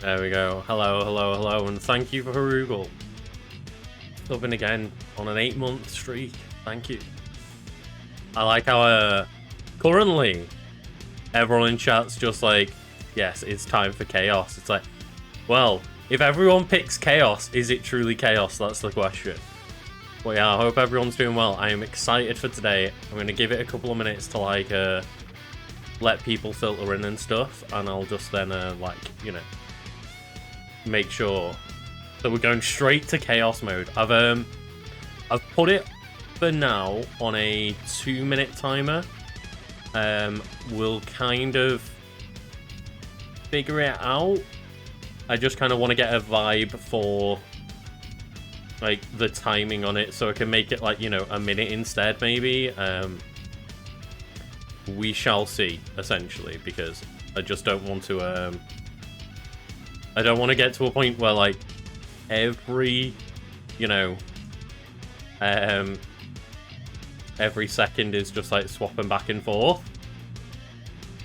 There we go. Hello, hello, hello, and thank you for Harugal. Subbing again on an 8-month streak. Thank you. I like how currently everyone in chat's just like, yes, it's time for chaos. It's like, well, if everyone picks chaos, is it truly chaos? That's the question. But yeah, I hope everyone's doing well. I am excited for today. I'm going to give it a couple of minutes to like let people filter in and stuff, and I'll just then like, you know, make sure that we're going straight to chaos mode. I've put it for now on a 2-minute timer. We'll kind of figure it out. I just kind of want to get a vibe for like the timing on it, so I can make it like, you know, a minute instead maybe. We shall see, essentially, because I just don't want to I don't want to get to a point where like every, you know, every second is just like swapping back and forth,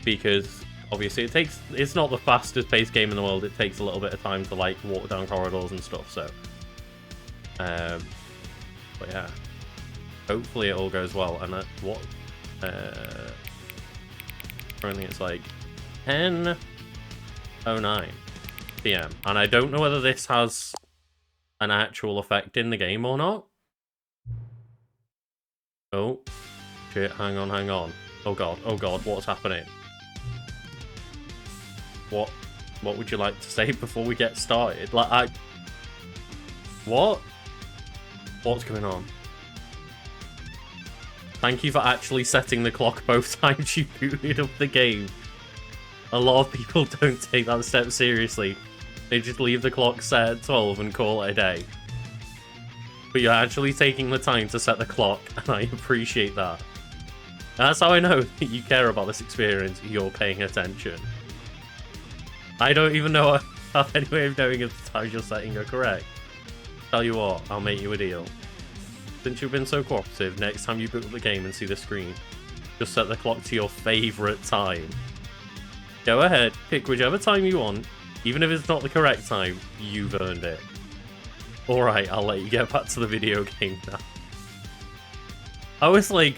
because obviously it's not the fastest paced game in the world. It takes a little bit of time to like walk down corridors and stuff, so but yeah, hopefully it all goes well. And currently it's like 10:09 PM, and I don't know whether this has an actual effect in the game or not. Oh shit, hang on. Oh god, what's happening? What would you like to say before we get started? Like, what's going on? Thank you for actually setting the clock both times you booted up the game. A lot of people don't take that step seriously. They just leave the clock set at 12 and call it a day. But you're actually taking the time to set the clock, and I appreciate that. That's how I know that you care about this experience. You're paying attention. I don't even know have any way of knowing if the times you're setting are correct. Tell you what, I'll make you a deal. Since you've been so cooperative, next time you boot up the game and see the screen, just set the clock to your favourite time. Go ahead, pick whichever time you want. Even if it's not the correct time, you've earned it. Alright, I'll let you get back to the video game now. I was like,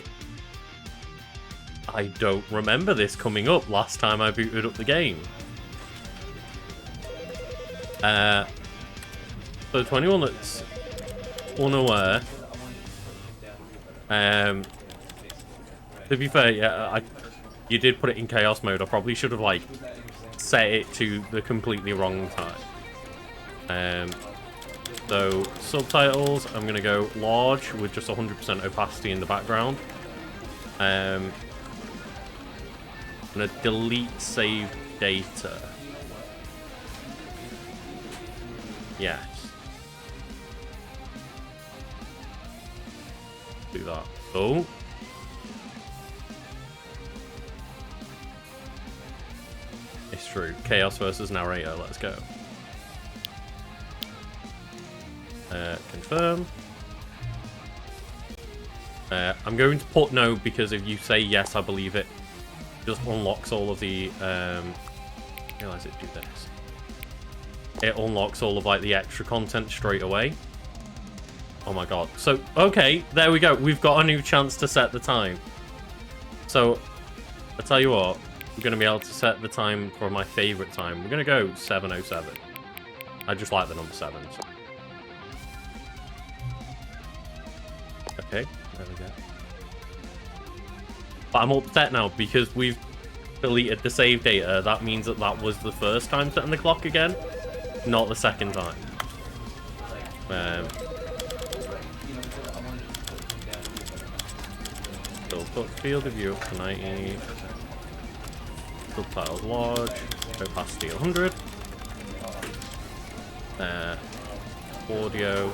I don't remember this coming up last time I booted up the game. So to anyone that's unaware, to be fair, yeah, you did put it in chaos mode. I probably should have like set it to the completely wrong time. So subtitles, I'm gonna go large with just 100% opacity in the background. I'm gonna delete save data. Yes. Do that. Oh. It's true. Chaos versus narrator. Let's go. Confirm. I'm going to put no, because if you say yes, I believe it just unlocks all of the realize it do this. It unlocks all of like the extra content straight away. Oh my god. So okay, there we go. We've got a new chance to set the time. So I'll tell you what, we're gonna be able to set the time for my favorite time. We're gonna go 7:07. I just like the number 7. So. Okay, there we go. But I'm upset now because we've deleted the save data. That means that that was the first time setting the clock again, not the second time. So put field of view up to 90. Subtitles large. Opacity 100. Audio.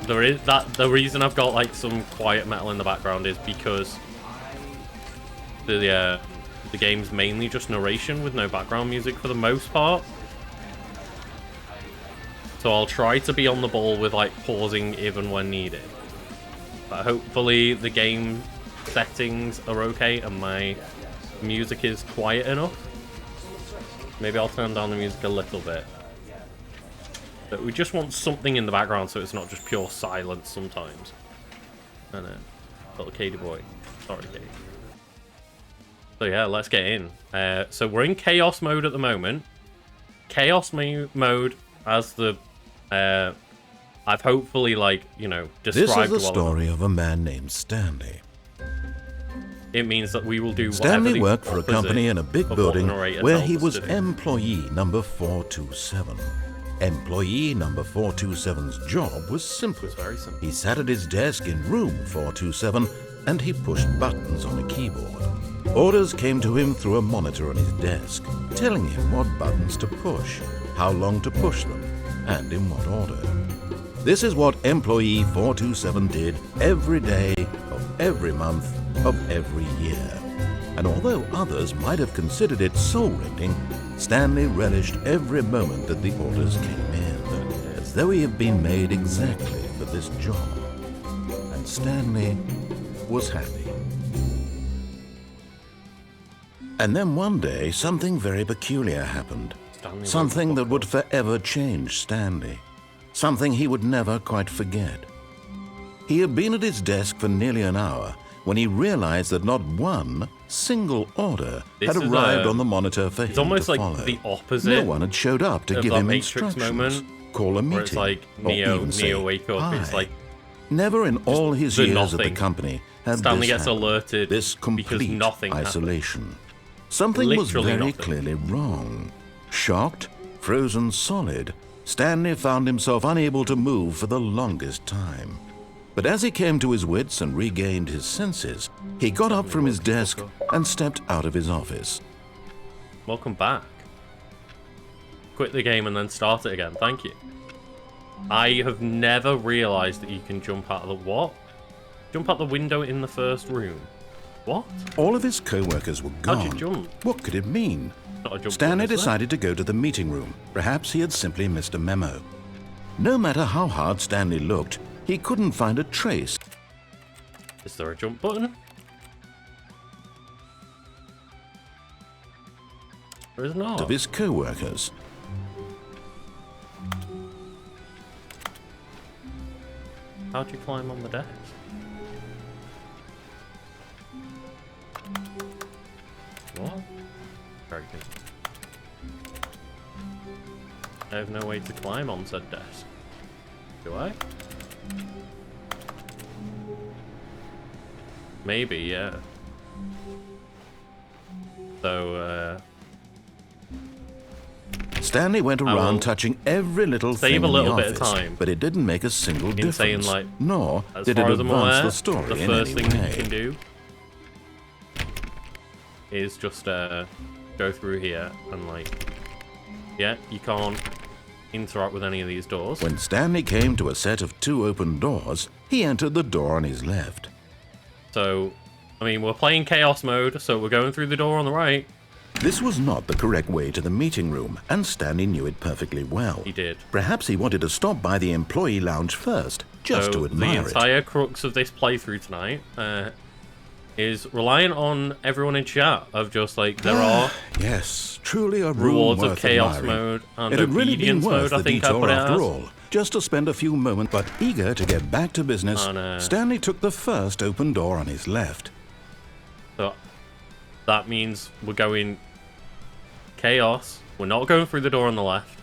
The reason I've got like some quiet metal in the background is because the game's mainly just narration with no background music for the most part. So I'll try to be on the ball with like pausing even when needed. But hopefully the game settings are okay and my music is quiet enough. Maybe I'll turn down the music a little bit. But we just want something in the background so it's not just pure silence sometimes. And little Katie boy. Sorry, Katie. So yeah, let's get in. So we're in chaos mode at the moment. Chaos mode as the I've hopefully, like, you know, described. This is the story of a man named Stanley. It means that we will do whatever Stanley worked for a company in a big building where he was to do. employee number 427. Employee number 427's job was simple. It was very simple. He sat at his desk in room 427 and he pushed buttons on a keyboard. Orders came to him through a monitor on his desk, telling him what buttons to push, how long to push them, and in what order. This is what employee 427 did every day of every month of every year. And although others might have considered it soul-rending, Stanley relished every moment that the orders came in, as though he had been made exactly for this job. And Stanley was happy. And then one day, something very peculiar happened. Something that would forever change Stanley. Something he would never quite forget. He had been at his desk for nearly an hour when he realized that not one single order had arrived on the monitor for him to follow. It's almost like the opposite. No one had showed up to give him instructions, moment, call a meeting, it's like or even say wake up. hi. It's like never in all his years at the company had Stanley this gets happened. Alerted This complete because nothing isolation. happened. Something Literally was very nothing. clearly wrong. Shocked, frozen solid, Stanley found himself unable to move for the longest time. But as he came to his wits and regained his senses, he got up from his desk and stepped out of his office. Welcome back. Quit the game and then start it again. Thank you. I have never realized that you can jump out of the what? Jump out the window in the first room. What? All of his co-workers were gone. How'd you jump? What could it mean? Not a jump Stanley button, is decided to go to the meeting room. Perhaps he had simply missed a memo. No matter how hard Stanley looked, he couldn't find a trace. Is there a jump button? There is not. Of his co-workers. How'd you climb on the desk? What? Very good. I have no way to climb on said desk. Do I? Maybe, yeah. So, Stanley went around touching every little thing in the little office, bit of time but it didn't make a single in saying, difference. like, Nor as did it far as I'm advance aware, the story the in first any thing that way. you can do is just go through here and, like, yeah, you can't interact with any of these doors. When Stanley came to a set of 2 open doors, he entered the door on his left. So, I mean, we're playing chaos mode, so we're going through the door on the right. This was not the correct way to the meeting room, and Stanley knew it perfectly well. He did. Perhaps he wanted to stop by the employee lounge first, just to admire the entire crux of this playthrough tonight is reliant on everyone in chat of just like there are yes, truly a room rewards worth of chaos admiring. mode and It had really been obedience worth mode. I the think I detour put it after as. all. Just to spend a few moments, but eager to get back to business, And, Stanley took the first open door on his left. So that means we're going chaos. We're not going through the door on the left.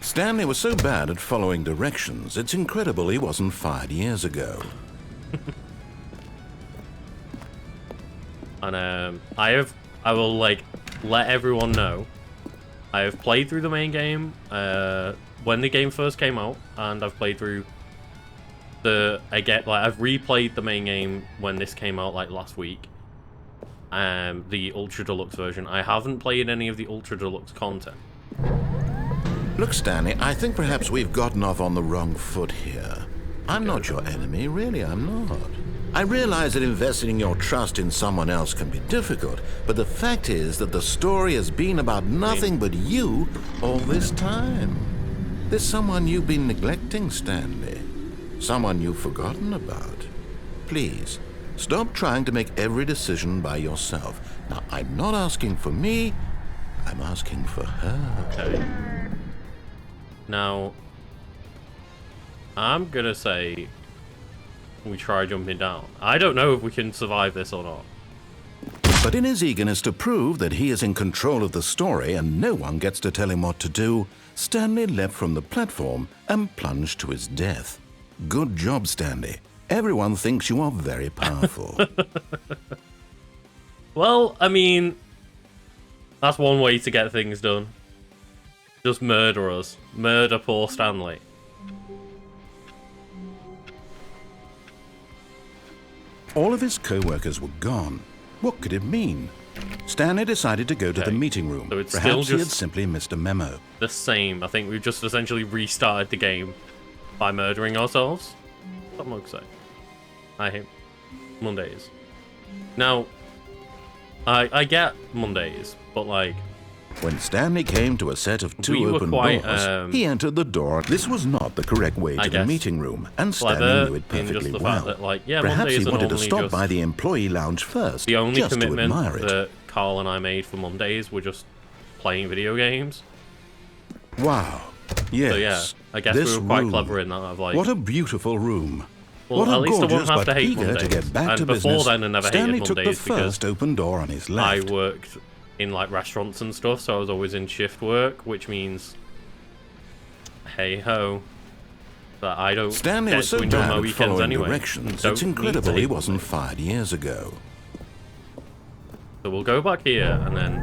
Stanley was so bad at following directions, it's incredible he wasn't fired years ago. And I will like let everyone know I have played through the main game when the game first came out, and I've played through I've replayed the main game when this came out like last week. The Ultra Deluxe version. I haven't played any of the Ultra Deluxe content. Look, Stanley, I think perhaps we've gotten off on the wrong foot here. I'm not your enemy, really, I'm not. I realize that investing your trust in someone else can be difficult, but the fact is that the story has been about nothing but you all this time. There's someone you've been neglecting, Stanley. Someone you've forgotten about. Please, Stop trying to make every decision by yourself. Now, I'm not asking for me, I'm asking for her. Okay. Now, I'm gonna say we try jumping down. I don't know if we can survive this or not. But in his eagerness to prove that he is in control of the story and no one gets to tell him what to do, Stanley leapt from the platform and plunged to his death. Good job, Stanley. Everyone thinks you are very powerful. Well, I mean, that's one way to get things done. Just murder us. Murder poor Stanley. All of his co-workers were gone. What could it mean? Stanley decided to go to the meeting room. So it's Perhaps still he had just simply missed a memo. the same. I think we've just essentially restarted the game by murdering ourselves. What am I saying? I hate Mondays. Now, I get Mondays, but like... When Stanley came to a set of two We were open quite, doors, he entered the door. This was not the correct way to the guess meeting room, and clever Stanley knew it in just perfectly the well. fact that, like, yeah, Perhaps Mondays he are wanted to normally stop just by the employee lounge first, the only just to commitment admire it. that Carl and I made for Mondays were just playing video games. Wow. Yes. So yeah, I guess this we were quite room. clever in that. Of like, What a beautiful room. well, What a at least I won't gorgeous have to but hate eager to Mondays. get back And to before business. then, I never Stanley hated took the Mondays because first open door on his I left. worked in like restaurants and stuff, so I was always in shift work, which means, hey ho, that I don't Stanley get was so to enjoy bad my at weekends following anyway. directions. Don't It's need incredible to he hate wasn't Mondays. fired years ago. So we'll go back here and then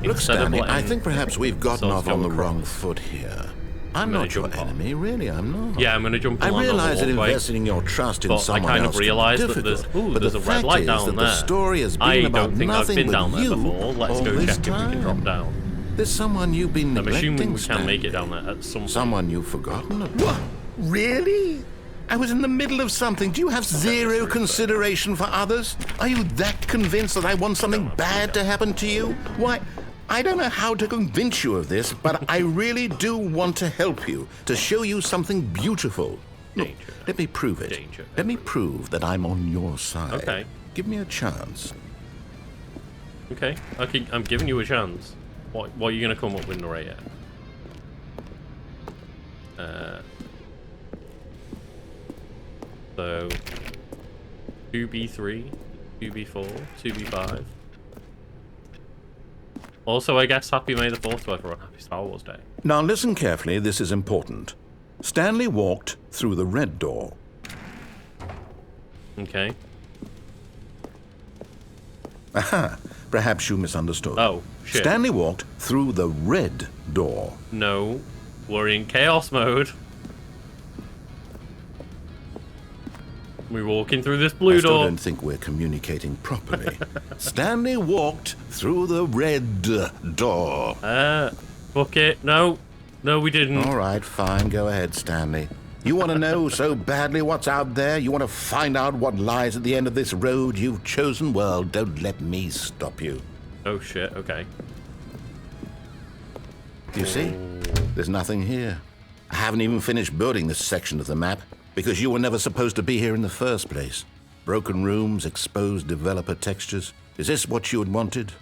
Look, instead Stanley, of I letting think perhaps we've gotten ourselves off on go the across. wrong foot here. I'm gonna not your jump off. enemy, really, I'm not. Yeah, I'm gonna jump I and land on the realize that walkway, investing your trust in but I someone kind of else can be realised that difficult, there's but there's the a red fact light is down that there. the story has been I about don't think I've nothing been but down there you before. Let's all go this check if we can time. drop down. There's someone you've been I'm neglecting, assuming we can make it Stanley. down there at some point. Someone you've forgotten about. Really? I was in the middle of something. Do you have zero consideration for others? Are you that convinced that I want something bad to happen to you? Why, I don't know how to convince you of this, but I really do want to help you, to show you something beautiful. Look, Danger. let me prove it. Danger. Let me prove that I'm on your side. Okay. Give me a chance. Okay, I'm giving you a chance. What are you gonna come up with, narrator? So 2B3, 2B4, 2B5. Also, I guess Happy May the 4th to everyone. Happy Star Wars Day. Now listen carefully, this is important. Stanley walked through the red door. Okay. Aha, perhaps you misunderstood. Oh, shit. Stanley walked through the red door. No, we're in chaos mode. We're walking through this blue I still door. don't think we're communicating properly. Stanley walked through the red door. Fuck it. No, we didn't. All right, fine, go ahead, Stanley. You want to know so badly what's out there? You want to find out what lies at the end of this road you've chosen? Well, don't let me stop you. Oh shit. Okay. You see? There's nothing here. I haven't even finished building this section of the map, because you were never supposed to be here in the first place. Broken rooms, exposed developer textures. Is this what you had wanted?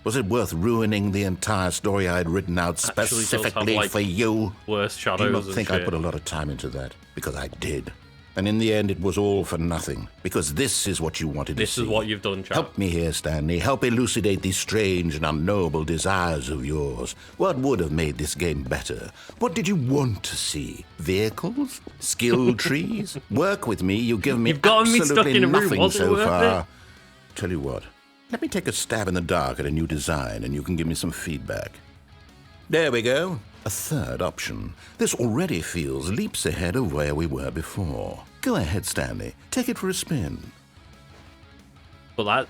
Was it worth ruining the entire story I had written out Actually does have, specifically like, for you? Worse shadows Do not and think shit. I put a lot of time into that, because I did. And in the end, it was all for nothing, because this is what you wanted This to see. is what you've done, chap. Help me here, Stanley. Help elucidate these strange and unknowable desires of yours. What would have made this game better? What did you want to see? Vehicles? Skill trees? Work with me. You've given me You've gotten me absolutely stuck in a room. nothing Was it so worth far. it? Tell you what. Let me take a stab in the dark at a new design, and you can give me some feedback. There we go. A third option. This already feels leaps ahead of where we were before. Go ahead, Stanley. Take it for a spin. But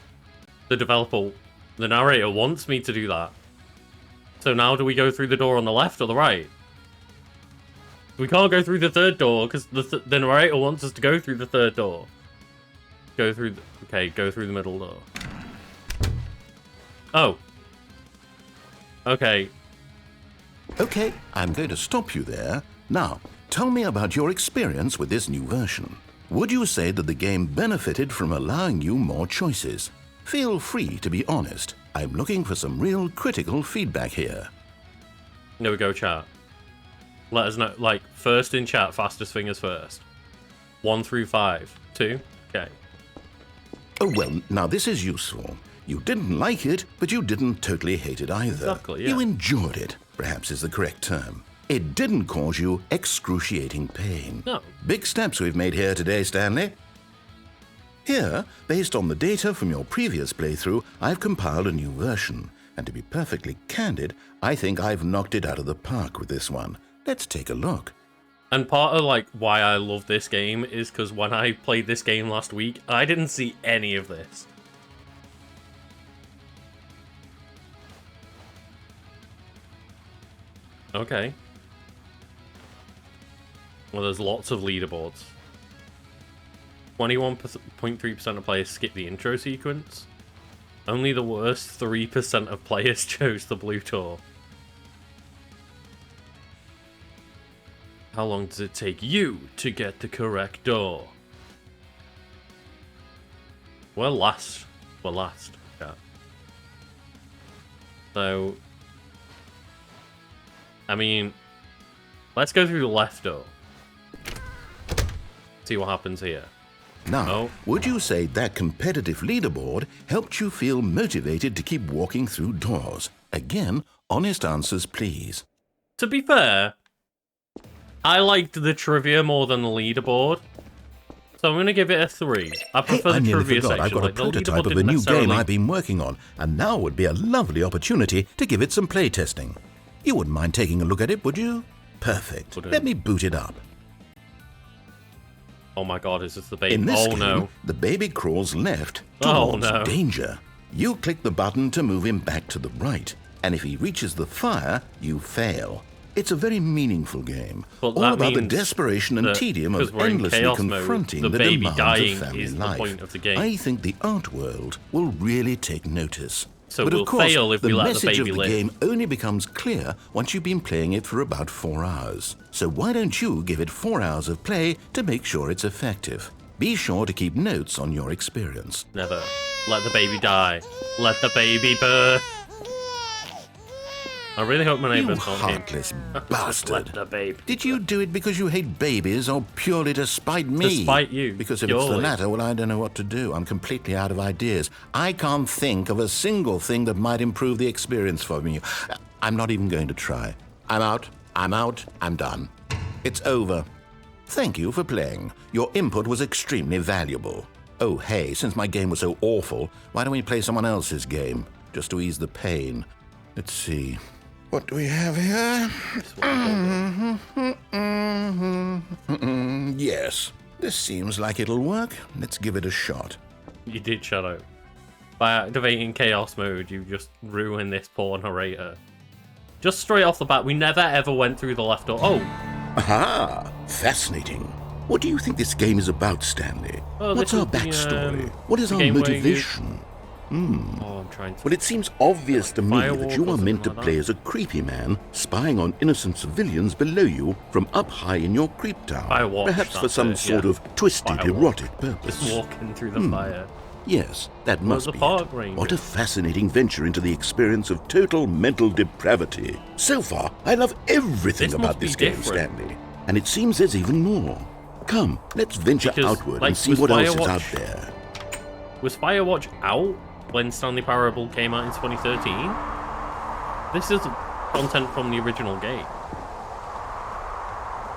the narrator wants me to do that. So now do we go through the door on the left or the right? We can't go through the third door because the narrator wants us to go through the third door. Go through the middle door. Oh. Okay. Okay, I'm going to stop you there. Now, tell me about your experience with this new version. Would you say that the game benefited from allowing you more choices? Feel free to be honest. I'm looking for some real critical feedback here. There we go, chat. Let us know, like, first in chat, fastest fingers first. 1 through 5. 2? Okay. Oh, well, now this is useful. You didn't like it, but you didn't totally hate it either. Exactly, yeah. You enjoyed it, perhaps is the correct term. It didn't cause you excruciating pain. No. Big steps we've made here today, Stanley. Here, based on the data from your previous playthrough, I've compiled a new version. And to be perfectly candid, I think I've knocked it out of the park with this one. Let's take a look. And part of, like, why I love this game is because when I played this game last week, I didn't see any of this. Okay. Well, there's lots of leaderboards. 21.3% of players skip the intro sequence. Only the worst 3% of players chose the blue tour. How long does it take you to get the correct door? We're last. We're last. Yeah. So, I mean, let's go through the left door. See what happens here. Now, would you say that competitive leaderboard helped you feel motivated to keep walking through doors? Again, honest answers, please. To be fair, I liked the trivia more than the leaderboard. So I'm going to give it a 3. I prefer the trivia section. I've got a prototype of a new game I've been working on, and now would be a lovely opportunity to give it some playtesting. You wouldn't mind taking a look at it, would you? Perfect. Let me boot it up. Oh my god, is this the baby? In this game, no. The baby crawls left towards no. danger. You click the button to move him back to the right, and if he reaches the fire, you fail. It's a very meaningful game, all about the desperation and tedium of endlessly confronting the demands of family life. Point of the game. I think the art world will really take notice. So but we'll of course, fail if we the let the message baby of the live. game only becomes clear once you've been playing it for about 4 hours. So why don't you give it 4 hours of play to make sure it's effective? Be sure to keep notes on your experience. Never. Let the baby die. Let the baby birth. I really hope my neighbor's not him. You heartless bastard. Let the baby. Did you do it because you hate babies or purely to spite me? To spite you. Because if it's the latter, well, I don't know what to do. I'm completely out of ideas. I can't think of a single thing that might improve the experience for me. I'm not even going to try. I'm out. I'm done. It's over. Thank you for playing. Your input was extremely valuable. Oh, hey, since my game was so awful, why don't we play someone else's game? Just to ease the pain. Let's see. What do we have here? Yes, this seems like it'll work. Let's give it a shot. You did shut up. By activating chaos mode, you just ruined this poor narrator. Just straight off the bat, we never ever went through the left door. Oh! Aha! Fascinating. What do you think this game is about, Stanley? What's our backstory? What is our motivation? Oh, I'm trying to... Well, it seems obvious to me that you are meant to play as a creepy man spying on innocent civilians below you from up high in your creep tower. Perhaps for some sort of twisted, erotic purpose. Just walking through the fire. Yes, that must be it. What a fascinating venture into the experience of total mental depravity. So far, I love everything about this game, Stanley. And it seems there's even more. Come, let's venture outward and see what else is out there. Was Firewatch out when Stanley Parable came out in 2013? This is content from the original game.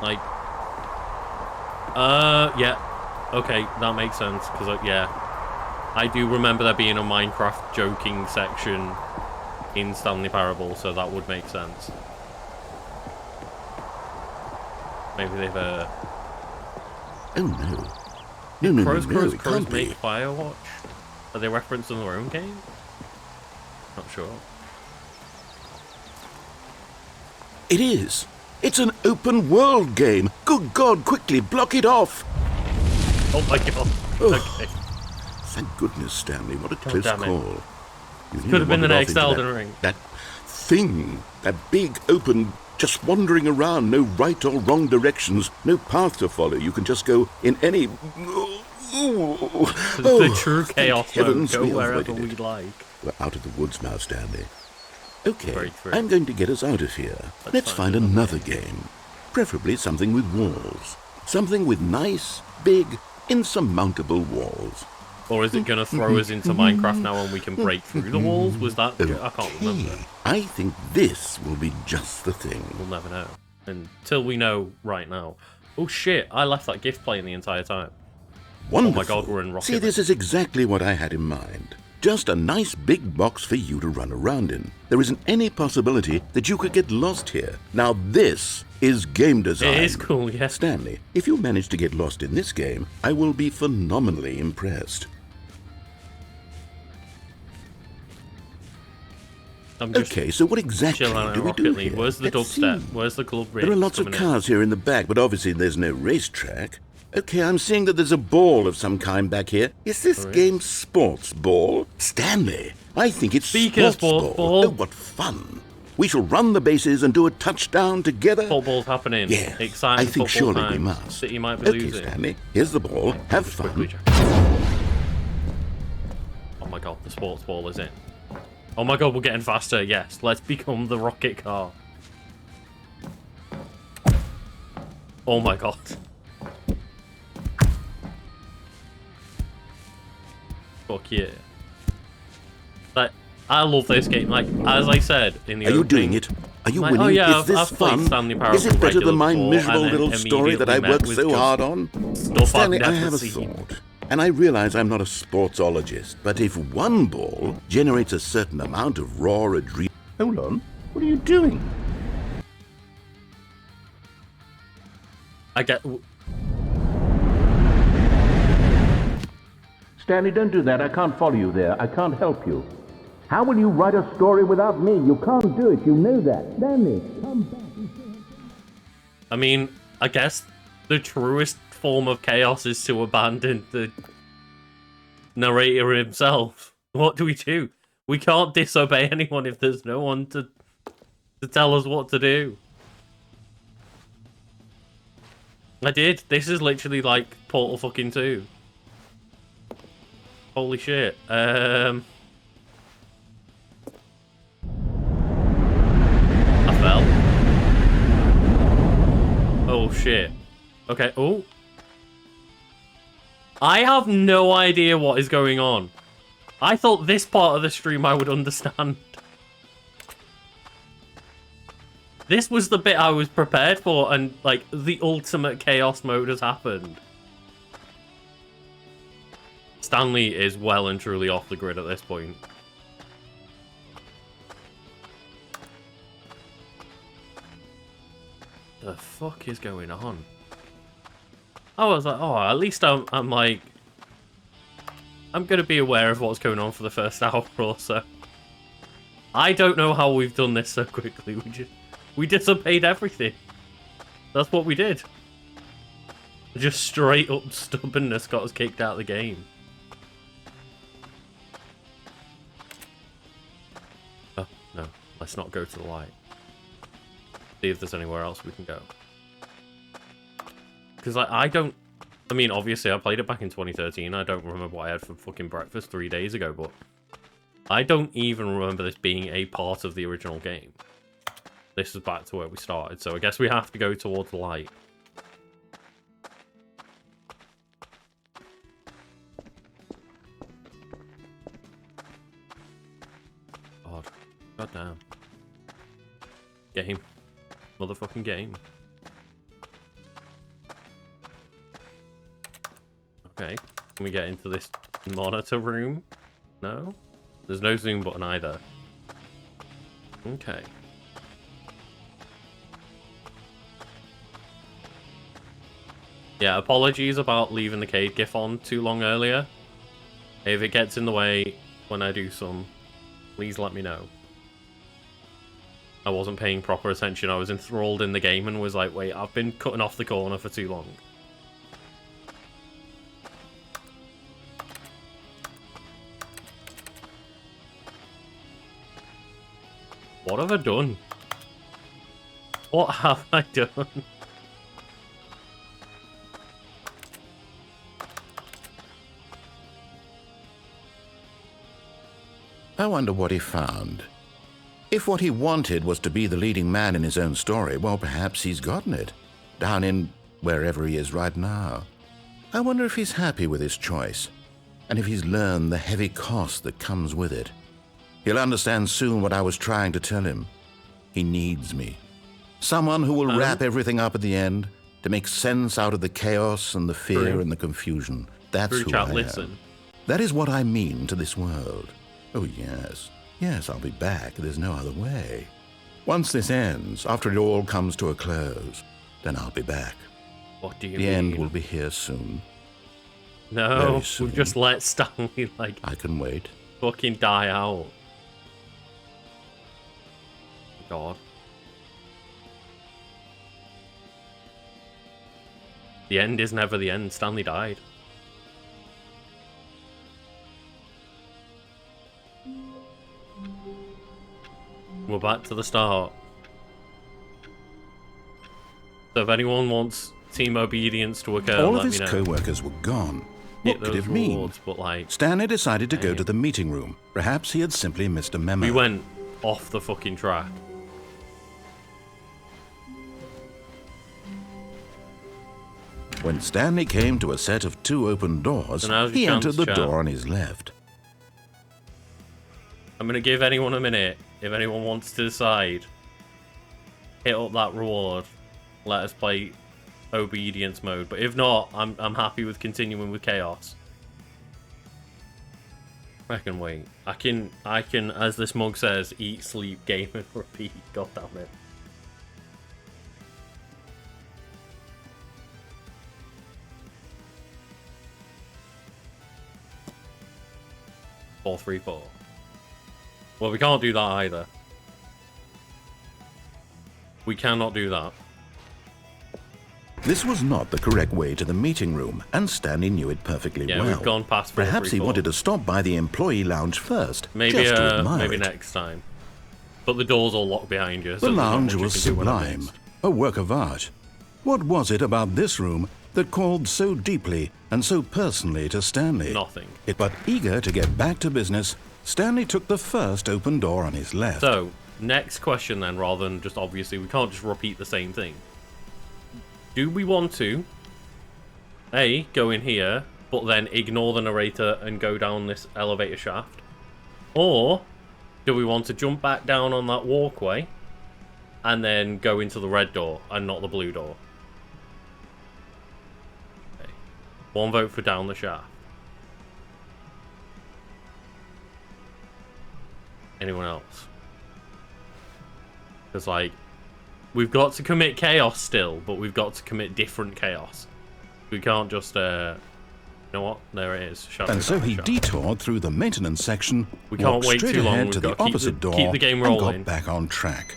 Like, yeah. Okay, that makes sense, because, yeah. I do remember there being a Minecraft joking section in Stanley Parable, so that would make sense. Maybe they've, Oh, no. No, it can't be. Make Firewatch? Are they referenced in their own game? Not sure. It is. It's an open world game. Good God, quickly block it off. Oh my god. Okay. Thank goodness, Stanley. What a close call. Could have been the next Elden Ring. That thing, that big open just wandering around, no right or wrong directions, no path to follow. You can just go in any... The true chaos mode, go wherever we like. We're out of the woods now, Stanley. Okay, Very true. I'm going to get us out of here. Let's find another game. Preferably something with walls. Something with nice, big, insurmountable walls. Or is it going to throw us into Minecraft now and we can break through the walls? Was that... Okay. I can't remember. I think this will be just the thing. We'll never know. Until we know right now. Oh shit, I left that gift playing the entire time. Wonderful. Oh my god, we're in Rocket See, League. this is exactly what I had in mind. Just a nice big box for you to run around in. There isn't any possibility that you could get lost here. Now this is game design. It is cool, yes. Stanley, if you manage to get lost in this game, I will be phenomenally impressed. Okay, so what exactly do we do here? Where's the dubstep? Where's the club race? There are lots of cars here in the back, but obviously there's no racetrack. Okay, I'm seeing that there's a ball of some kind back here. Is this game sports ball? Stanley, I think it's sports ball. Oh, what fun. We shall run the bases and do a touchdown together. Football's happening. Yeah, Exciting I think football surely time. we must. City might be losing. Stanley, here's the ball. Have fun. Oh my god, the sports ball is in. Oh my god, we're getting faster. Yes, let's become the rocket car. Oh my god. Fuck yeah. Like, I love this game. Like, as I said in the opening... Are you doing it? Are you winning? Oh yeah, is this I've played fun? Stanley Is it better than my miserable little story that I worked so hard on? Stanley, I have a thought. And I realize I'm not a sportsologist, but if one ball generates a certain amount of raw adrenaline... Hold on. What are you doing? I get... Stanley, don't do that. I can't follow you there. I can't help you. How will you write a story without me? You can't do it. You know that. Stanley, come back. I mean, I guess the truest form of chaos is to abandon the narrator himself. What do? We can't disobey anyone if there's no one to tell us what to do. I did. This is literally like Portal fucking 2. Holy shit. I fell. Oh shit. Okay, oh. I have no idea what is going on. I thought this part of the stream I would understand. This was the bit I was prepared for, and like the ultimate chaos mode has happened. Stanley is well and truly off the grid at this point. The fuck is going on? I was like, oh, at least I'm like, I'm gonna be aware of what's going on for the first hour or so. I don't know how we've done this so quickly. We disobeyed everything. That's what we did. Just straight up stubbornness got us kicked out of the game. Oh, no. Let's not go to the light. See if there's anywhere else we can go. Because I mean, obviously I played it back in 2013. I don't remember what I had for fucking breakfast 3 days ago, but I don't even remember this being a part of the original game. This is back to where we started, so I guess we have to go towards the light. God damn. Game. Motherfucking game. Okay. Can we get into this monitor room? No? There's no zoom button either. Okay. Yeah, apologies about leaving the Cade GIF on too long earlier. If it gets in the way when I do some, please let me know. I wasn't paying proper attention. I was enthralled in the game and was like, wait, I've been cutting off the corner for too long. What have I done? What have I done? I wonder what he found. If what he wanted was to be the leading man in his own story, well, perhaps he's gotten it. Down in wherever he is right now. I wonder if he's happy with his choice, and if he's learned the heavy cost that comes with it. He'll understand soon what I was trying to tell him. He needs me. Someone who will wrap everything up at the end, to make sense out of the chaos and the fear and the confusion. That's who I am. That is what I mean to this world. Oh, yes. Yes, I'll be back. There's no other way. Once this ends, after it all comes to a close, then I'll be back. What do you mean? The end will be here soon. No, we've just let Stanley, like... I can wait. Fucking die out. God. The end is never the end. Stanley died. We're back to the start. So if anyone wants Team Obedience to occur, all of his co-workers were gone. What could it mean? But like, Stanley decided to go to the meeting room. Perhaps he had simply missed a memo. We went off the fucking track. When Stanley came to a set of 2 open doors, he entered the door on his left. I'm going to give anyone a minute. If anyone wants to decide, hit up that reward. Let us play obedience mode. But if not, I'm happy with continuing with chaos. I can wait. I can, as this mug says, eat, sleep, game, and repeat. God damn it. Four, 3, 4. Well, we can't do that either. We cannot do that. This was not the correct way to the meeting room, and Stanley knew it perfectly well. Yeah, we've gone past 4, Perhaps 3, 4. he wanted to stop by the employee lounge first, maybe, just to admire maybe it. next time. But the door's all locked behind you. The So lounge was sublime, a work of art. What was it about this room that called so deeply and so personally to Stanley? Nothing. But eager to get back to business, Stanley took the first open door on his left. So, next question then, rather than just obviously, we can't just repeat the same thing. Do we want to, A, go in here, but then ignore the narrator and go down this elevator shaft? Or do we want to jump back down on that walkway and then go into the red door and not the blue door? Okay. One vote for down the shaft. Anyone else? Because, like, we've got to commit chaos still, but we've got to commit different chaos. We can't just, you know what? There it is. And so he detoured through the maintenance section, we can't wait straight too long. ahead We've to got the to opposite door, keep the game and rolling. got back on track.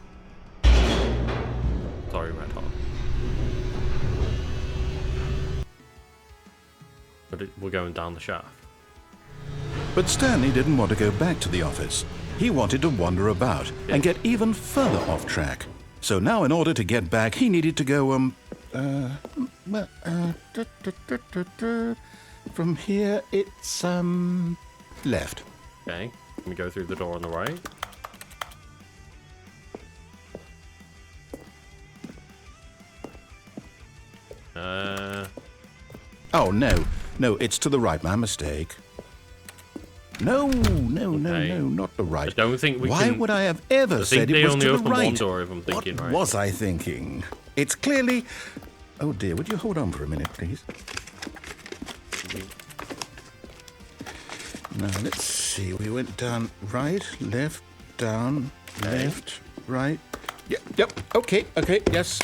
Sorry, Red Hot. But we're going down the shaft. But Stanley didn't want to go back to the office. He wanted to wander about and get even further off track. So now, in order to get back, he needed to go, from here, it's, left. Okay. Can we go through the door on the right? Oh, no. No, it's to the right. My mistake. No, not the right. I don't think we Why can... would I have ever said it was to the right? One door, if I'm thinking what right. was I thinking? It's clearly... Oh dear, would you hold on for a minute, please? Now, let's see. We went down right, left, down, left, right. Yep, okay, yes.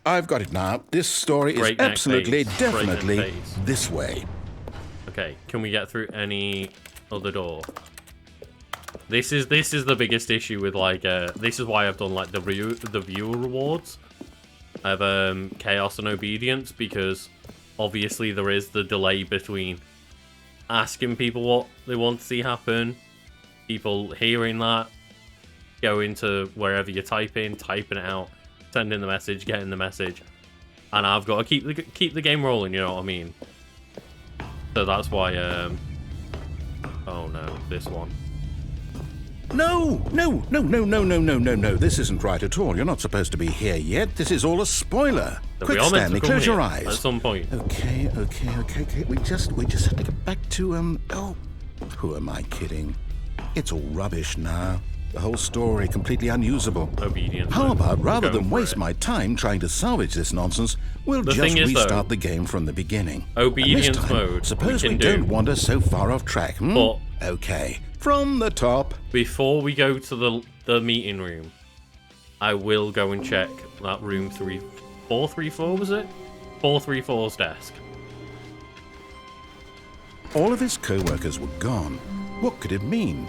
I've got it now. This story is absolutely, definitely this way. Okay, can we get through any other door? This is the biggest issue with, like, this is why I've done, like, the viewer rewards. I have chaos and obedience, because obviously there is the delay between asking people what they want to see happen, people hearing that, going to wherever you're typing it out, sending the message, getting the message, and I've got to keep the game rolling. You know what I mean? So that's why. Oh no, this one. No! This isn't right at all. You're not supposed to be here yet. This is all a spoiler. So Quick, Stanley, close your eyes. At some point. Okay. We just have to get back to, oh, who am I kidding? It's all rubbish now. The whole story completely unusable. Obedience. How about, rather than waste my time trying to salvage this nonsense, we'll just restart the game from the beginning. Obedience and this time, mode. Suppose we don't wander so far off track, hmm? But okay, from the top. Before we go to the meeting room, I will go and check that room 434, was it? 434's desk. All of his co-workers were gone. What could it mean?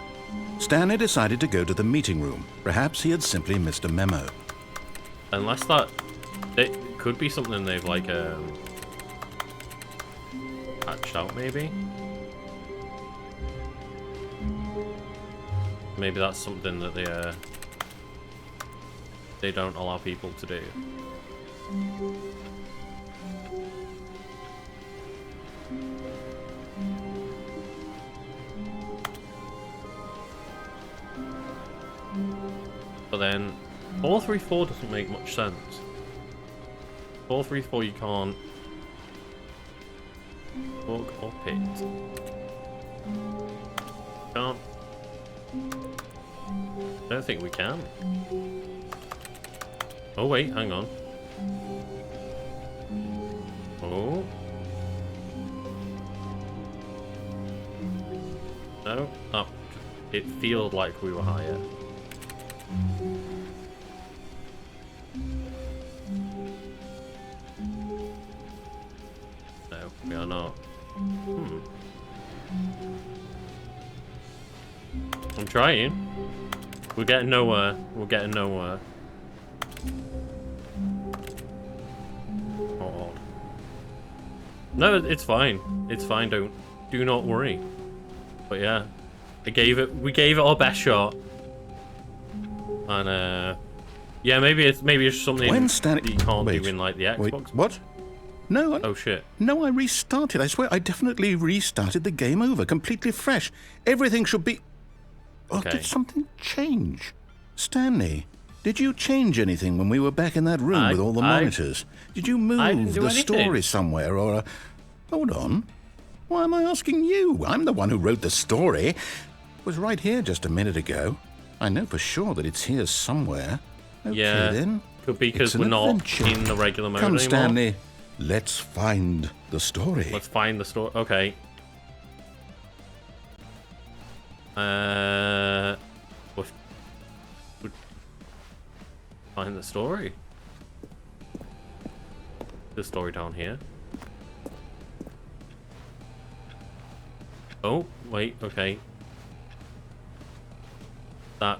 Stanley decided to go to the meeting room. Perhaps he had simply missed a memo. Unless that... It could be something they've, like, patched out, maybe? Maybe that's something that they don't allow people to do. But then 434 doesn't make much sense. 434 you can't walk or pit. Can't. I don't think we can. Oh wait, hang on. Oh. No. Oh. It feels like we were higher. No, we are not. I'm trying. We're getting nowhere. We're getting nowhere. Oh. No, it's fine. It's fine. Do not worry. But yeah, we gave it our best shot. And yeah, maybe it's something that you can't do in like the Xbox. Wait, what? No. Oh shit. No, I restarted. I swear, I definitely restarted the game over, completely fresh. Everything should be. Oh, Okay. did something change? Stanley, did you change anything when we were back in that room with all the monitors? Did you move the story somewhere or? Hold on. Why am I asking you? I'm the one who wrote the story. It was right here just a minute ago. I know for sure that it's here somewhere. Okay, Yeah, then. could be because It's an we're not adventure. in the regular mode Come, anymore. Stanley. Let's find the story. Let's find the story. Okay. We'll find the story. The story down here. Oh, wait, okay. That.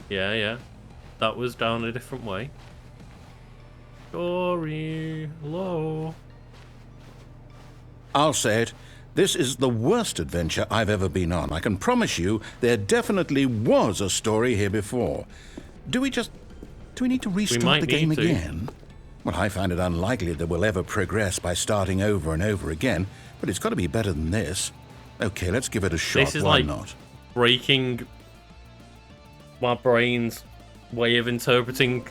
Yeah. That was down a different way. Story. Hello. I'll say it. This is the worst adventure I've ever been on. I can promise you there definitely was a story here before. Do we need to restart the game again? Well, I find it unlikely that we'll ever progress by starting over and over again, but it's got to be better than this. Okay, let's give it a shot. This is Why like not? breaking my brain's way of interpreting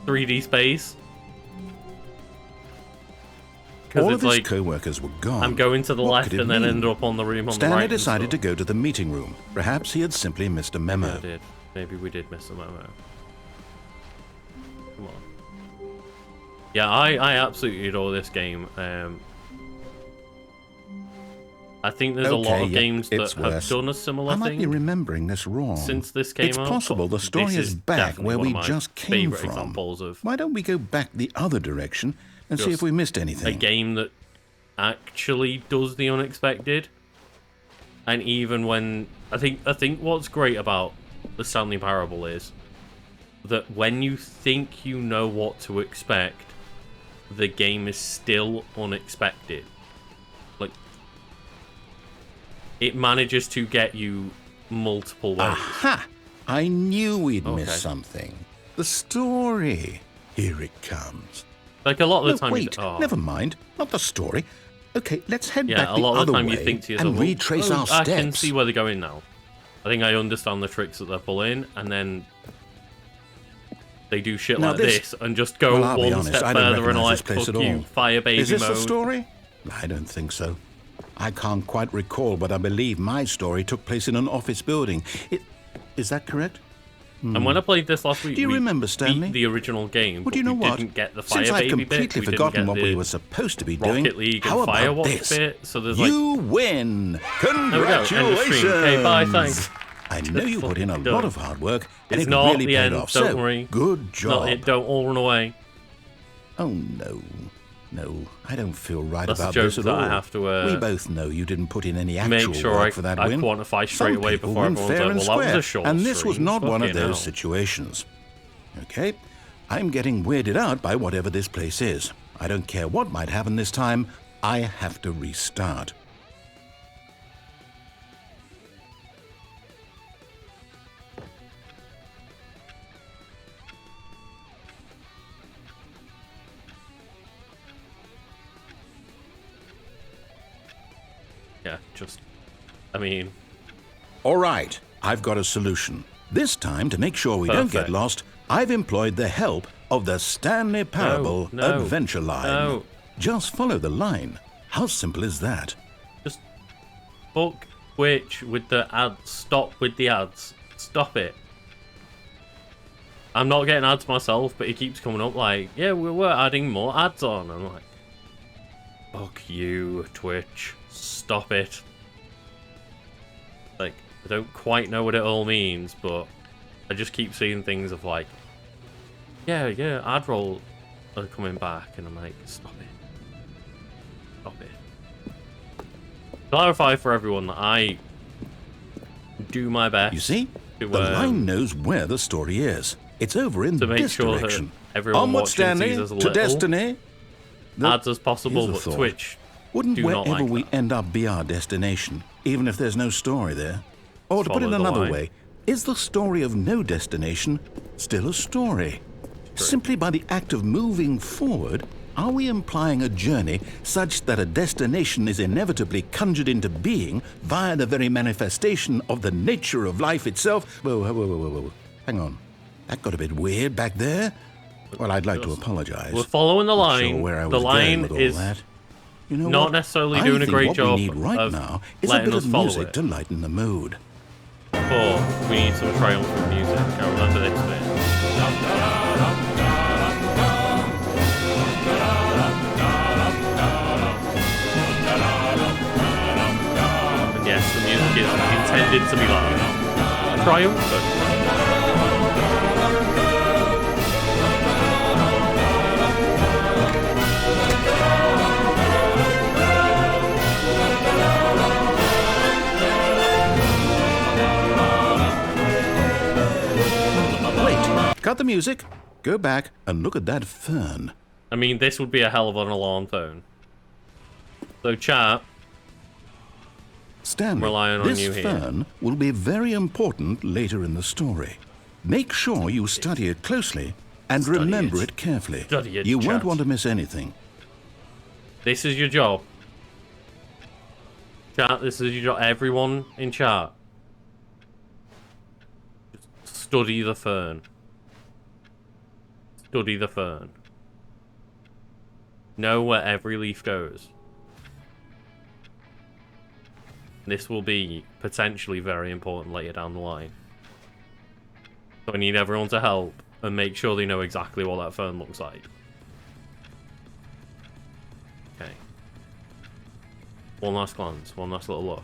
3D space. All it's of his like co-workers were gone. I'm going to the What left could it and then mean? end up on the room on the Stanley right. decided to go to the meeting room. Perhaps he had simply missed a memo. Yeah, I did. Maybe we did miss a memo. Come on. Yeah, I absolutely adore this game. I think there's a lot of games that have done a similar thing. I might be remembering this wrong. Since this came out. It's possible the story is back where we just came from. Examples of Why don't we go back the other direction and see if we missed anything? A game that actually does the unexpected. And even when I think what's great about the Stanley Parable is that when you think you know what to expect, the game is still unexpected. Like, it manages to get you multiple ways. Aha! I knew we'd missed something. The story. Here it comes. Like a lot of the No, time. wait, never mind. Not the story. Okay, let's head Yeah, back a the lot of other the time way you think to yourself, and retrace our I can steps. see where they're going now. I think I understand the tricks that they're pulling, and then they do shit Now like this- this and just go Well, I'll be one honest, step I don't further and recognise like, this place fuck at you, all. fire baby Is this mode. the story? I don't think so. I can't quite recall, but I believe my story took place in an office building. Is that correct? And when I played this last week, Do you we remember, Stanley? beat the original game, Well, but do you know we what? didn't get the fire Since I've baby bit. completely We didn't forgotten get what the we were supposed to be doing, Rocket League how and about Firewatch this? bit. So there's You win! There we go, end of Congratulations! stream. Okay, bye, thanks. I know you put in a Fucking lot done. of hard work, and It's it not really the paid end, off. don't So, worry. good job. Not it, don't all run away. Oh no, no, I don't feel right That's about a joke this at that all. I have to we both know you didn't put in any make actual sure work for that I win. quantify straight Some away people before win everyone's fair like, and well, that was square, a short and this was stream. not one of Fucking those hell. situations. Okay, I'm getting weirded out by whatever this place is. I don't care what might happen this time. I have to restart. Yeah, just, I mean, All right, I've got a solution. This time, to make sure we don't get Perfect. lost, I've employed the help of the Stanley Parable no, Adventure Line. no. Just follow the line. How simple is that? just fuck Twitch with the ads. Stop with the ads. Stop it. I'm not getting ads myself, but it keeps coming up like, yeah, we're adding more ads on. I'm like, fuck you, Twitch. Stop it. Like, I don't quite know what it all means, but I just keep seeing things of like, yeah, ad roll are coming back, and I'm like, stop it. Stop it. Clarify for everyone that I do my best. You see? To, The line knows where the story is. It's over in to make this sure that direction. everyone Onward, watching Stanley, sees as to little destiny. ads as possible, Here's a but thought. Twitch Wouldn't do not wherever like we that. end up be our destination, even if there's no story there? Or to put it Follow the another line. way, is the story of no destination still a story? Simply by the act of moving forward, are we implying a journey such that a destination is inevitably conjured into being via the very manifestation of the nature of life itself? Whoa. Hang on. That got a bit weird back there. Well, I'd like to apologize. We're following the Not sure line. where I The was going line with all is that. You know not what? necessarily I doing a think great what job we need right of now is a letting bit us of follow music it. to lighten the mood. But we need some triumphant music. I remember this bit. And yes, the music is intended to be loud. Triumphant. Wait, cut the music, go back and look at that fern. I mean, this would be a hell of an alarm phone. So, chat, Stanley, Relying on this you here. fern will be very important later in the story. Make sure you study it closely and Study remember it. it carefully. Study it, You won't chat. want to miss anything. this is your job. Chat, this is your job. Everyone in chat. Just study the fern. Study the fern. Know where every leaf goes. This will be potentially very important later down the line. So I need everyone to help and make sure they know exactly what that fern looks like. Okay. One last glance, one last little look.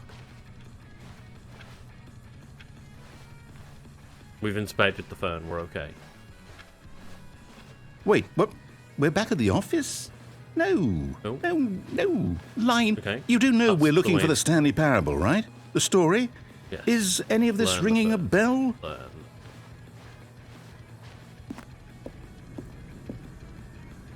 We've inspected the fern, we're okay. Wait, what? We're back at the office? No. No. No. Line, Okay. you do know That's we're the looking way for the it- Stanley Parable, right? The story? Yes. Is any of this Learn the ringing a fern. bell?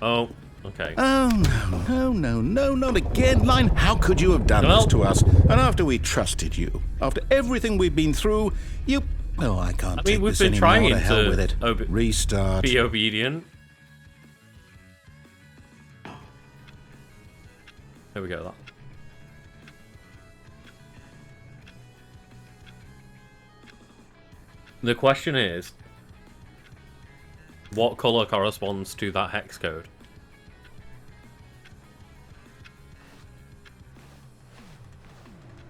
Oh, okay. Oh, no, not again. Line, how could you have done Well- this to us? And after we trusted you, after everything we've been through, you... Oh, I can't I take mean, we've this been anymore. trying To hell with it. to Restart. be obedient. There we go. That. The question is, what color corresponds to that hex code?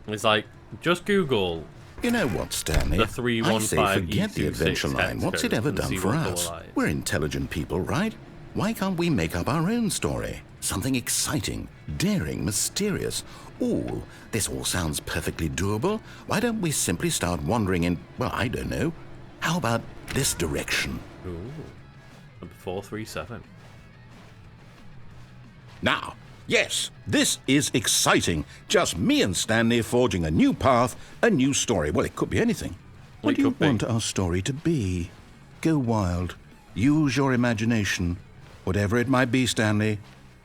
It's like, just Google You know what, Stanley? the I 315 say forget the adventure line. What's it ever done for us? Lies. We're intelligent people, right? Why can't we make up our own story? Something exciting, daring, mysterious. Ooh, this all sounds perfectly doable. Why don't we simply start wandering in, well, I don't know. How about this direction? Ooh, number 437. Now, yes, this is exciting. Just me and Stanley forging a new path, a new story. Well, it could be anything. What do you want our story to be? Go wild. Use your imagination. Whatever it might be, Stanley,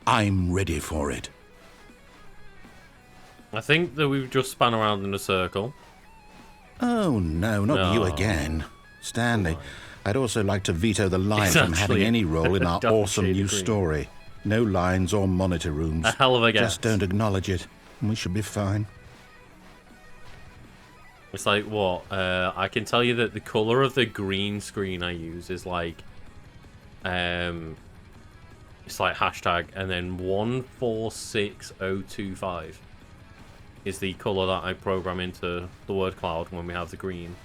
I'm ready for it. I think that we've just spun around in a circle. Oh, no, not you again. Stanley, I'd also like to veto the line from having any role in our awesome new story. No lines or monitor rooms. A hell of a guess. Just don't acknowledge it, and we should be fine. It's like, what? I can tell you that the color of the green screen I use is like, it's like hashtag, and then 146025 is the color that I program into the word cloud when we have the green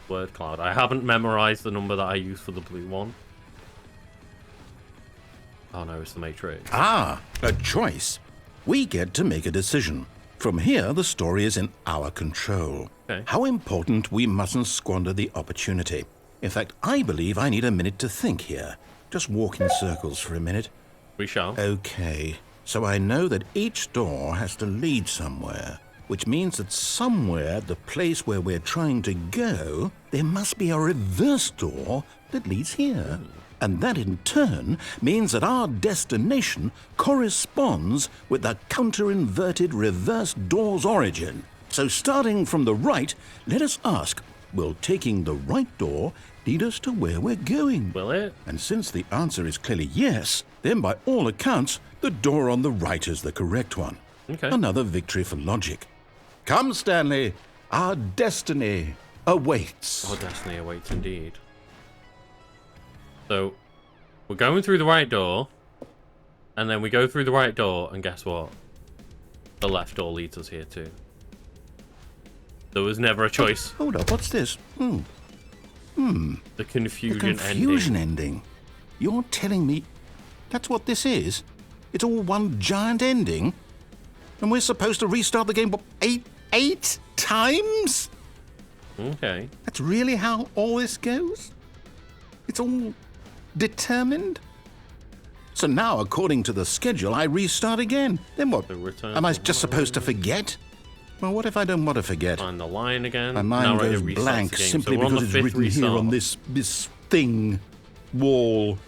word cloud. I haven't memorized the number that I use for the blue one. Oh no, it's the Matrix. Ah, a choice. We get to make a decision. From here, the story is in our control. Okay. How important we mustn't squander the opportunity. In fact, I believe I need a minute to think here. Just walk in circles for a minute. We shall. Okay, so I know that each door has to lead somewhere, which means that somewhere, the place where we're trying to go, there must be a reverse door that leads here. And that in turn means that our destination corresponds with the counter-inverted reverse door's origin. So starting from the right, let us ask, will taking the right door lead us to where we're going? Will it? And since the answer is clearly yes, then by all accounts, the door on the right is the correct one. Okay. Another victory for logic. Come, Stanley, our destiny awaits. Our destiny awaits indeed. So, we're going through the right door, and then we go through the right door, and guess what? The left door leads us here too. There was never a choice. Hold up, what's this? The Confusion ending. You're telling me that's what this is? It's all one giant ending? And we're supposed to restart the game, what, eight times? Okay. That's really how all this goes? It's all determined? So now, according to the schedule, I restart again. Then what? Am I just supposed to forget? Well, what if I don't want to forget? Find the line again. My mind goes blank simply because it's written here on this thing, wall.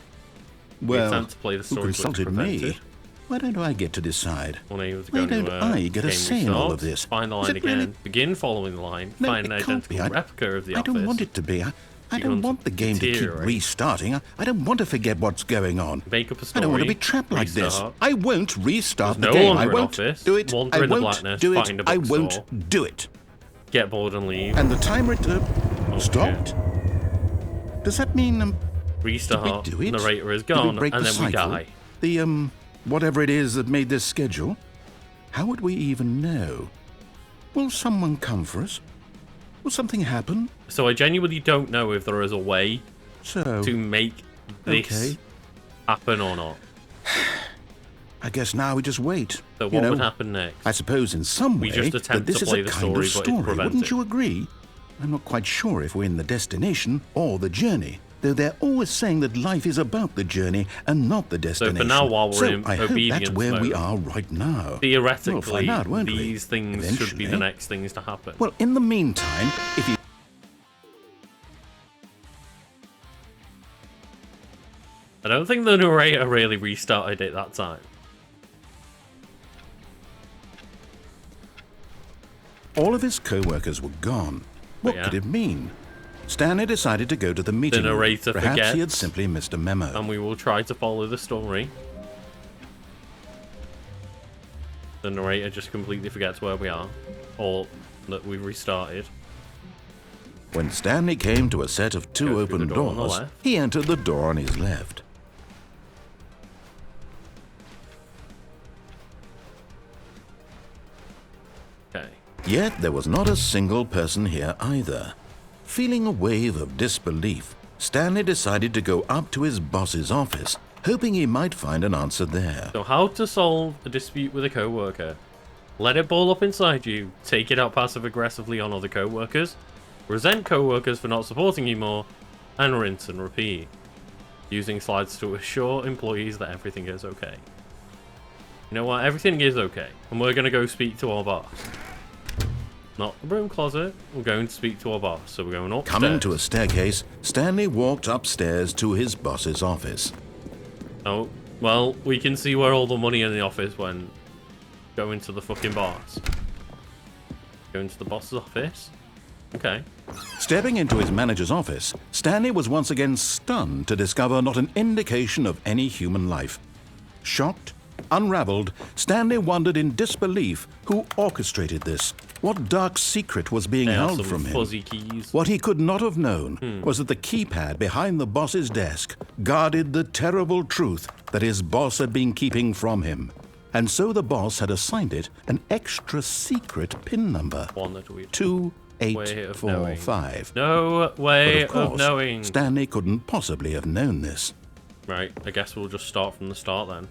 Well, who consulted me? Why don't I get to decide? Why don't I get a say in all of this? Find the line again. Really? Begin following the line. No, find an identical replica of the office. I don't want it to be. I don't want the game to keep restarting. I don't want to forget what's going on. Make up a story. I don't want to be trapped like this. I won't restart the no game. I won't do it. Wander I in the won't blackness, do find it. a I bookstore, won't do it. Get bored and leave. And the timer stopped? Does that mean restart? Did we do it? Narrator is gone, break and the then cycle? we die. The whatever it is that made this schedule? How would we even know? Will someone come for us? Will something happen? So I genuinely don't know if there is a way to make this happen or not. I guess now we just wait. So what would happen next? I suppose in some way we just attempt that this to play is a the kind story, of but story. it prevents Wouldn't it. you agree? I'm not quite sure if we're in the destination or the journey, though they're always saying that life is about the journey and not the destination. So for now, while we're in I hope obedience that's where mode, we are right now. Theoretically, we'll find out, won't these we? things Eventually. should be the next things to happen. Well, in the meantime, if you... I don't think the narrator really restarted it that time. All of his co-workers were gone. What could it mean? Stanley decided to go to the meeting room. narrator Perhaps forgets, he had simply missed a memo. and we will try to follow the story. The narrator just completely forgets where we are, or that we've restarted. When Stanley came to a set of two Go through open the door on the doors, left. he entered the door on his left. Okay. Yet there was not a single person here either. Feeling a wave of disbelief, Stanley decided to go up to his boss's office, hoping he might find an answer there. So how to solve a dispute with a co-worker. Let it ball up inside you, take it out passive-aggressively on other co-workers, resent co-workers for not supporting you more, and rinse and repeat. Using slides to assure employees that everything is okay. You know what? Everything is okay. And we're going to go speak to our boss. Not the broom closet. We're going to speak to our boss. So we're going upstairs. Coming to a staircase, Stanley walked upstairs to his boss's office. Oh, well, we can see where all the money in the office went. Go into the fucking boss. Go into the boss's office. Okay. Stepping into his manager's office, Stanley was once again stunned to discover not an indication of any human life. Shocked, unraveled, Stanley wondered in disbelief who orchestrated this. What dark secret was being They are held some from him? fuzzy keys. What he could not have known was that the keypad behind the boss's desk guarded the terrible truth that his boss had been keeping from him. And so the boss had assigned it an extra secret PIN number. One that we... 2845. No way But of course, knowing. Stanley couldn't possibly have known this. Right, I guess we'll just start from the start then.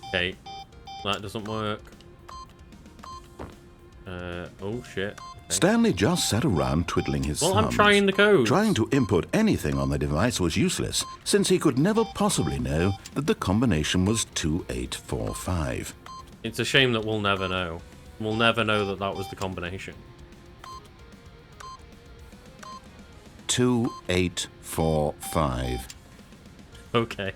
Okay, that doesn't work. Oh shit. Okay. Stanley just sat around twiddling his thumbs. I'm trying the code. Trying to input anything on the device was useless, since he could never possibly know that the combination was 2845. It's a shame that we'll never know. We'll never know that that was the combination. 2845. Okay.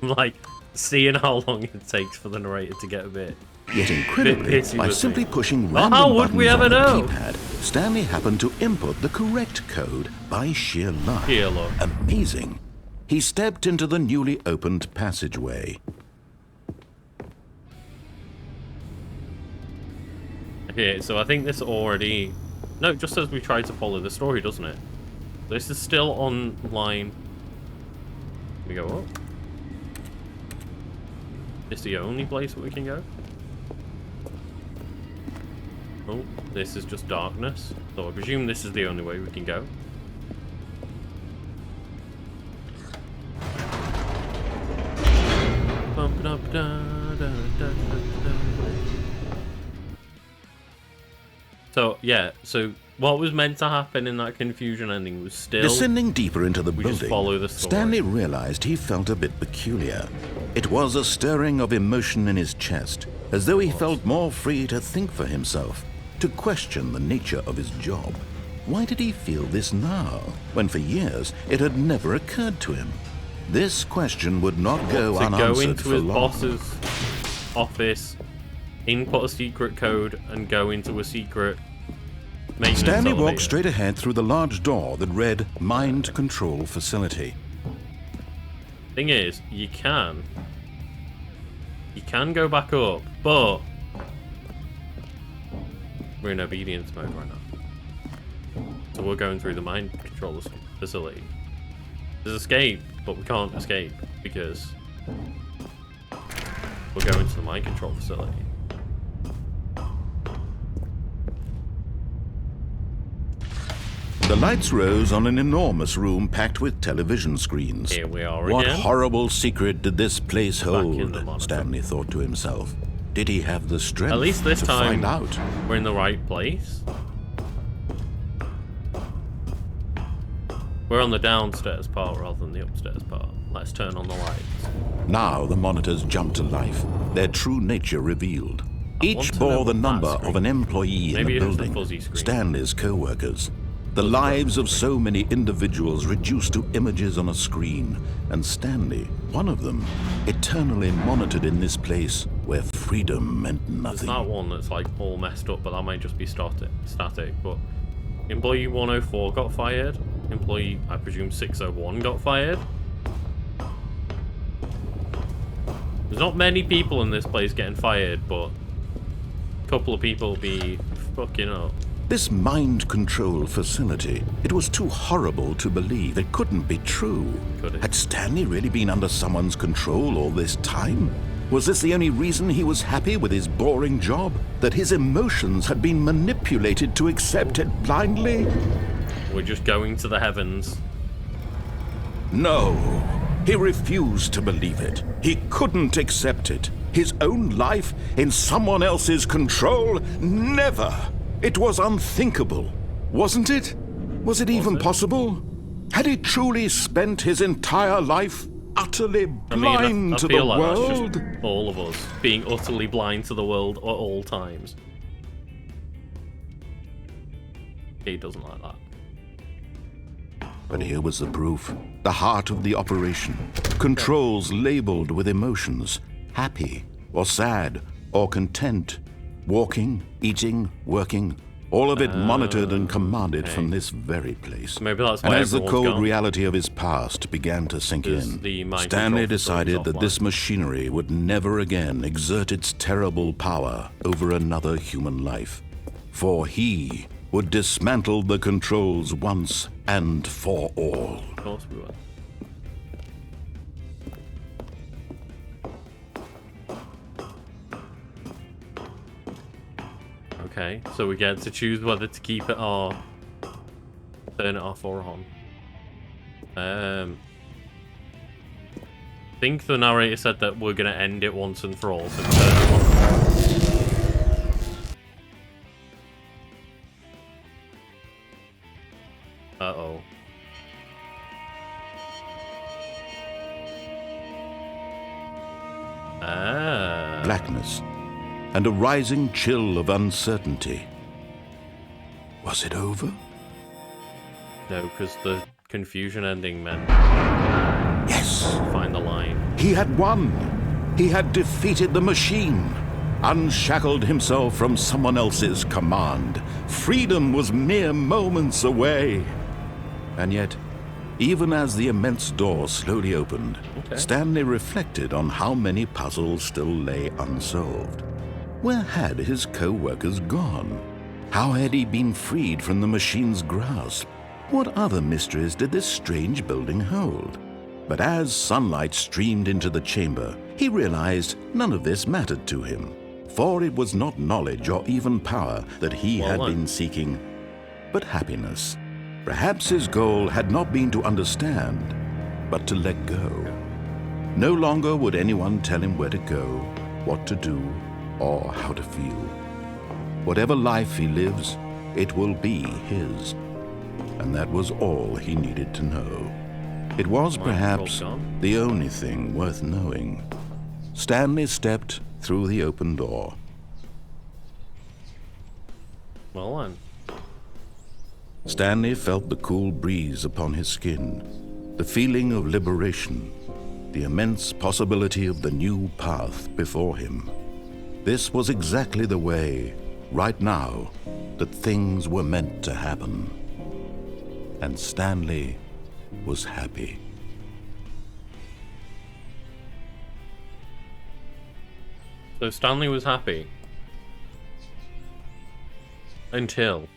I'm like, seeing how long it takes for the narrator to get a bit... Yet incredibly, pissy by with simply me. pushing Well, random how would buttons we ever on the know? keypad, Stanley happened to input the correct code by sheer luck. Sheer luck. Amazing. He stepped into the newly opened passageway. Okay, so I think this already... No, it just says we tried to follow the story, doesn't it? This is still online. We go up. Is the only place that we can go? Oh, this is just darkness. So I presume this is the only way we can go. Bump it up, da, da, da, da, da. So, yeah, so what was meant to happen in that confusion ending was still... Descending deeper into the we just building, follow the story. Stanley realized he felt a bit peculiar. It was a stirring of emotion in his chest, as though he felt more free to think for himself, to question the nature of his job. Why did he feel this now, when for years it had never occurred to him? This question would not go to unanswered go into for his long. boss's office, input a secret code, and go into a secret maintenance Stanley elevator. walked straight ahead through the large door that read Mind Control Facility. Thing is, you can go back up, but we're in obedience mode right now. So we're going through the mind control facility. There's escape, but we can't escape because we're going to the mind control facility. The lights rose on an enormous room packed with television screens. Here we are What again. horrible secret did this place in the hold? monitor. Stanley thought to himself. Did he have the strength At least this to time find out? we're in the right place. We're on the downstairs part rather than the upstairs part. Let's turn on the lights. Now the monitors jumped to life, their true nature revealed. want Each to know bore the what that number screen- of an employee Maybe in it the was the building, fuzzy screen. Stanley's co-workers. The lives of so many individuals reduced to images on a screen, and Stanley, one of them, eternally monitored in this place where freedom meant There's nothing. that one that's like all messed up, but that might just be static. But employee 104 got fired. Employee, I presume 601 got fired. There's not many people in this place getting fired, but a couple of people be fucking up. This mind control facility, it was too horrible to believe. It couldn't be true. Could it? Had Stanley really been under someone's control all this time? Was this the only reason he was happy with his boring job? That his emotions had been manipulated to accept it blindly? We're just going to the heavens. No, he refused to believe it. He couldn't accept it. His own life in someone else's control? Never! It was unthinkable, wasn't it? Was it even possible? Had he truly spent his entire life utterly blind to the feel like world? that's just all of us being utterly blind to the world at all times. He doesn't like that. But here was the proof. The heart of the operation. Controls labeled with emotions. Happy, or sad, or content. Walking, eating, working. All of it monitored and commanded from this very place. Maybe that's why and as the everyone's cold gone. reality of his past began to sink in, the mind Stanley control decided facilities that this machinery would never again exert its terrible power over another human life. For he would dismantle the controls once and for all. Of course we will. Okay, so we get to choose whether to keep it or turn it off or on. I think the narrator said that we're gonna end it once and for all, so turn it on. Uh-oh. Ah. Blackness and a rising chill of uncertainty. Was it over? No, because the confusion ending meant Yes. find the line. He had won. He had defeated the machine, unshackled himself from someone else's command. Freedom was mere moments away. And yet, even as the immense door slowly opened, Stanley reflected on how many puzzles still lay unsolved. Where had his co-workers gone? How had he been freed from the machine's grasp? What other mysteries did this strange building hold? But as sunlight streamed into the chamber, he realized none of this mattered to him, for it was not knowledge or even power that he had been seeking, but happiness. Perhaps his goal had not been to understand, but to let go. No longer would anyone tell him where to go, what to do, or how to feel. Whatever life he lives, it will be his. And that was all he needed to know. It was perhaps the only thing worth knowing. Stanley stepped through the open door. Well then. Stanley felt the cool breeze upon his skin, the feeling of liberation, the immense possibility of the new path before him. This was exactly the way, right now, that things were meant to happen. And Stanley was happy. So Stanley was happy. Until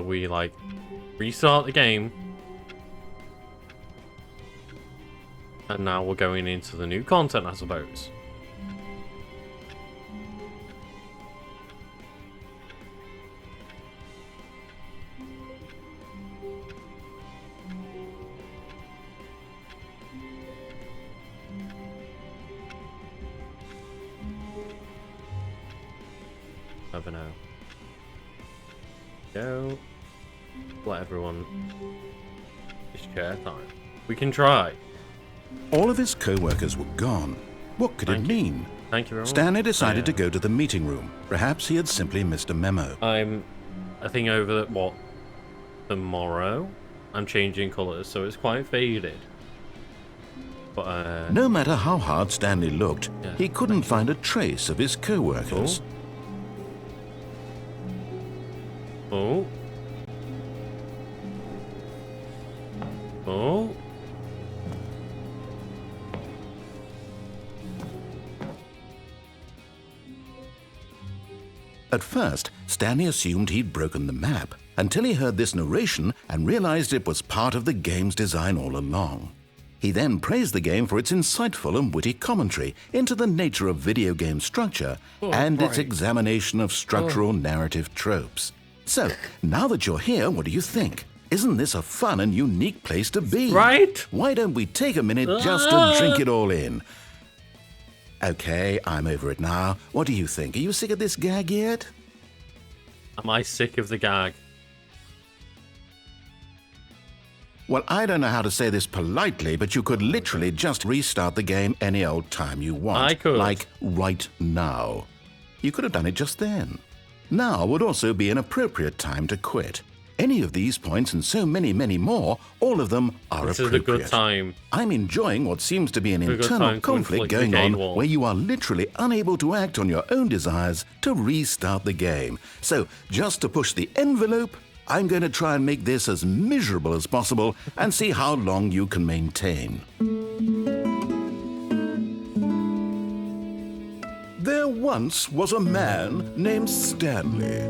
we like restart the game. And now we're going into the new content, I suppose. Over now. Go. Let everyone. It's chair time. We can try. All of his co-workers were gone. What could it mean? Thank you very much. Stanley decided to go to the meeting room. Perhaps he had simply missed a memo. I think over what? Tomorrow? I'm changing colours, so it's quite faded. But No matter how hard Stanley looked, yeah, he couldn't find a trace of his co-workers. Oh. Oh. At first, Stanley assumed he'd broken the map, until he heard this narration and realized it was part of the game's design all along. He then praised the game for its insightful and witty commentary into the nature of video game structure and its examination of structural narrative tropes. So, now that you're here, what do you think? Isn't this a fun and unique place to be? Right? Why don't we take a minute just to drink it all in? Okay, I'm over it now. What do you think? Are you sick of this gag yet? Am I sick of the gag? Well, I don't know how to say this politely, but you could literally just restart the game any old time you want. I could. Like right now. You could have done it just then. Now would also be an appropriate time to quit. Any of these points and so many, many more, all of them are This is appropriate. a good time. I'm enjoying what seems to be an A good internal time to conflict inflict the going gain on wall. where you are literally unable to act on your own desires to restart the game. So, just to push the envelope, I'm going to try and make this as miserable as possible and see how long you can maintain. There once was a man named Stanley,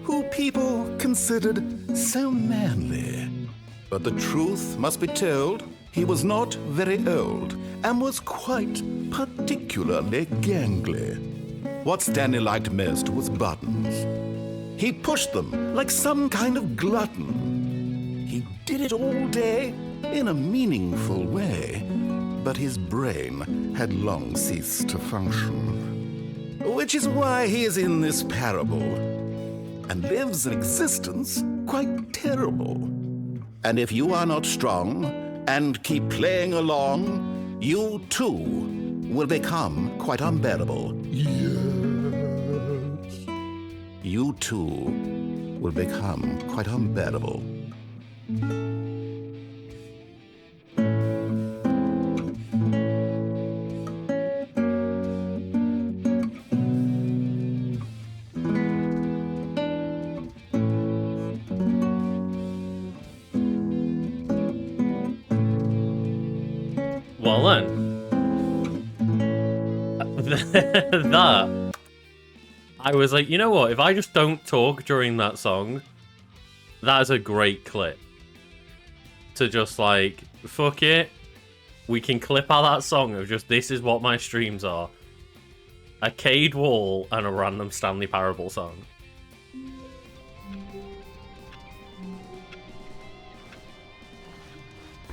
who people considered so manly. But the truth must be told, he was not very old and was quite particularly gangly. What Stanley liked most was buttons. He pushed them like some kind of glutton. He did it all day in a meaningful way, but his brain had long ceased to function. Which is why he is in this parable and lives an existence quite terrible. And if you are not strong and keep playing along, you too will become quite unbearable. You too will become quite unbearable. Well then. That. I was like, you know what? If I just don't talk during that song, that is a great clip. To just like, fuck it. We can clip out that song of just, this is what my streams are. A Cade Wall and a random Stanley Parable song.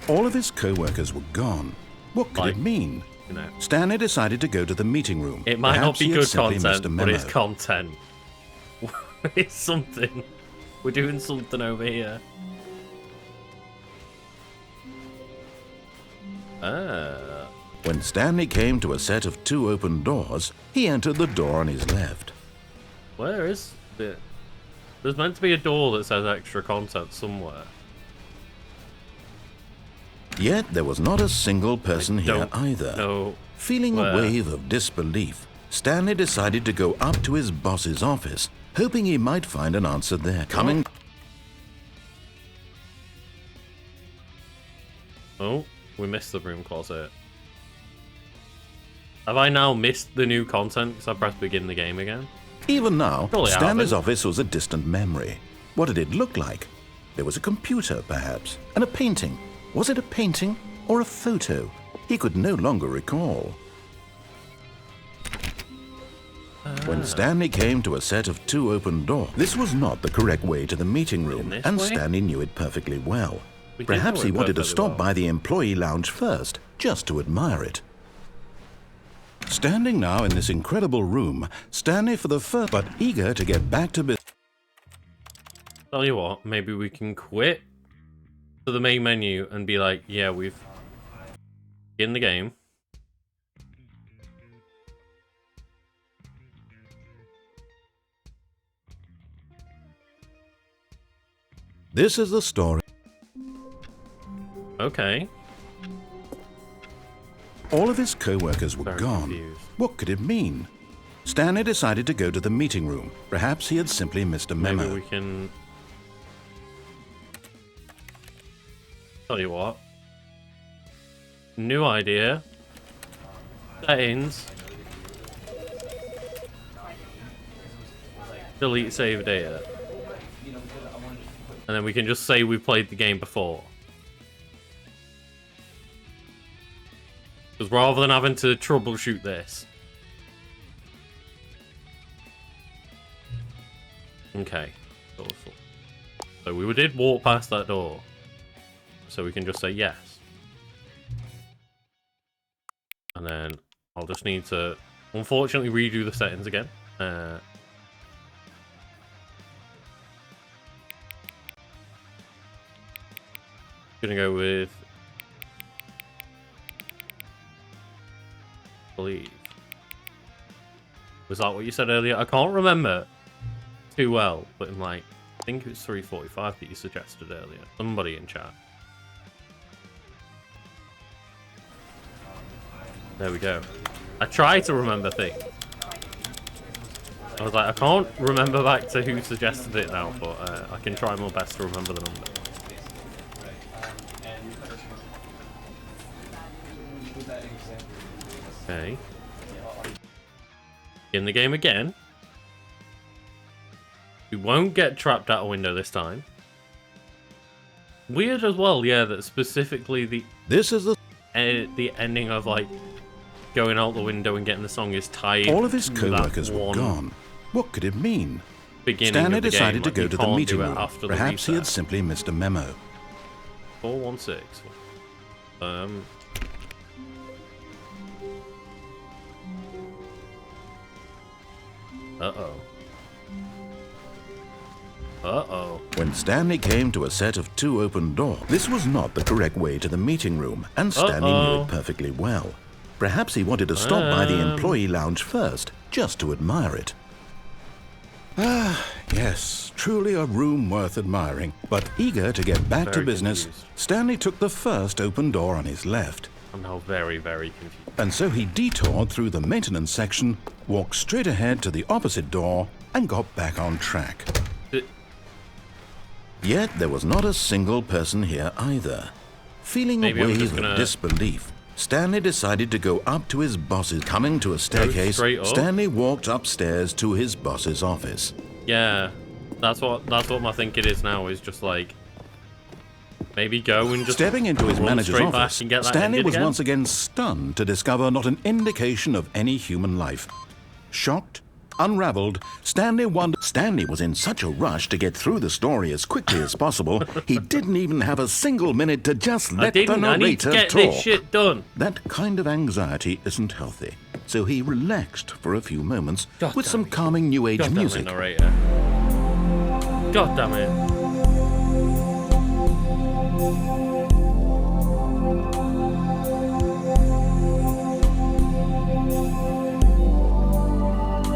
All of his co-workers were gone. What could Like, it mean? You know, Stanley decided to go to the meeting room. it might Perhaps not be he had good simply missed a content, but it's memo. content. It's something. We're doing something over here. Ah. When Stanley came to a set of 2 open doors, he entered the door on his left. Where is it? There's meant to be a door that says extra content somewhere. Yet there was not a single person here Don't either. know Feeling where. a wave of disbelief, Stanley decided to go up to his boss's office, hoping he might find an answer there. Coming... Oh, we missed the broom closet. Have I now missed the new content because I pressed begin the game again? Even now, Surely I Stanley's haven't. office was a distant memory. What did it look like? There was a computer, perhaps, and a painting. Was it a painting or a photo? He could no longer recall. When Stanley came to a set of 2 open doors, this was not the correct way to the meeting room, this and way? Stanley knew it perfectly well. We did Perhaps know he it wanted to perfectly stop well. by the employee lounge first, just to admire it. Standing now in this incredible room, Stanley for the first, but eager to get back to business. Tell you what, maybe we can quit to the main menu and be like, yeah, we've in the game. This is the story. Okay. All of his co-workers were Very gone. confused. What could it mean? Stanley decided to go to the meeting room. Perhaps he had simply missed a memo. Maybe we can... Tell you what. New idea. Settings. Delete save data. And then we can just say we played the game before. Because rather than having to troubleshoot this. Okay. So we did walk past that door. So we can just say yes. And then I'll just need to, unfortunately, redo the settings again. Gonna go with believe. Was that what you said earlier? I can't remember too well, but in like, I think it was 3:45 that you suggested earlier. Somebody in chat. There we go. I try to remember things. I was like, I can't remember back to who suggested it now, but I can try my best to remember the number. Okay. In the game again. We won't get trapped out a window this time. Weird as well, yeah, that specifically the ending of like going out the window and getting the song is tied. All of his to co-workers that were one gone. What could it mean? beginning Stanley of the decided game. to go to the meeting room. After Perhaps he had simply missed a memo. 416. Uh-oh. Uh-oh. When Stanley came to a set of 2 open doors, this was not the correct way to the meeting room, and Stanley knew it perfectly well. Perhaps he wanted to stop by the employee lounge first, just to admire it. Ah, yes, truly a room worth admiring. But eager to get back to business, confused. Stanley took the first open door on his left. I'm now very, very confused. And so he detoured through the maintenance section, walked straight ahead to the opposite door, and got back on track. Yet there was not a single person here either. Feeling a Maybe I'm wave just of gonna- disbelief, Stanley decided to go up to his boss's. Coming to a staircase, straight up? Stanley walked upstairs to his boss's office. Yeah, that's what my thinking is now, is just like maybe go and just Stepping into his run manager's straight back office, and get that Stanley ended was again. once again stunned to discover not an indication of any human life. Shocked, unraveled, Stanley was in such a rush to get through the story as quickly as possible, he didn't even have a single minute to just let the I need to narrator get talk. this shit done. That kind of anxiety isn't healthy, so he relaxed for a few moments God with damn some it. calming new age God damn it, music. narrator. God damn it.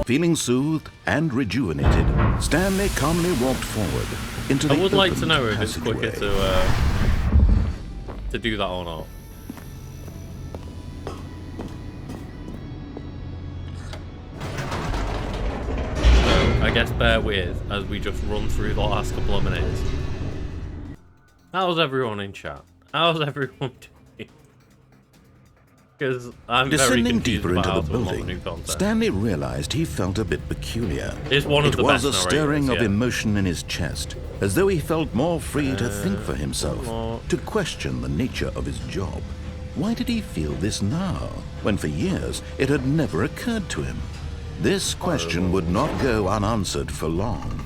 Feeling soothed and rejuvenated, Stanley calmly walked forward into the I would like to opened know if it's quicker passageway. to do that or not. So I guess bear with as we just run through the last couple of minutes. How's everyone in chat? How's everyone doing? Because I'm very Descending confused deeper about into how the to unlock the building, new content. Stanley realized he felt a bit peculiar. It's one of It the was best a stirring narrators, of yeah. emotion in his chest, as though he felt more free to think for himself, unlock. to question the nature of his job. Why did he feel this now, when for years it had never occurred to him? This question would not go unanswered for long.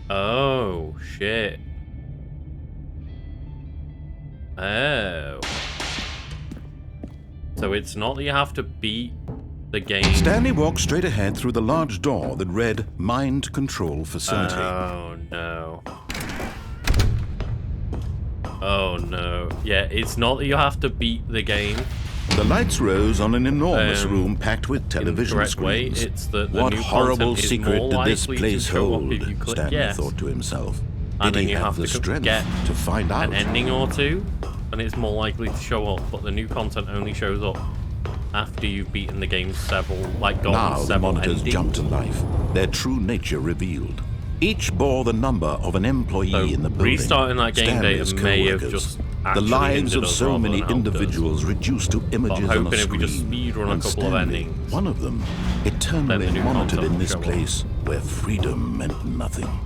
Oh, shit. Oh. So it's not that you have to beat the game. Stanley walked straight ahead through the large door that read Mind Control Facility. Oh, no. Oh no. Yeah, it's not that you have to beat the game. The lights rose on an enormous room packed with television screens. Way. It's that the what new horrible content secret is more did this likely place to show up hold? if you click Stanley yes. thought to himself. And Did then he you have the to strength get to find out? an ending or two, and it's more likely to show up. But the new content only shows up after you've beaten the game several, like gotten Now the several monitors endings. jumped to life, their true nature revealed. Each bore the number of an employee So in the building. restarting that game Stanley's data may have co-workers. just The actually lives hindered of us so rather many than helped us. individuals reduced to images But I'm on a hoping if we screen. just speedrun a and couple of Stanley, endings, one of them, then eternally the new monitored content in this will show up. place where freedom meant nothing.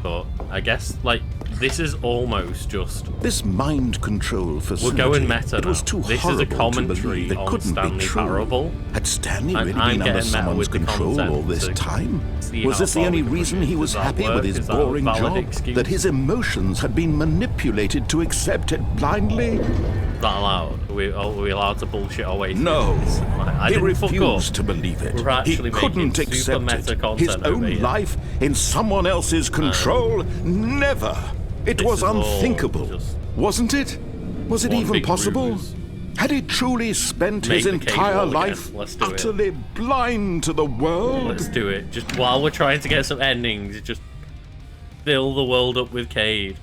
But I guess, like, this is almost just... This mind control facility. We're going meta It was now. too This is a horrible to commentary believe it on couldn't Stanley be true. Parable. Had Stanley And really I'm been under getting meta someone's with the control content all this to time? see Was how this the far only we can reason push he it. was Does that happy work? with his Is that a boring valid job? excuse? That his emotions had been manipulated to accept it blindly? Is that allowed? Are we allowed to bullshit our way through No. this? Like, I He didn't fuck refused up. to believe it. We're actually He couldn't making super accept meta it. content His over own here. life in someone else's control? Never. It This was is all unthinkable. just Wasn't it? Was it one even big possible? ruse. Had he truly spent Make his the cave entire wall again. life Let's do it. utterly blind to the world? Let's do it. Just while we're trying to get some endings, just fill the world up with Cade.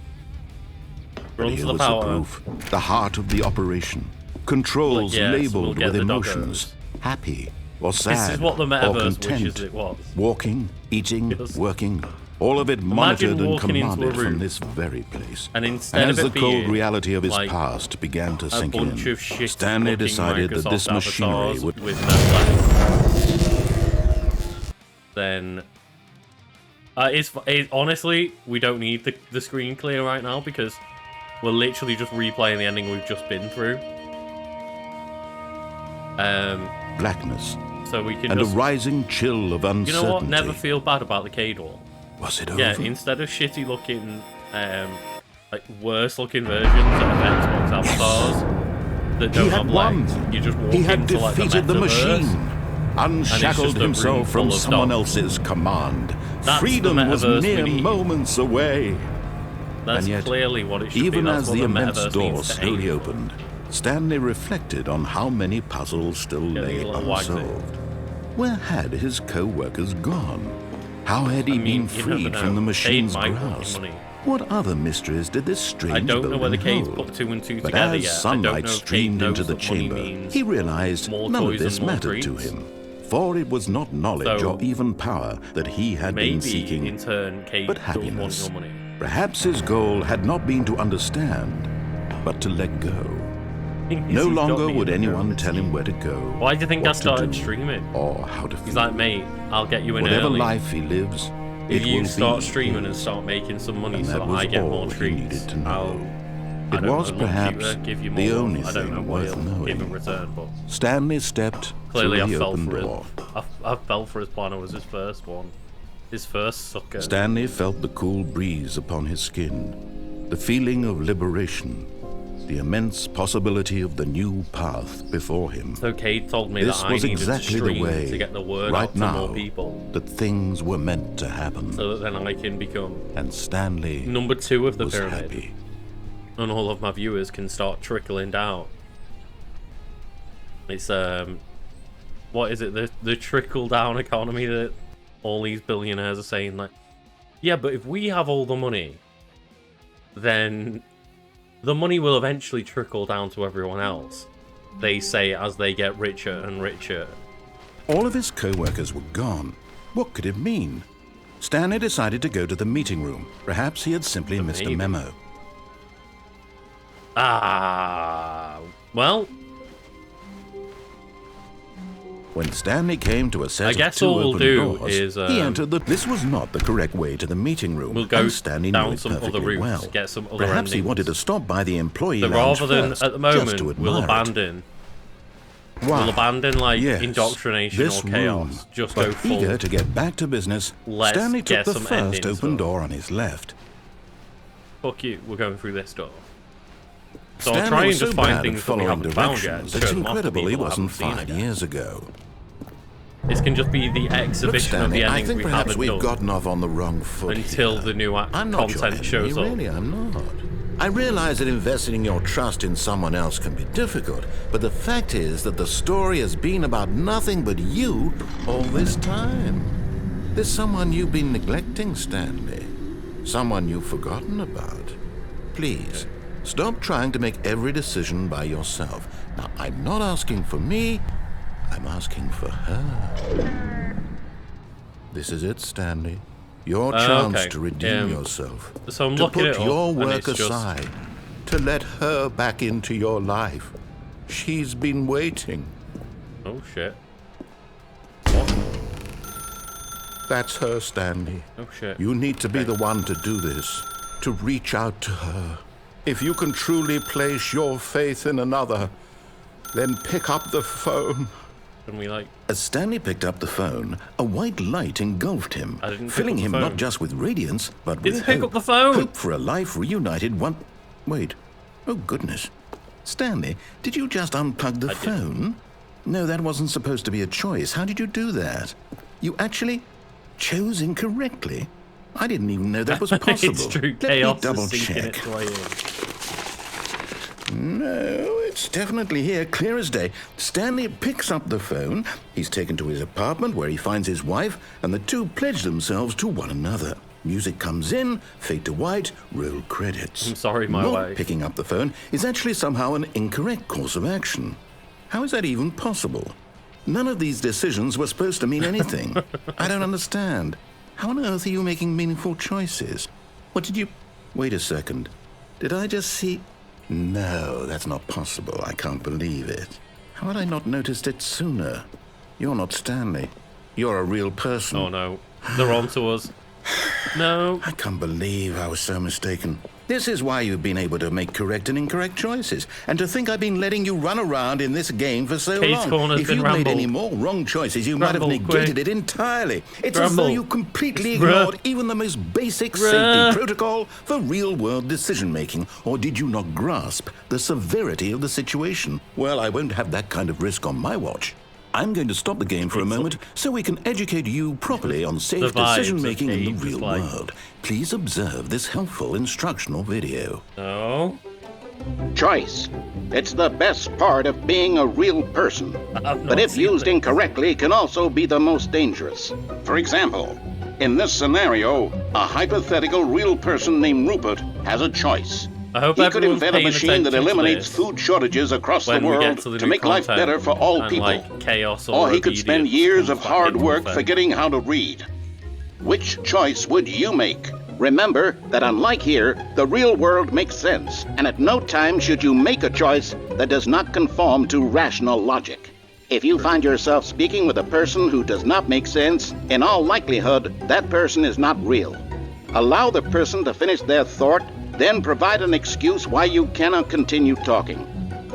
Run to Here the was power. proof, the heart of the operation. Controls Yes, we'll labeled get with the emotions. Happy or sad This is what the or metaverse content. wishes it was. Walking, eating, Yes. working. All of it monitored and walking into a commanded from room, this very place. and instead as of the it cold being reality of his like past began to sink in, bunch of shit Stanley decided that this machinery would... with no legs. Then honestly, we don't need the screen clear right now because we're literally just replaying the ending we've just been through. Blackness So we can and just, a rising chill of uncertainty. you know what? Never feel bad about the Cade wall. Was it over? Yeah, instead of shitty looking, like worse looking versions of Xbox avatars that don't He had have won. legs, you just walk He had into like defeated the metaverse. machine, unshackled just a room himself full from of someone dogs. else's command. That's Freedom the was metaverse mere we need. moments away. That's And yet, clearly what it should be. Even That's as what the the immense metaverse door needs to slowly aim. opened, Stanley reflected on how many puzzles still Getting lay a little wagsy. unsolved. Where had his co-workers gone? How had he I mean, been you never freed know. from the machine's Cade might want grasp? your money. What other mysteries did this strange I don't know whether building Cade's hold? put two and two But together as yet. I sunlight don't know if Cade streamed knows into the that money chamber, means he realized more none of toys this and more mattered to treats. him. For it was not knowledge So, or even power that he had been maybe seeking, in turn Cade but does want happiness. your money. Perhaps his goal had not been to understand, but to let go. No He's got longer me would in the anyone go. tell him where to go, Why do you think I what to started do, streaming? or how to He's feel. like, mate, I'll get you in Whatever early. life he lives, If it you will start be streaming and his. start making some money And so that that was I get all more he treats, needed to know. I'll It I don't was know, perhaps love you, give you more the love. only I don't know thing what worth he'll give in knowing. return, but Stanley stepped clearly through I the fell open for door. it. I fell for his plan. It was his first one. His first sucker. Stanley felt the cool breeze upon his skin, the feeling of liberation, the immense possibility of the new path before him. So Cade told me This that I was needed exactly to the stream way, to get the word right out to now, more people, that things were meant to happen. so that then I can become And Stanley number 2 of the was pyramid, happy. and all of my viewers can start trickling down. It's what is it? The trickle down economy that all these billionaires are saying, like, yeah, but if we have all the money, then the money will eventually trickle down to everyone else. They say as they get richer and richer. All of his co-workers were gone. What could it mean? Stanley decided to go to the meeting room. Perhaps he had simply missed a maybe. memo. Well, When Stanley came to a set I of guess two all we'll open do doors, is, he entered that this was not the correct way to the meeting room. we'll go and Stanley down knew it some other perfectly routes, well. get some other Perhaps he endings. wanted to stop by the employee So lounge rather than first, at the just to moment, we'll admire it. abandon. Wow. We'll abandon like Yes, indoctrination this or chaos. room. Just But go full. eager to get back to business, Let's Stanley took get the some first endings open up. door on his left. Fuck you, we're going through this door. So Stanley I'll try and was just so find bad at things that we following haven't found yet. directions. and It's show them off to incredible he people that wasn't haven't seen 5 it. years ago. This can just be the Look, exhibition of Stanley, the I endings think we perhaps haven't we've done gotten off on the wrong foot until here. the new I'm not your content enemy, shows up. really, I'm not. I realize that investing your trust in someone else can be difficult, but the fact is that the story has been about nothing but you all this time. There's someone you've been neglecting, Stanley. Someone you've forgotten about. Please, stop trying to make every decision by yourself. Now, I'm not asking for me, I'm asking for her. This is it, Stanley. Your chance to redeem yourself. So I'm to looking put it up, your and work it's aside. To let her back into your life. She's been waiting. Oh, shit. That's her, Stanley. Oh, shit. You need to be the one to do this. To reach out to her. If you can truly place your faith in another, then pick up the phone. Can we, like... As Stanley picked up the phone, a white light engulfed him, filling him not just with radiance, but with hope. Didn't pick up the phone! Hope for a life reunited one... Wait. Oh, goodness. Stanley, did you just unplug the phone? No, that wasn't supposed to be a choice. How did you do that? You actually chose incorrectly? I didn't even know that was possible. It's true. Let Chaos me double is sinking check. its way in. No, it's definitely here, clear as day. Stanley picks up the phone. He's taken to his apartment where he finds his wife, and the two pledge themselves to one another. Music comes in, fade to white, roll credits. I'm sorry, my Not wife. picking up the phone is actually somehow an incorrect course of action. How is that even possible? None of these decisions were supposed to mean anything. I don't understand. How on earth are you making meaningful choices? What did you... Wait a second. Did I just see... No, that's not possible. I can't believe it. How had I not noticed it sooner? You're not Stanley. You're a real person. Oh, no. They're on to us. No. I can't believe I was so mistaken. This is why you've been able to make correct and incorrect choices. And to think I've been letting you run around in this game for so Kate's long. corner's If been you made rambled. any more wrong choices, you might have Ramble, negated quick. it entirely. It's as though Ramble. you completely It's ruh. ignored even the most basic Ruh. safety protocol for real-world decision-making. Or did you not grasp the severity of the situation? Well, I won't have that kind of risk on my watch. I'm going to stop the game for a moment so we can educate you properly on safe The vibes of decision-making in the Kate, real like- world. Please observe this helpful instructional video. No. Choice. It's the best part of being a real person. I've But not if seen used this. incorrectly, can also be the most dangerous. For example, in this scenario, a hypothetical real person named Rupert has a choice. I hope He could everyone's invent a paying machine that attention to eliminates this food shortages across the when we get world to the to new make life content better for all and, people. like, chaos Or he could spend obedience years and of hard fucking work nothing. forgetting how to read. Which choice would you make? Remember that unlike here, the real world makes sense, and at no time should you make a choice that does not conform to rational logic. If you find yourself speaking with a person who does not make sense, in all likelihood, that person is not real. Allow the person to finish their thought, then provide an excuse why you cannot continue talking.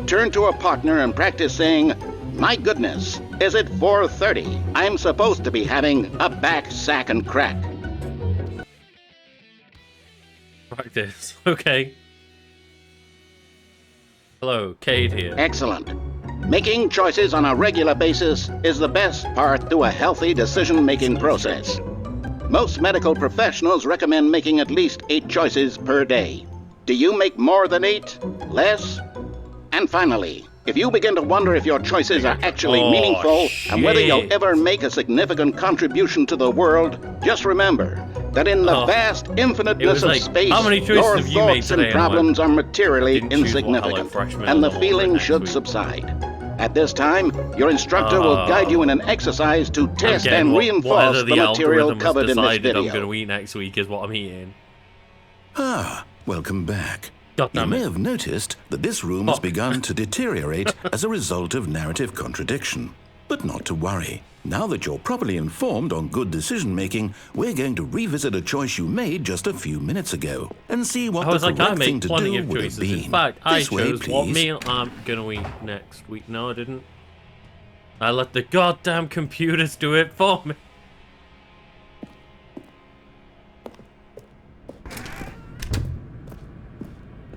Turn to a partner and practice saying, "My goodness, is it 4:30? I'm supposed to be having a back, sack, and crack." Practice. Okay. Hello, Cade here. Excellent. Making choices on a regular basis is the best part to a healthy decision-making process. Most medical professionals recommend making at least 8 choices per day. Do you make more than 8? Less? And finally, if you begin to wonder if your choices are actually meaningful and whether you'll shit. ever make a significant contribution to the world, just remember that in the vast It infiniteness was of like, space, how many choices your have you made thoughts today? and And I'm like, problems are materially didn't choose what insignificant, HelloFresh meal and the I'm feeling ordering should next week. subside. At this time, your instructor will guide you in an exercise to test Again, and whatever reinforce the material algorithm has covered in this decided I'm video. going to eat next week is what I'm eating. Ah, welcome back. God You damn may it. have noticed that this room has Fuck. begun to deteriorate as a result of narrative contradiction. But not to worry. Now that you're properly informed on good decision-making, we're going to revisit a choice you made just a few minutes ago and see what I was the like, I correct thing made to plenty do of would have choices. been. In fact, I This way, chose what please. meal I'm going to eat next week. No, I didn't. I let the goddamn computers do it for me.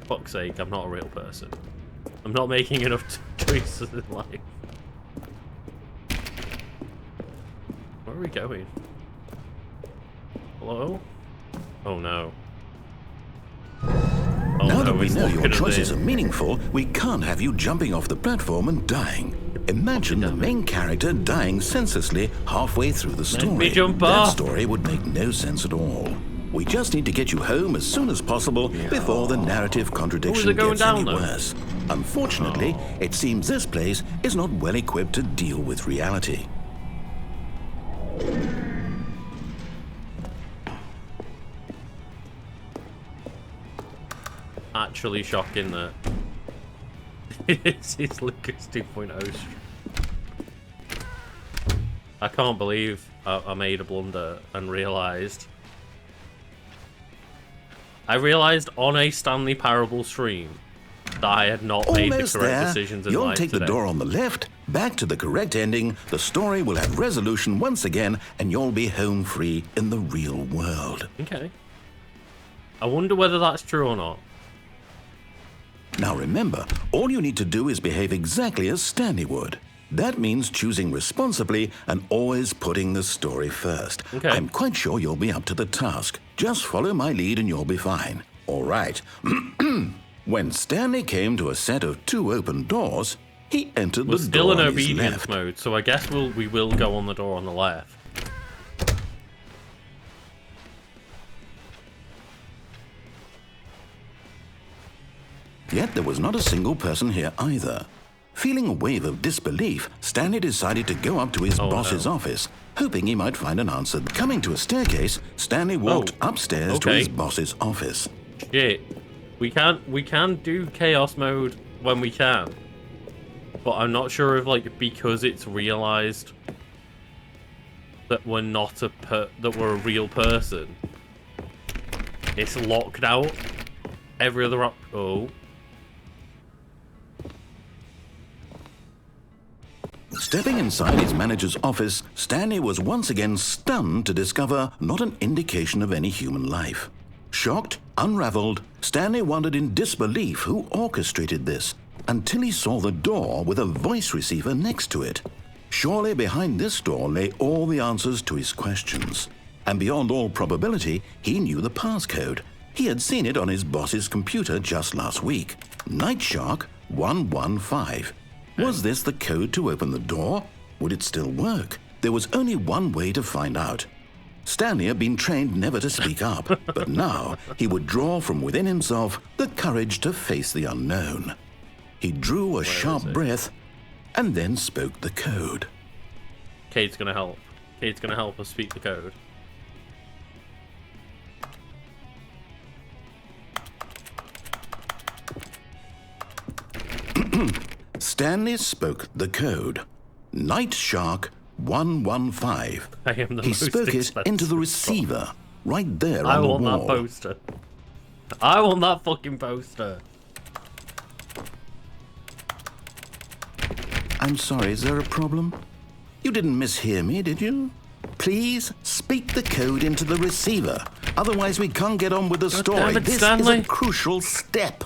Fuck's sake, I'm not a real person. I'm not making enough choices in life. Where are we going? Hello? Oh no. Oh Now that no, we it's know looking your at choices it. are meaningful, we can't have you jumping off the platform and dying. Imagine the main character dying senselessly halfway through the story. me jump That off. story would make no sense at all. We just need to get you home as soon as possible before the narrative contradiction going gets down, any though? worse. Unfortunately, it seems this place is not well equipped to deal with reality. Actually shocking that it's Lucas 2.0. I can't believe I made a blunder and realized on a Stanley Parable stream that I had not made the Almost correct there. decisions in You'll life take today. the door on the left, back to the correct ending, the story will have resolution once again, and you'll be home free in the real world. Okay. I wonder whether that's true or not. Now remember, all you need to do is behave exactly as Stanley would. That means choosing responsibly and always putting the story first. Okay. I'm quite sure you'll be up to the task. Just follow my lead and you'll be fine. All right. When Stanley came to a set of 2 open doors, he entered We're the still door in on his obedience left. mode, so I guess we will go on the door on the left. Yet there was not a single person here either. Feeling a wave of disbelief, Stanley decided to go up to his boss's office, hoping he might find an answer. Coming to a staircase, Stanley walked upstairs to his boss's office. Shit. We can do chaos mode when we can. But I'm not sure if, like, because it's realized that we're not that we're a real person, it's locked out every other Stepping inside his manager's office, Stanley was once again stunned to discover not an indication of any human life. Shocked, unraveled, Stanley wondered in disbelief who orchestrated this, until he saw the door with a voice receiver next to it. Surely behind this door lay all the answers to his questions. And beyond all probability, he knew the passcode. He had seen it on his boss's computer just last week. Nightshark 115. Was this the code to open the door? Would it still work? There was only one way to find out. Stanley had been trained never to speak up, but now he would draw from within himself the courage to face the unknown. He drew a sharp breath and then spoke the code. Kate's gonna help. Kate's gonna help us speak the code. Stanley spoke the code. Nightshark 115. I am the He most spoke it expensive into the boss. receiver, right there I on the want wall. that poster. I want that fucking poster. I'm sorry, is there a problem? You didn't mishear me, did you? Please speak the code into the receiver. Otherwise, we can't get on with the story. damn it, This Stanley. is a crucial step.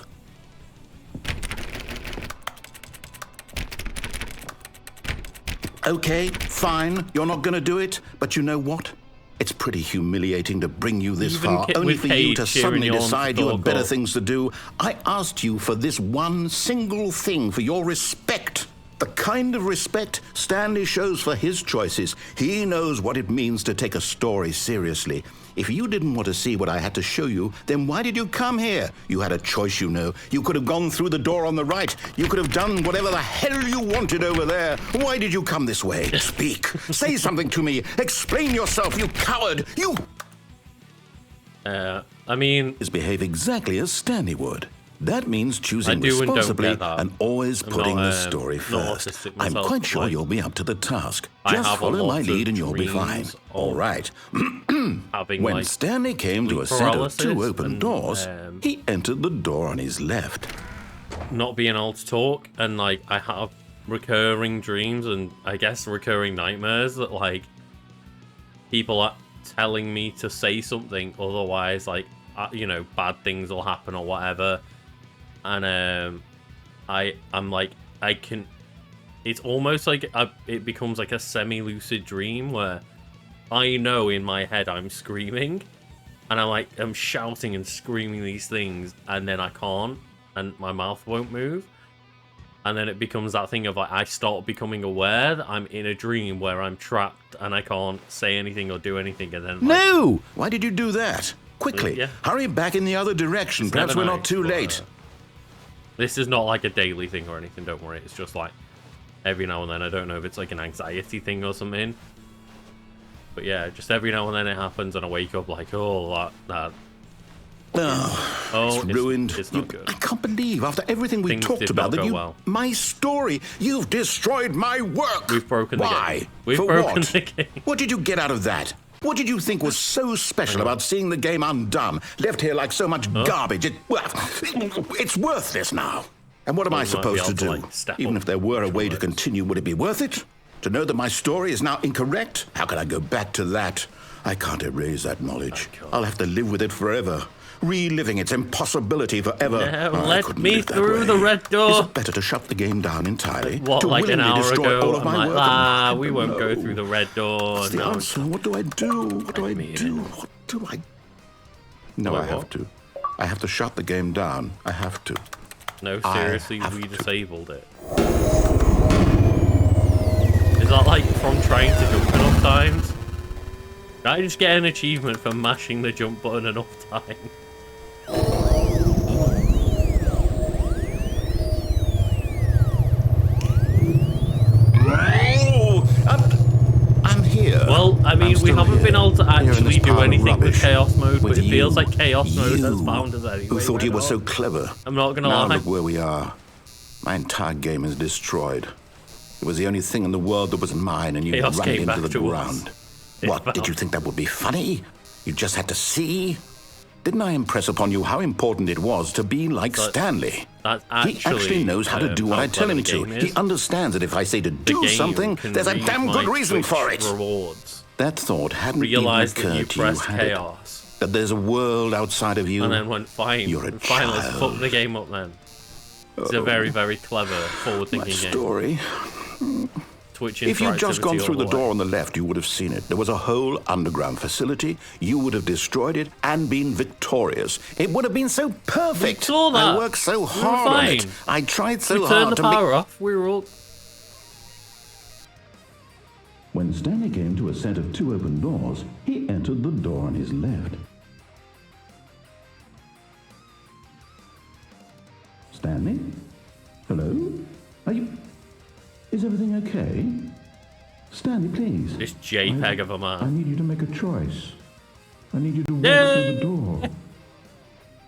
Okay, fine. You're not going to do it, but you know what? It's pretty humiliating to bring you this Even far, Kit only with for you Cade to cheering suddenly you on to decide you talk have better up. things to do. I asked you for this one single thing, for your respect. The kind of respect Stanley shows for his choices. He knows what it means to take a story seriously. If you didn't want to see what I had to show you, then why did you come here? You had a choice, you know. You could have gone through the door on the right. You could have done whatever the hell you wanted over there. Why did you come this way? Speak. Say something to me. Explain yourself, you coward. You... I mean, behave exactly as Stanley would. That means choosing I do and don't responsibly get that. and always I'm putting not, the story not first. autistic I'm myself, quite but, sure like, you'll be up to the task. I Just have a follow lot my of lead and you'll be fine. dreams All of right. having, When like, Stanley came to a sleep set of paralysis 2 open and, doors, he entered the door on his left. not being able to talk, and like I have recurring dreams and I guess recurring nightmares that like people are telling me to say something, otherwise like you know, bad things will happen or whatever. And I'm like, I can, it's almost like it becomes like a semi-lucid dream where I know in my head I'm screaming and I'm shouting and screaming these things, and then I can't, and my mouth won't move. And then it becomes that thing of like, I start becoming aware that I'm in a dream where I'm trapped and I can't say anything or do anything. And then like, No! Why did you do that? Quickly, Yeah. hurry back in the other direction. It's Perhaps never we're not nice, too but, late. This is not like a daily thing or anything, don't worry. It's just like every now and then. I don't know if it's like an anxiety thing or something. But yeah, just every now and then it happens and I wake up like, oh, that. It's ruined. It's not good. I can't believe after everything we Things talked did about not that go you... well. My story! You've destroyed my work! We've broken the Why? game. We've For broken what? the game. What did you get out of that? What did you think was so special about seeing the game undone, left here like so much garbage? It's worthless now. And what am I supposed to do? Even if there were a way to continue, would it be worth it? To know that my story is now incorrect? How can I go back to that? I can't erase that knowledge. I'll have to live with it forever. Reliving its impossibility forever. No, I let couldn't me live that through way. the red door. Is it better to shut the game down entirely? What, to like an willingly hour destroy ago? all of I'm my like, work? we won't go No. through the red door. What's the No. answer? What do I do? What do I do? What do I... No, I have to. I have to shut the game down. I have to. No, seriously, we disabled it. Is that like from trying to jump enough times? Did I just get an achievement for mashing the jump button enough times? I'm here. Well, I mean, we haven't been able to actually do anything with chaos mode, but it feels like chaos mode has found us anyway. Who thought you were so clever? I'm not gonna Now lie. look where we are. My entire game is destroyed. It was the only thing in the world that was mine, and you Chaos ran came into the back to us. ground. What, did you think that would be funny? You just had to see? Didn't I impress upon you how important it was to be like Stanley? That's He actually knows how to do what I tell him to. He understands that if I say to do something, there's a damn good reason for it. Rewards. That thought hadn't even Realized that you occurred to you, pressed had it? chaos. That there's a world outside of you. And then went, fine. You're a Fine, let's child. fuck the game up then. It's a very, very clever, forward-thinking My game. story. Twitch If you'd just gone interactivity through all the way. door on the left, you would have seen it. There was a whole underground facility. You would have destroyed it and been victorious. It would have been so perfect. We saw that. I worked so hard on it. fine. I tried so We turned hard the to make... power off. We were all... When Stanley came to a set of two open doors, he entered the door on his left. Stanley? Hello? Are you... Is everything okay? Stanley, please. This JPEG of a I man. need you to make a choice. I need you to walk Yay! through the door.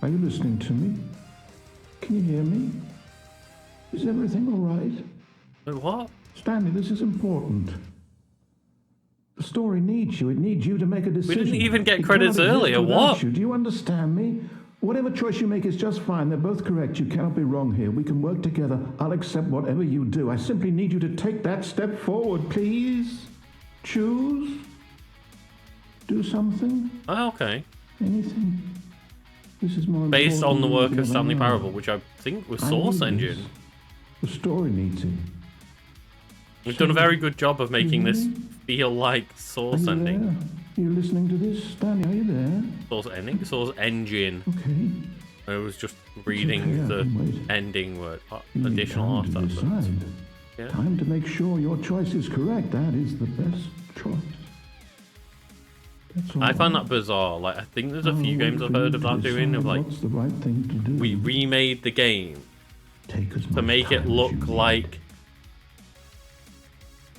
Are you listening to me? Can you hear me? Is everything all right? Wait, what? Stanley, this is important. The story needs you. It needs you to make a decision. didn't even get It credits cannot exist earlier, without what? You. Do you understand me? Whatever choice you make is just fine. They're both correct. You cannot be wrong here. We can work together. I'll accept whatever you do. I simply need you to take that step forward, please. Choose. Do something. Oh, okay. Anything. This is more Based on the important work than of Stanley anything else. Parable, which I think was I Source need this. Engine. The story needs it. We've done a very good job of making this feel like Source Are you Ending. there? Are you listening to this? Stanley, are you there? Source Ending? Source Engine. Okay. I was just reading okay, I the can wait. ending word. You need Additional art. time to decide. Yeah. Time to make sure your choice is correct. That is the best choice. That's all I find right. that bizarre. Like, I think there's a I'll few wait games I've for heard you of to that doing, of decide like, what's the right thing to do. we remade the game Take as to much make it time as look you need. like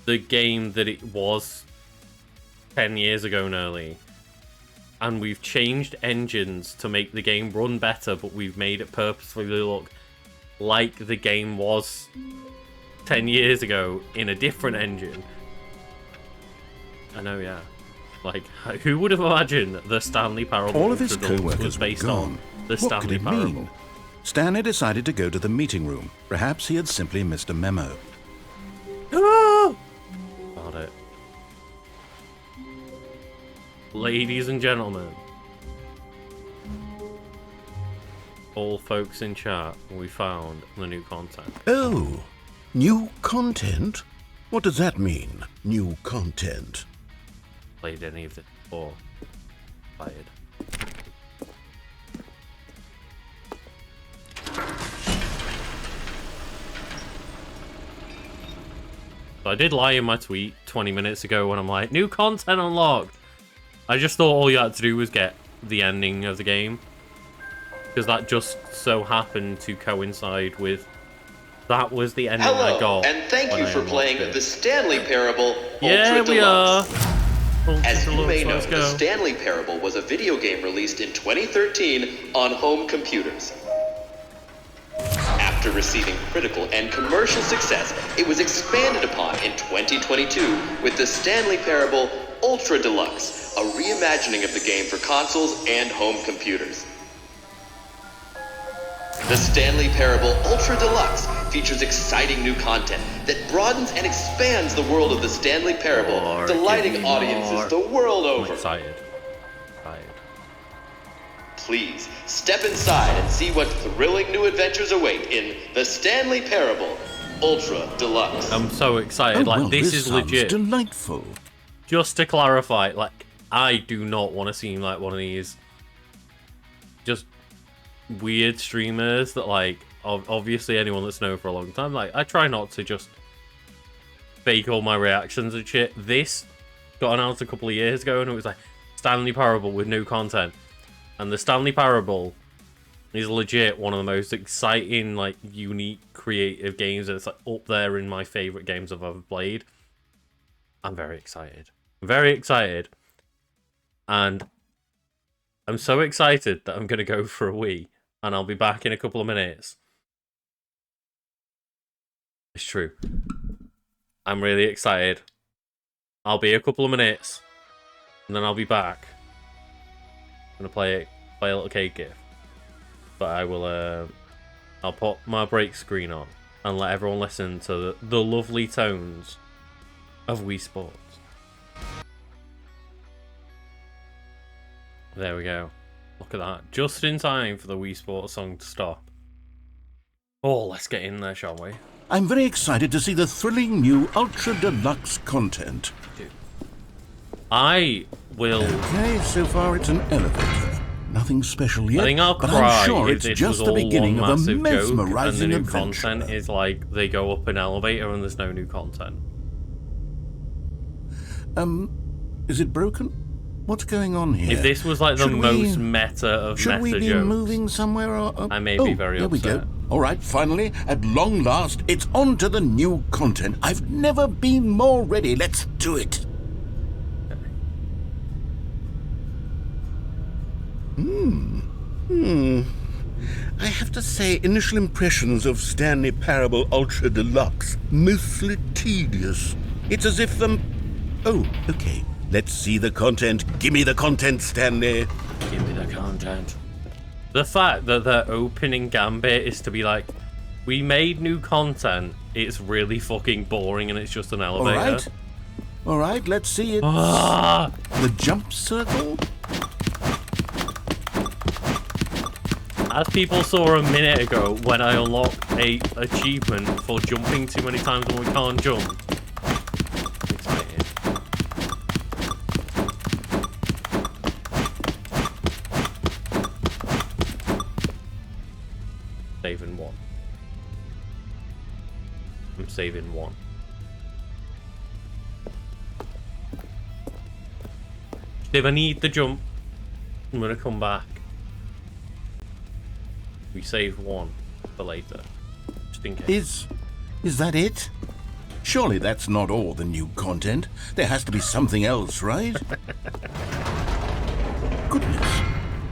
the game that it was 10 years ago nearly. And we've changed engines to make the game run better, but we've made it purposefully look like the game was 10 years ago in a different engine. I know, yeah. Like, who would have imagined the Stanley Parable All of his Deluxe co-workers was were based gone. on the What could Stanley it Parable? mean? Stanley decided to go to the meeting room. Perhaps he had simply missed a memo. Got it. Ladies and gentlemen, all folks in chat, we found the new content. Oh, new content? What does that mean, new content? Played any of it before? Fired. So I did lie in my tweet 20 minutes ago when I'm like, new content unlocked. I just thought all you had to do was get the ending of the game. Because that just so happened to coincide with... That was the ending I got. And thank you for playing the Stanley Parable Yeah, Ultra we Deluxe. are. As you Deluxe, may know, let's the go. Stanley Parable was a video game released in 2013 on home computers. After receiving critical and commercial success, it was expanded upon in 2022 with the Stanley Parable Ultra Deluxe, a reimagining of the game for consoles and home computers. The Stanley Parable Ultra Deluxe features exciting new content that broadens and expands the world of the Stanley Parable, delighting audiences the world over. I'm excited. Please, step inside and see what thrilling new adventures await in the Stanley Parable Ultra Deluxe. I'm so excited. Like, well, this is sounds legit. delightful. Just to clarify, like, I do not want to seem like one of these just weird streamers that, like, obviously anyone that's known for a long time, like, I try not to just fake all my reactions and shit. This got announced a couple of years ago, and it was like, Stanley Parable with new content. And the Stanley Parable is legit one of the most exciting, like, unique, creative games, and it's, like, up there in my favorite games I've ever played. I'm very excited. I'm very excited. And I'm so excited that I'm going to go for a wee, and I'll be back in a couple of minutes. It's true. I'm really excited. I'll be a couple of minutes, and then I'll be back. I'm gonna play a little cake gift, but I will. I'll put my break screen on and let everyone listen to the lovely tones of Wii Sports. There we go. Look at that, just in time for the Wii Sports song to stop. Oh, let's get in there, shall we? I'm very excited to see the thrilling new Ultra Deluxe content. I will. Okay, so far it's an elevator. Nothing special yet, I think I'll but cry I'm sure if it's this just was the all beginning one of a massive joke, and the mesmerizing new adventure. content is like they go up an elevator and there's no new content. Is it broken? What's going on here? If this was like the most meta of Should meta we be jokes, moving somewhere? Or, I may be very there upset. we go. All right, finally, at long last, it's on to the new content. I've never been more ready. Let's do it. I have to say, initial impressions of Stanley Parable Ultra Deluxe, mostly tedious. It's as if Oh, okay. Let's see the content. Give me the content, Stanley. Give me the content. The fact that their opening gambit is to be like, we made new content, it's really fucking boring and it's just an elevator. All right, let's see it. The jump circle? As people saw a minute ago when I unlocked a achievement for jumping too many times when we can't jump. Excited. Saving one. I'm saving one. If I need the jump, I'm gonna come back. We save one for later, just in case. Is that it? Surely that's not all the new content. There has to be something else, right? Goodness,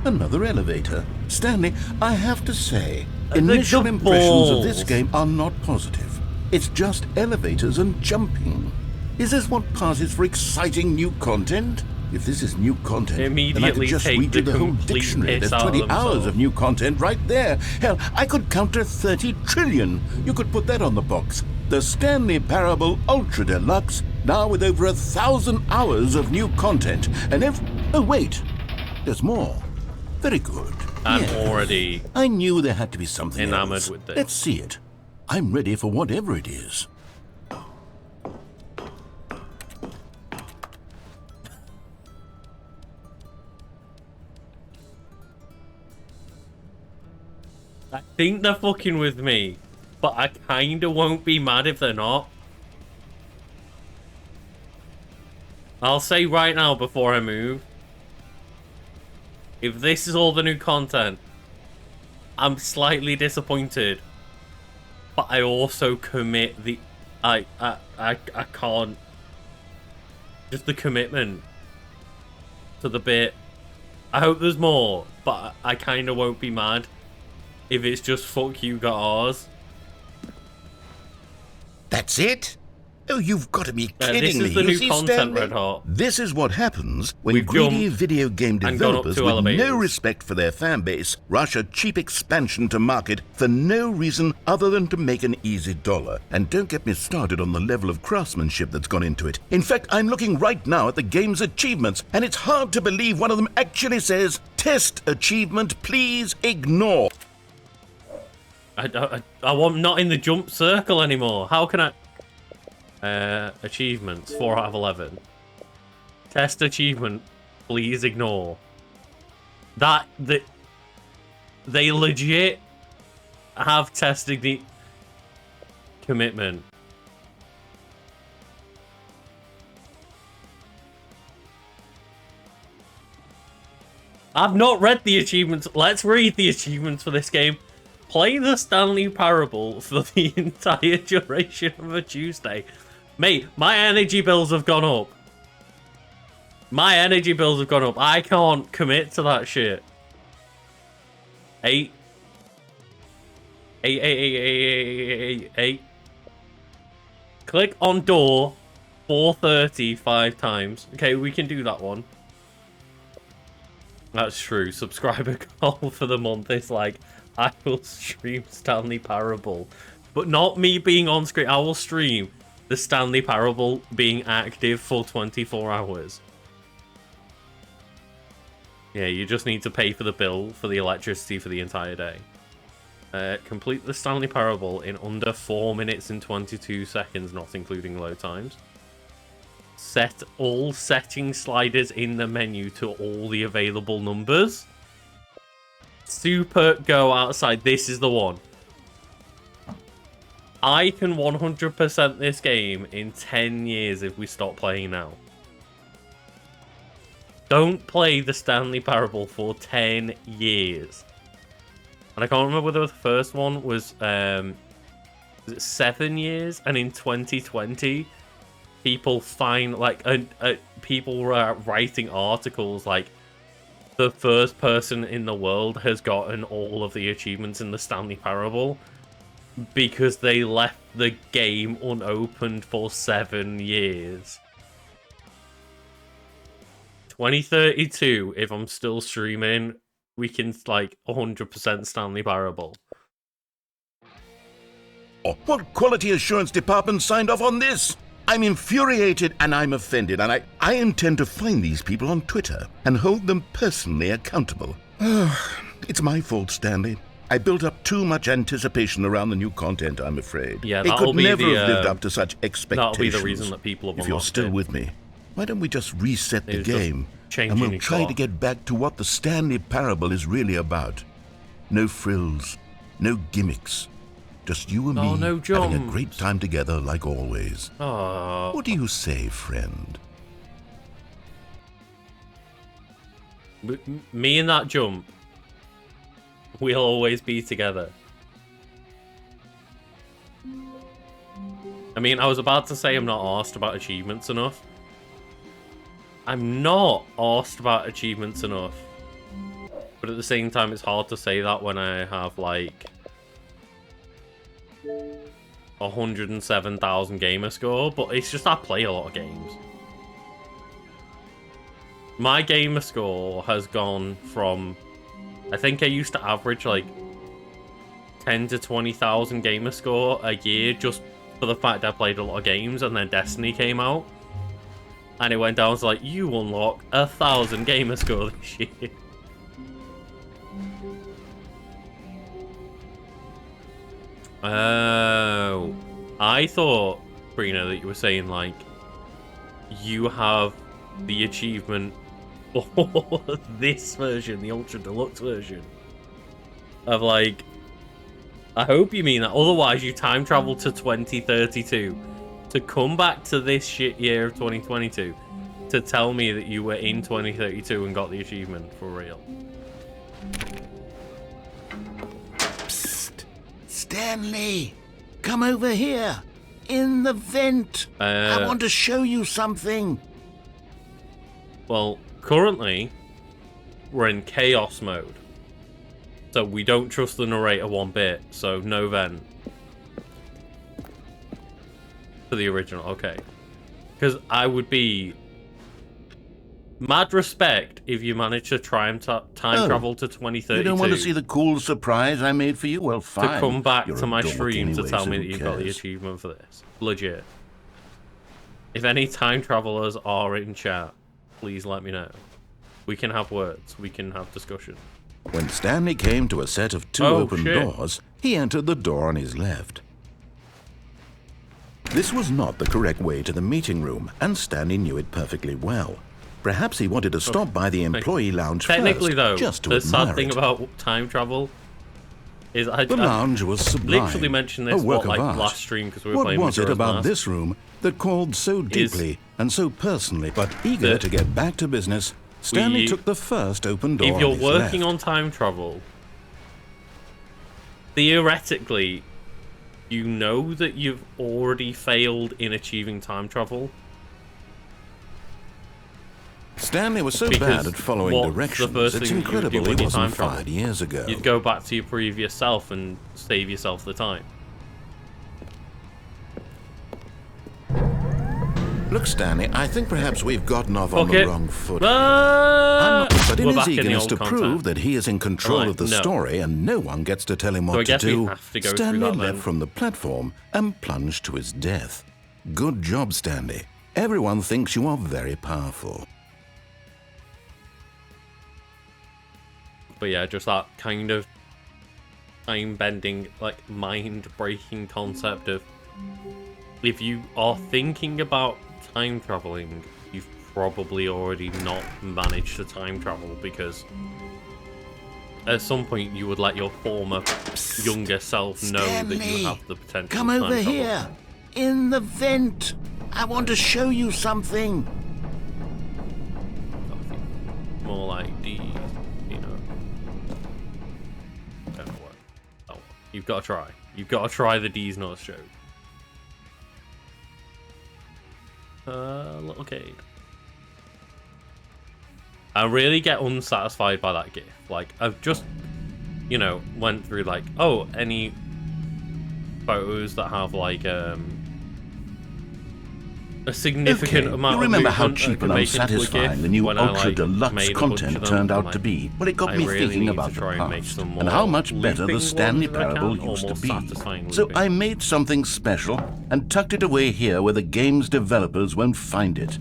another elevator. Stanley, I have to say, initial impressions of this game are not positive. It's just elevators and jumping. Is this what passes for exciting new content? If this is new content, then I could just read you the whole dictionary. There's 20 hours of new content right there. Hell, I could counter 30 trillion. You could put that on the box. The Stanley Parable Ultra Deluxe, now with over 1,000 hours of new content. And oh, wait. There's more. Very good. I'm Yes. already I knew there had to be something enamored else. with this. Let's see it. I'm ready for whatever it is. I think they're fucking with me, but I kinda won't be mad if they're not. I'll say right now before I move, if this is all the new content, I'm slightly disappointed. But I also commit the... I can't... Just the commitment to the bit. I hope there's more, but I kind of won't be mad if it's just fuck you, got ours. That's it? Oh, you've got to be kidding this me. is the You new see, content, Stanley? Red Hot. This is what happens when We've greedy jumped video game and gone up developers two with elevators. no respect for their fan base rush a cheap expansion to market for no reason other than to make an easy dollar. And don't get me started on the level of craftsmanship that's gone into it. In fact, I'm looking right now at the game's achievements, and it's hard to believe one of them actually says, "Test achievement, please ignore." I want not in the jump circle anymore. How can I... achievements, 4 out of 11. Test achievement, please ignore. They legit have tested the commitment. I've not read the achievements. Let's read the achievements for this game. Play the Stanley Parable for the entire duration of a Tuesday. Mate, my energy bills have gone up. My energy bills have gone up. I can't commit to that shit. 8. Click on door 430 5 times. Okay, we can do that one. That's true. Subscriber goal for the month is like, I will stream Stanley Parable. But not me being on screen. I will stream the Stanley Parable being active for 24 hours. Yeah, you just need to pay for the bill for the electricity for the entire day. Complete the Stanley Parable in under 4 minutes and 22 seconds, not including load times. Set all setting sliders in the menu to all the available numbers. Super go outside. This is the one. I can 100% this game in 10 years if we stop playing now. Don't play the Stanley Parable for 10 years. And I can't remember whether the first one was it 7 years? And in 2020, people find, like, people were writing articles like, the first person in the world has gotten all of the achievements in the Stanley Parable because they left the game unopened for 7 years. 2032, if I'm still streaming, we can, like, 100% Stanley Parable. What quality assurance department signed off on this? I'm infuriated and I'm offended, and I intend to find these people on Twitter and hold them personally accountable. It's my fault, Stanley. I built up too much anticipation around the new content, I'm afraid. Yeah, it could never have lived up to such expectations. That'll be the reason that people have If you're still with me, why don't we just reset the game and we'll try to get back to what the Stanley Parable is really about. No frills, no gimmicks. Just you and me having a great time together like always. Oh. What do you say, friend? Me and that jump, we'll always be together. I mean, I was about to say I'm not asked about achievements enough. I'm not asked about achievements enough. But at the same time, it's hard to say that when I have, like, 107,000 gamer score, but it's just I play a lot of games. My gamer score has gone from, I think I used to average like 10 to 20,000 gamer score a year just for the fact I played a lot of games, and then Destiny came out and it went down to like, you unlock 1,000 gamer score this year. Oh, I thought, Brina, that you were saying, like, you have the achievement for this version, the Ultra Deluxe version. Of, like, I hope you mean that. Otherwise, you time travel to 2032 to come back to this shit year of 2022 to tell me that you were in 2032 and got the achievement for real. Psst! Stanley! Come over here! In the vent! I want to show you something! Well, currently, we're in chaos mode. So we don't trust the narrator one bit, so no vent. For the original, okay. Because I would be mad respect if you managed to try and time travel to 2032. You don't want to see the cool surprise I made for you? Well, fine. To come back You're to my a dork stream anyway, to tell so me who that you've got the cares? achievement for this. Legit. If any time travelers are in chat, please let me know. We can have words. We can have discussion. When Stanley came to a set of two open doors, he entered the door on his left. This was not the correct way to the meeting room, and Stanley knew it perfectly well. Perhaps he wanted to stop by the employee lounge Technically, first, though, just to the admire sad thing it. about time travel is The lounge was sublime, literally mentioned this a work of art. last stream because we were What playing was it Majora's about Mask. this room that called so deeply and so personally? But eager to get back to business, Stanley took the first open door. If you're on his working left. on time travel, theoretically, you know that you've already failed in achieving time travel. Stanley was so Because bad at following what's the directions, first it's thing that you would do incredible when he you time wasn't travel? fired years ago. You'd go back to your previous self and save yourself the time. Look, Stanley, I think perhaps we've gotten off on the wrong foot. But in We're his back in the eagerness old to content. prove that he is in control Right, of the no. story and no one gets to tell him So I what to guess we do, have to go through Stanley that left then. from the platform and plunged to his death. Good job, Stanley. Everyone thinks you are very powerful. But yeah, just that kind of time-bending, like mind-breaking concept of if you are thinking about time traveling, you've probably already not managed to time travel because at some point you would let your former younger self know that you have the potential Come to time over travel. here, in the vent. I want to show you something. More like D, you know. Don't know what. Oh, you've got to try. You've got to try the D's not show. Little Cade. I really get unsatisfied by that gif. Like, I've just, you know, went through like, oh, any photos that have like a significant amount you remember of how movement that cheap can and make into a unsatisfying GIF the new when I, Ultra like, Deluxe made a bunch content of them, turned out like, to be? Well, it got I me really thinking need to about the try and make past some and how more much better looping the Stanley ones if I can, Parable or used to more be. satisfying So looping. I made something special and tucked it away here where the game's developers won't find it.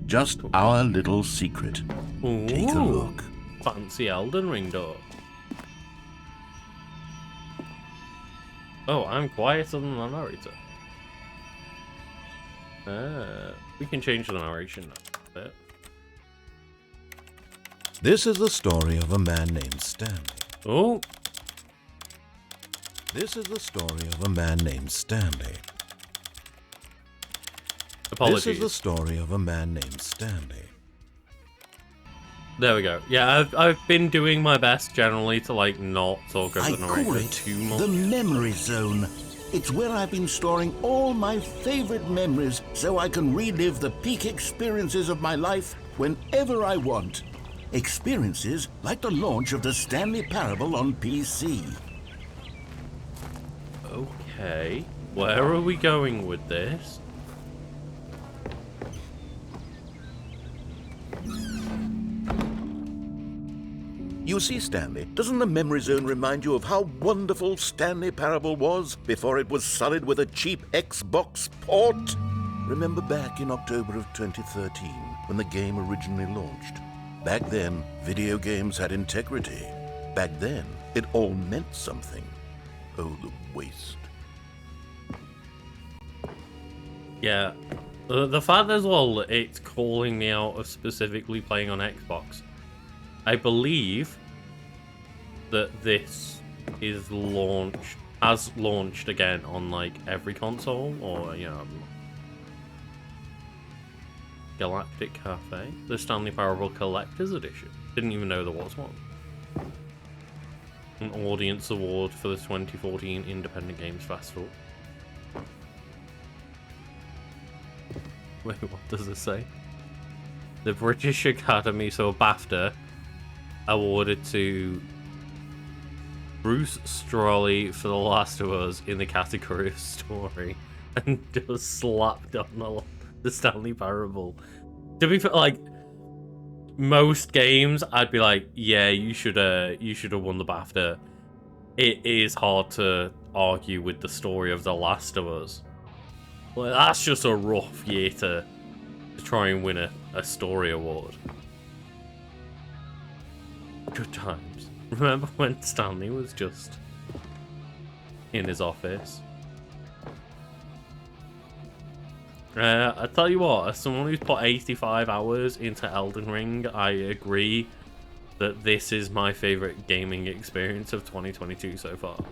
Just our little secret. Take a Ooh, look. fancy Elden Ring door. Oh, I'm quieter than the narrator. We can change the narration a bit. This is the story of a man named Stanley. Oh, This is the story of a man named Stanley. apologies. This is the story of a man named Stanley. There we go. Yeah, I've been doing my best generally to like not talk over I the narrator call it too much. the memory zone. It's where I've been storing all my favorite memories so I can relive the peak experiences of my life whenever I want. Experiences like the launch of the Stanley Parable on PC. Okay, where are we going with this? You see, Stanley, doesn't the memory zone remind you of how wonderful Stanley Parable was before it was sullied with a cheap Xbox port? Remember back in October of 2013 when the game originally launched? Back then, video games had integrity. Back then, it all meant something. Oh, the waste. Yeah, the fact as well that it's calling me out of specifically playing on Xbox. I believe that this is has launched again on like every console, or you know. Galactic Cafe, the Stanley Parable Collector's Edition. Didn't even know there was one. An Audience Award for the 2014 Independent Games Festival. Wait, what does it say? The British Academy, so BAFTA, awarded to Bruce Straley for The Last of Us in the category of story, and just slapped on the Stanley Parable. To be fair, like, most games, I'd be like, yeah, you should have won the BAFTA. It is hard to argue with the story of The Last of Us. Well, that's just a rough year to try and win a story award. Good times. Remember when Stanley was just in his office? I tell you what, as someone who's put 85 hours into Elden Ring, I agree that this is my favorite gaming experience of 2022 so far.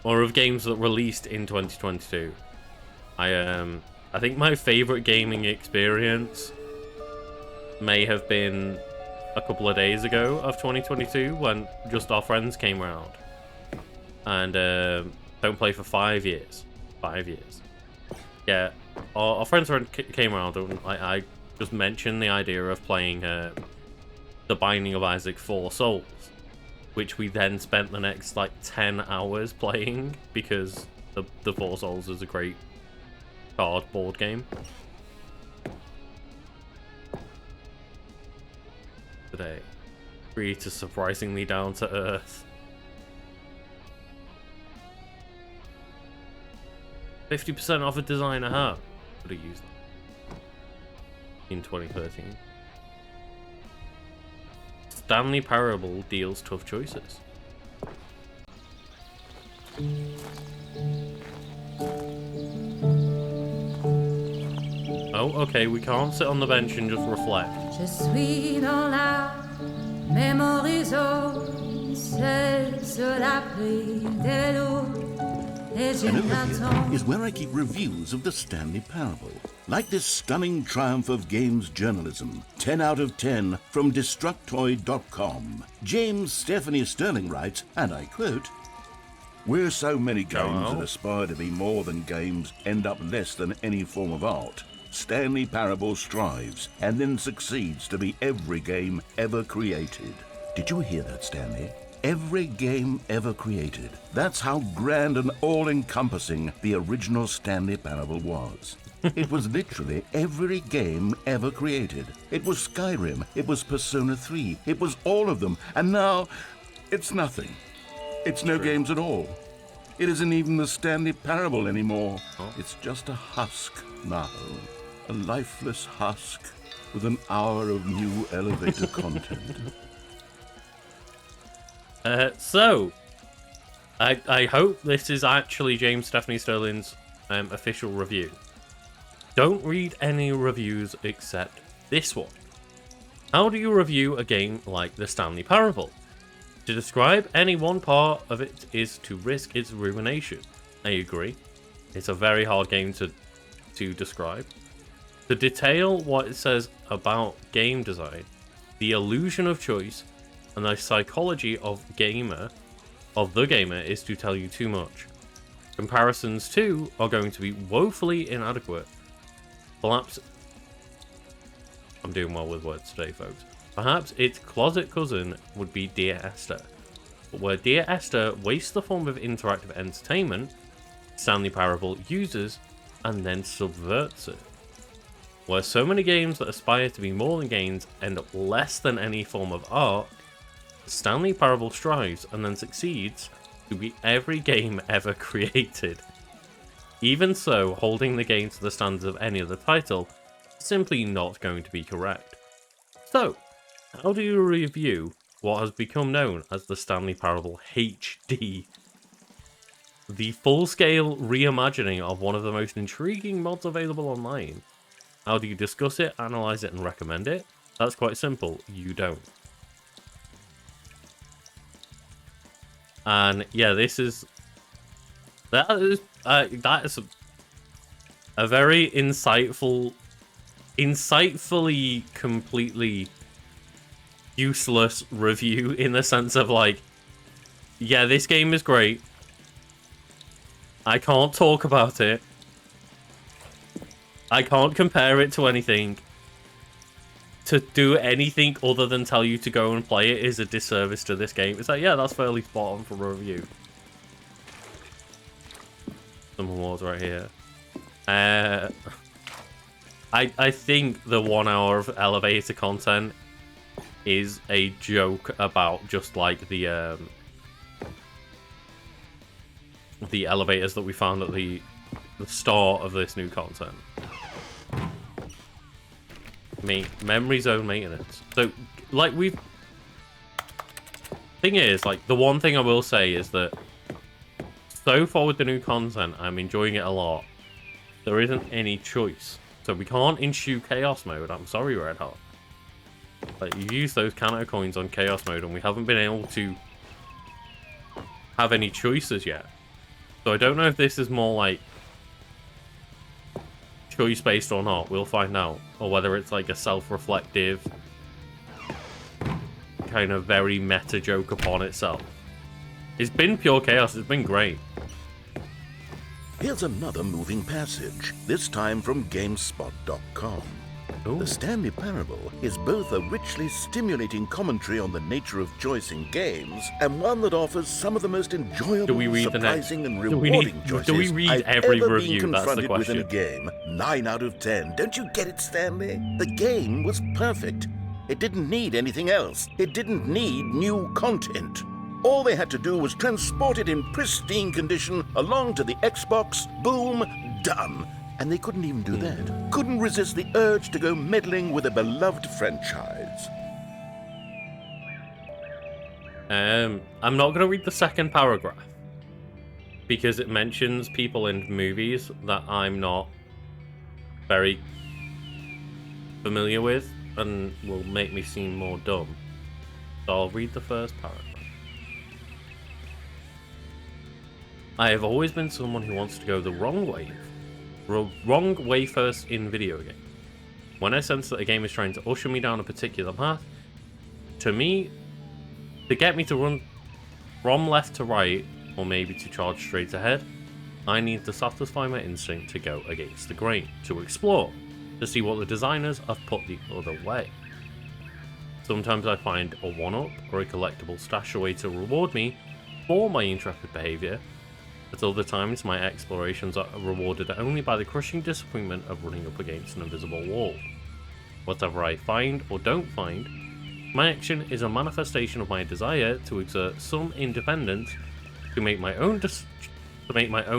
Or of games that released in 2022. I think my favorite gaming experience may have been a couple of days ago of 2022 when just our friends came around and don't play for 5 years. 5 years. Yeah, our friends came around and I just mentioned the idea of playing The Binding of Isaac 4 Souls, which we then spent the next like 10 hours playing because the 4 Souls is a great card board game. Today, free to surprisingly down to earth. 50% off a designer hat. Could have used that in 2013. Stanley Parable deals tough choices. Oh, okay, we can't sit on the bench and just reflect. Je suis dans la mémorisation, c'est sur la pluie de l'eau. And over here is where I keep reviews of the Stanley Parable. Like this stunning triumph of games journalism, 10 out of 10 from Destructoid.com. James Stephanie Sterling writes, and I quote, "Where so many games that aspire to be more than games end up less than any form of art, Stanley Parable strives and then succeeds to be every game ever created." Did you hear that, Stanley? Every game ever created. That's how grand and all-encompassing the original Stanley Parable was. It was literally every game ever created. It was Skyrim, it was Persona 3, it was all of them, and now it's nothing. It's no games at all. It isn't even the Stanley Parable anymore. It's just a husk now. A lifeless husk with an hour of new elevator content. So, I hope this is actually James Stephanie Sterling's official review. Don't read any reviews except this one. How do you review a game like the Stanley Parable? To describe any one part of it is to risk its ruination. I agree. It's a very hard game to describe. To detail what it says about game design, the illusion of choice, and the psychology of the gamer is to tell you too much. Comparisons too are going to be woefully inadequate. Perhaps I'm doing well with words today, folks. Perhaps its closet cousin would be Dear Esther. But where Dear Esther wastes the form of interactive entertainment, Stanley Parable uses and then subverts it. Where so many games that aspire to be more than games end up less than any form of art, Stanley Parable strives and then succeeds to be every game ever created. Even so, holding the game to the standards of any other title is simply not going to be correct. So, how do you review what has become known as the Stanley Parable HD? The full-scale reimagining of one of the most intriguing mods available online. How do you discuss it, analyze it, and recommend it? That's quite simple. You don't. And yeah, that is a very insightfully completely useless review in the sense of like, yeah, this game is great. I can't talk about it. I can't compare it to anything. To do anything other than tell you to go and play it is a disservice to this game. It's like, yeah, that's fairly spot on for a review. Some awards right here. I think the 1 hour of elevator content is a joke about just like the elevators that we found at the start of this new content. Memory zone maintenance. So, like, thing is, like, the one thing I will say is that so far with the new content, I'm enjoying it a lot. There isn't any choice. So we can't issue Chaos Mode. I'm sorry, Red Hot. Like, you use those Kanto coins on Chaos Mode, and we haven't been able to have any choices yet. So I don't know if this is more, like, choice-based or not. We'll find out. Or whether it's, like, a self-reflective kind of very meta joke upon itself. It's been pure chaos. It's been great. Here's another moving passage, this time from GameSpot.com. Ooh. The Stanley Parable is both a richly stimulating commentary on the nature of choice in games, and one that offers some of the most enjoyable, surprising, and rewarding choices do we read I've every ever review? been That's the confronted with in a question. game. 9 out of 10. Don't you get it, Stanley? The game was perfect. It didn't need anything else. It didn't need new content. All they had to do was transport it in pristine condition along to the Xbox. Boom, done. And they couldn't even do that. Couldn't resist the urge to go meddling with a beloved franchise. I'm not going to read the second paragraph because it mentions people in movies that I'm not very familiar with and will make me seem more dumb. So I'll read the first paragraph. I have always been someone who wants to go the wrong way first in video games. When I sense that a game is trying to usher me down a particular path, to get me to run from left to right, or maybe to charge straight ahead, I need to satisfy my instinct to go against the grain, to explore, to see what the designers have put the other way. Sometimes I find a one-up or a collectible stash away to reward me for my intrepid behaviour. At other times, my explorations are rewarded only by the crushing disappointment of running up against an invisible wall. Whatever I find or don't find, my action is a manifestation of my desire to exert some independence to make my own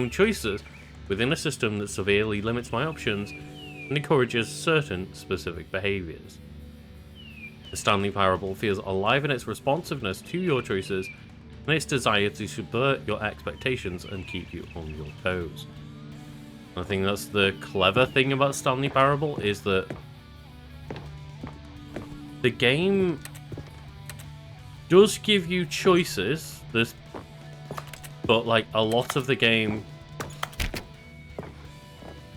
choices within a system that severely limits my options and encourages certain specific behaviours. The Stanley Parable feels alive in its responsiveness to your choices and its desire to subvert your expectations and keep you on your toes. I think that's the clever thing about Stanley Parable, is that the game does give you choices, but like a lot of the game,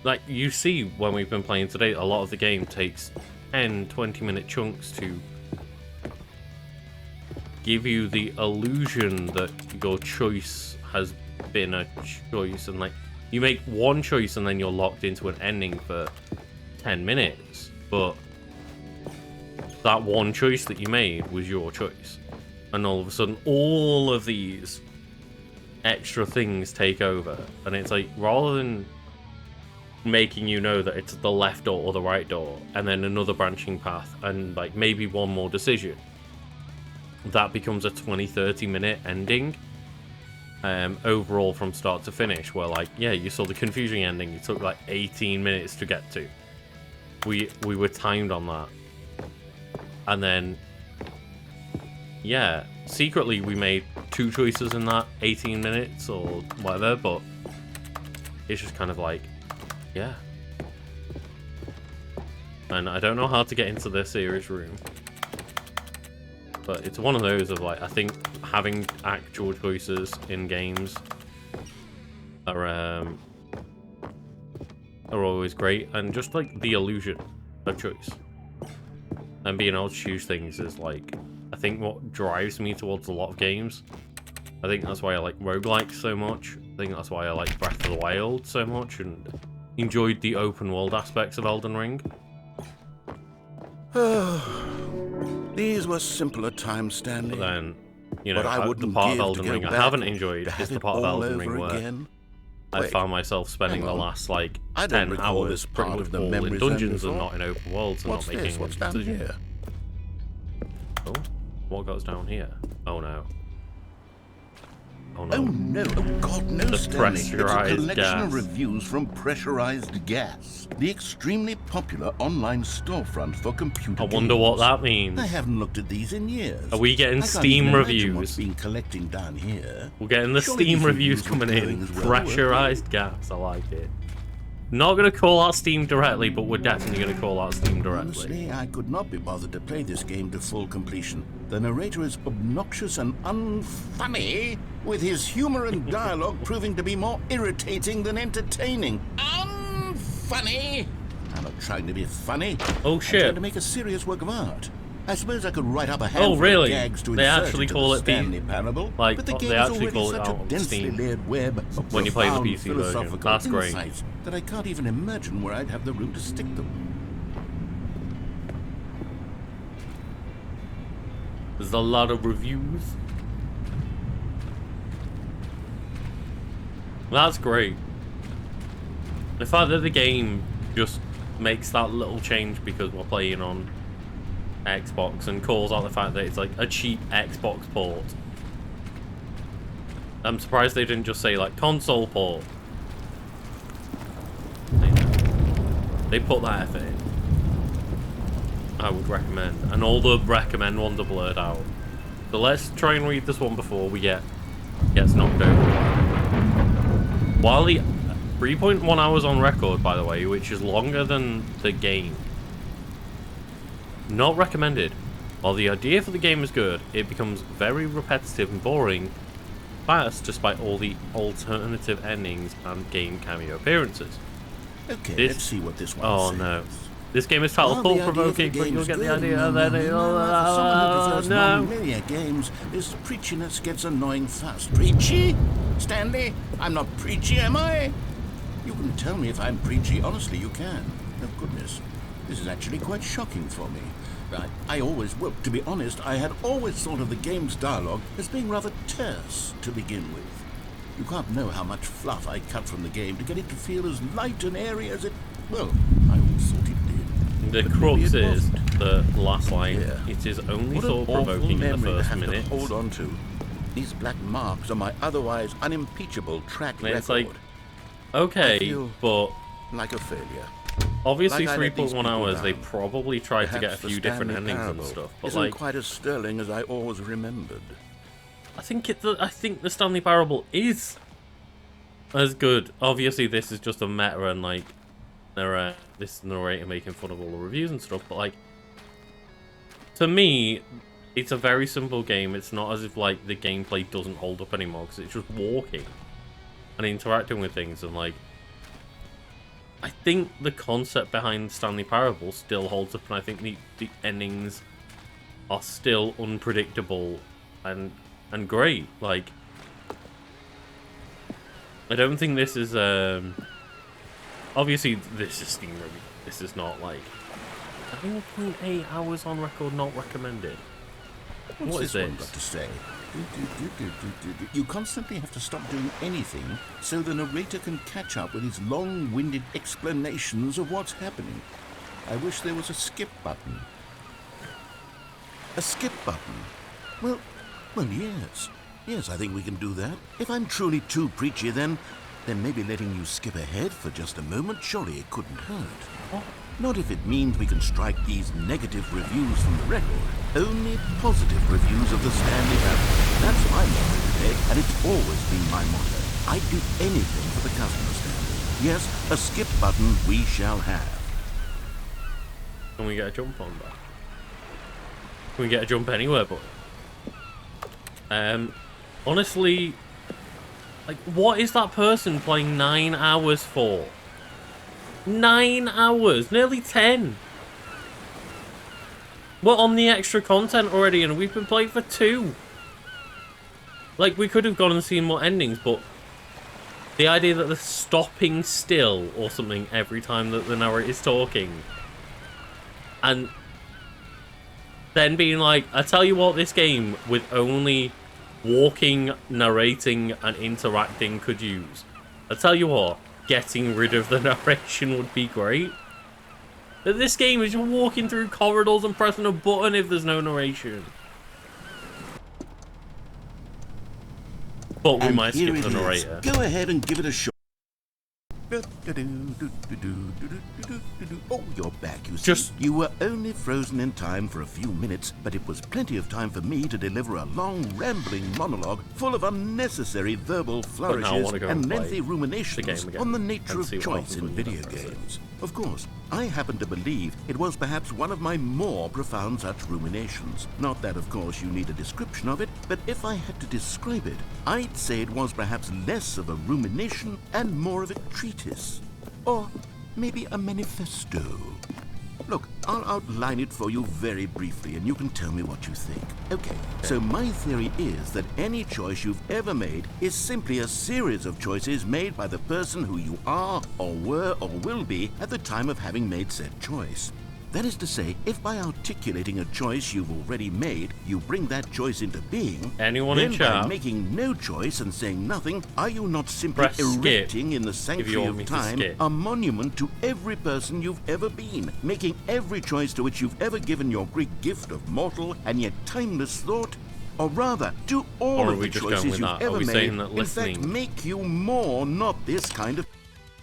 like you see when we've been playing today, a lot of the game takes 10-20 minute chunks to give you the illusion that your choice has been a choice, and like you make one choice and then you're locked into an ending for 10 minutes, but that one choice that you made was your choice, and all of a sudden all of these extra things take over, and it's like, rather than making you know that it's the left door or the right door and then another branching path and like maybe one more decision, that becomes a 20-30 minute ending overall from start to finish, where like, yeah, you saw the confusing ending, it took like 18 minutes to get to. We were timed on that, and then yeah, secretly we made 2 choices in that 18 minutes or whatever, but it's just kind of like, yeah. And I don't know how to get into the series room, but it's one of those of like, I think having actual choices in games are are always great, and just like the illusion of choice and being able to choose things is like, I think, what drives me towards a lot of games. I think that's why I like roguelikes so much. I think that's why I like Breath of the Wild so much and enjoyed the open world aspects of Elden Ring. These were simpler times, Stanley. But then, you know, But I the wouldn't part of give Elden to go Ring I back haven't enjoyed to is have the it part of all Elden Ring over where again. I Wait, found myself spending hang the on. last like I don't 10 recall hours this pretty part much of the all in memories then dungeons and before. not in open worlds and What's not making this? What's down decisions. here? Oh, what goes down here? Oh no. Oh no. Oh no, oh god, no, The Stanley. It's a pressurized collection gas. of reviews from Pressurized Gas, the extremely popular online storefront for computer I wonder what games. that means. I haven't looked at these in years. Are we getting I can't Steam even imagine what's reviews? been collecting down here. We're getting the Surely Steam these reviews reviews were coming going in. as well, weren't Pressurized gas. I like it. Not gonna call out Steam directly, but we're definitely gonna call out Steam directly. Honestly, I could not be bothered to play this game to full completion. The narrator is obnoxious and unfunny, with his humor and dialogue proving to be more irritating than entertaining. Unfunny! I'm not trying to be funny. Oh I'm shit. trying to make a serious work of art. I suppose I could write up a handful Oh really? of gags to They insert actually into call the it the Stanley Parable, like but the game they is actually already call it such out a on densely Steam layered web of when you play the profound PC version. philosophical That's great. insights that I can't even imagine where I'd have the room to stick them. There's a lot of reviews. That's great. The fact that the game just makes that little change because we're playing on Xbox and calls out the fact that it's like a cheap Xbox port. I'm surprised they didn't just say like console port. They put that effort in. I would recommend. And all the recommend ones are blurred out. So let's try and read this one before we gets knocked over. While the 3.1 hours on record, by the way, which is longer than the game. Not recommended. While the idea for the game is good, it becomes very repetitive and boring fast despite all the alternative endings and game cameo appearances. Okay, let's see what this one Oh says. no. This game is titled While the idea thought-provoking, for but the you'll game get is the good, idea, and then for someone who prefers no. non-linear games, this preachiness gets annoying fast. Preachy? Stanley? I'm not preachy, am I? You can tell me if I'm preachy. Honestly, you can. Oh, goodness. This is actually quite shocking for me. Well, to be honest, I had always thought of the game's dialogue as being rather terse to begin with. You can't know how much fluff I cut from the game to get it to feel as light and airy as it... Well, I always thought it did. The But crux maybe it is wasn't. the last line. Yeah. It is only What an awful thought-provoking in the memory to first have minute. to hold on to. These black marks on my otherwise unimpeachable track And it's record. like, okay, I feel but like a failure. obviously Like I let these 3.1 people hours, they down. probably tried to get a Perhaps the few different Stanley endings and Parable stuff, but isn't like, quite as sterling as I always remembered. I think the Stanley Parable is as good. Obviously, this is just a meta and like, this narrator making fun of all the reviews and stuff. But like, to me, it's a very simple game. It's not as if like the gameplay doesn't hold up anymore because it's just walking and interacting with things. And like, I think the concept behind Stanley Parable still holds up, and I think the endings are still unpredictable and great. Like, I don't think this is obviously this is Steam review. This is not like 9.8 hours on record not recommended. What is What's this one this? got to say? You constantly have to stop doing anything so the narrator can catch up with his long-winded explanations of what's happening. I wish there was a skip button. A skip button? Well, yes. Yes, I think we can do that. If I'm truly too preachy, then maybe letting you skip ahead for just a moment, surely it couldn't hurt. Not if it means we can strike these negative reviews from the record. Only positive reviews of the Stanley Parable. That's my motto today, and it's always been my motto. I'd do anything for the customer, Stanley. Yes, a skip button we shall have. Can we get a jump on that? Can we get a jump anywhere, but honestly, like, what is that person playing 9 hours for? 9 hours, nearly 10. We're on the extra content already, and we've been playing for 2. Like, we could have gone and seen more endings, but the idea that they're stopping still or something every time that the narrator's talking, and then being like, I tell you what, this game with only walking, narrating, and interacting could use. I tell you what, getting rid of the narration would be great. But this game is just walking through corridors and pressing a button if there's no narration. But we might skip the narrator. Go ahead and give it a shot. Oh, you're back, you see. You were only frozen in time for a few minutes, but it was plenty of time for me to deliver a long, rambling monologue full of unnecessary verbal flourishes and lengthy ruminations on the nature of choice in video games. Of course, I happen to believe it was perhaps one of my more profound such ruminations. Not that, of course, you need a description of it, but if I had to describe it, I'd say it was perhaps less of a rumination and more of a treatise. Or maybe a manifesto. Look, I'll outline it for you very briefly, and you can tell me what you think. Okay, so my theory is that any choice you've ever made is simply a series of choices made by the person who you are, or were, or will be at the time of having made said choice. That is to say, if by articulating a choice you've already made, you bring that choice into being, then by making no choice and saying nothing, are you not simply erecting in the sanctuary of time a monument to every person you've ever been, making every choice to which you've ever given your great gift of mortal and yet timeless thought? Or rather, do all of the choices you've ever made in fact make you more not this kind of...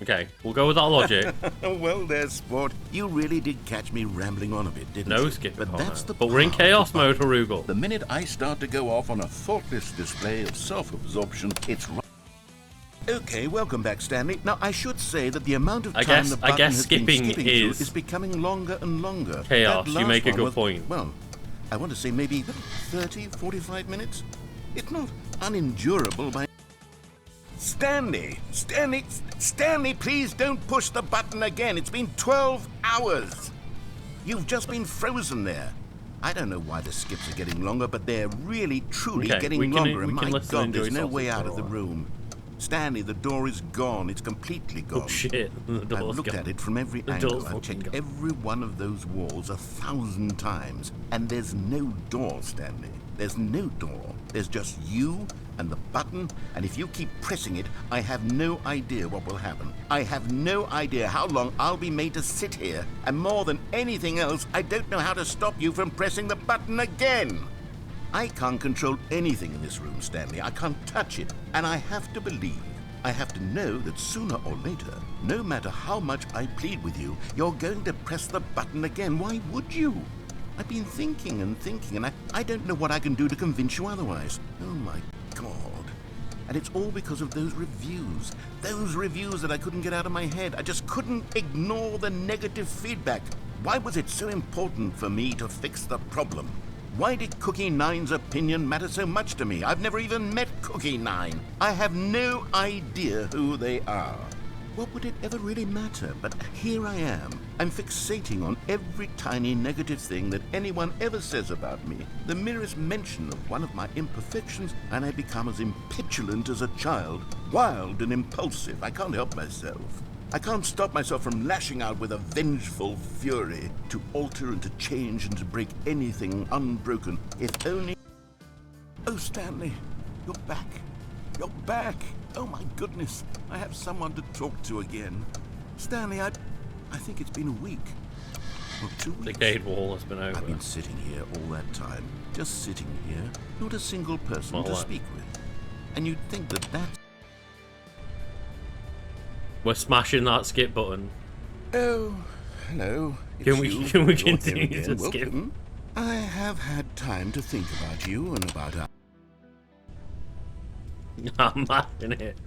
Okay, we'll go with that logic. Well there, sport. You really did catch me rambling on a bit, didn't you? No skip. But that's the But we're in chaos mode, Harugal. The minute I start to go off on a thoughtless display of self-absorption, it's right. Okay, welcome back, Stanley. Now, I should say that the amount of time the button has been skipping through is becoming longer and longer. Chaos, you make a good point. Well, I want to say maybe 30, 45 minutes? It's not unendurable by... Stanley, please don't push the button again. It's been 12 hours. You've just been frozen there. I don't know why the skips are getting longer, but they're really, truly getting longer. And my God, there's no way out of the room. Stanley, the door is gone. It's completely gone. Oh, shit. I've looked at it from every angle. I've checked every one of those walls 1,000 times. And there's no door, Stanley. There's no door. There's just you and the button, and if you keep pressing it, I have no idea what will happen. I have no idea how long I'll be made to sit here, and more than anything else, I don't know how to stop you from pressing the button again. I can't control anything in this room, Stanley. I can't touch it, and I have to believe, I have to know that sooner or later, no matter how much I plead with you, you're going to press the button again. Why would you? I've been thinking and thinking, and I don't know what I can do to convince you otherwise. Oh my God. And it's all because of those reviews that I couldn't get out of my head. I just couldn't ignore the negative feedback. Why was it so important for me to fix the problem? Why did Cookie Nine's opinion matter so much to me? I've never even met Cookie Nine. I have no idea who they are. What would it ever really matter? But here I am. I'm fixating on every tiny negative thing that anyone ever says about me. The merest mention of one of my imperfections, and I become as impetulant as a child, wild and impulsive. I can't help myself. I can't stop myself from lashing out with a vengeful fury to alter and to change and to break anything unbroken, if only... Oh, Stanley, you're back. You're back. Oh, my goodness. I have someone to talk to again. Stanley, I think it's been a week. Or 2 weeks. The gate wall has been over. I've been sitting here all that time. Just sitting here. Not a single person to speak with. And you'd think that that's... We're smashing that skip button. Oh, hello. Can we continue to skip? I have had time to think about you and about our... I'm mashing it.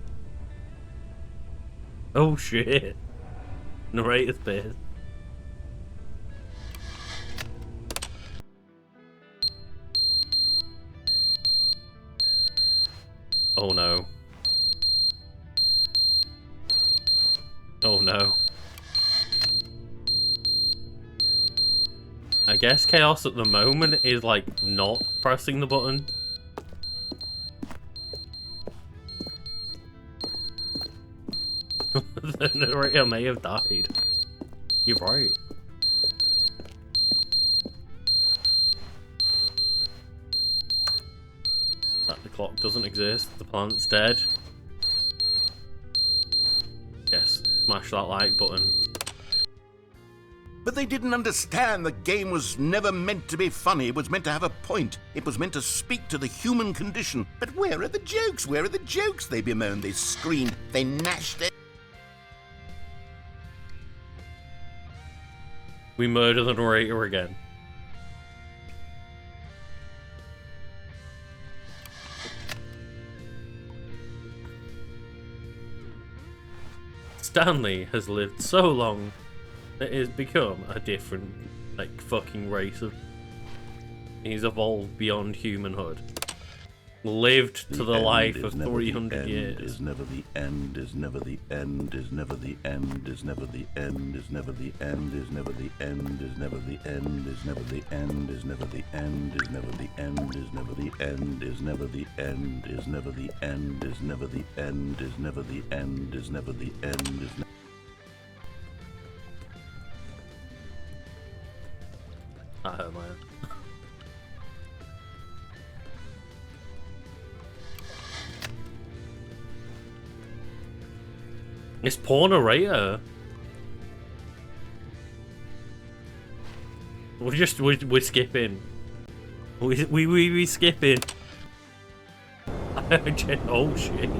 Oh shit. Narrator space. Oh no. Oh no. I guess chaos at the moment is like not pressing the button. The narrator may have died. You're right. That the clock doesn't exist. The plant's dead. Yes, smash that like button. But they didn't understand the game was never meant to be funny. It was meant to have a point. It was meant to speak to the human condition. But where are the jokes? Where are the jokes? They bemoaned, they screamed, they gnashed it. We murder the narrator again. Stanley has lived so long that he has become a different, like, fucking race of... He's evolved beyond humanhood. Lived to the life of 300 years. Is never the end, is never the end, is never the end, is never the end, is never the end, is never the end, is never the end, is never the end, is never the end, is never the end, is never the end, is never the end, is never the end, is never the end, is never the end, is never the end, is never. That hurt my hand. It's poor narrator. We're skipping. We skipping. Oh shit.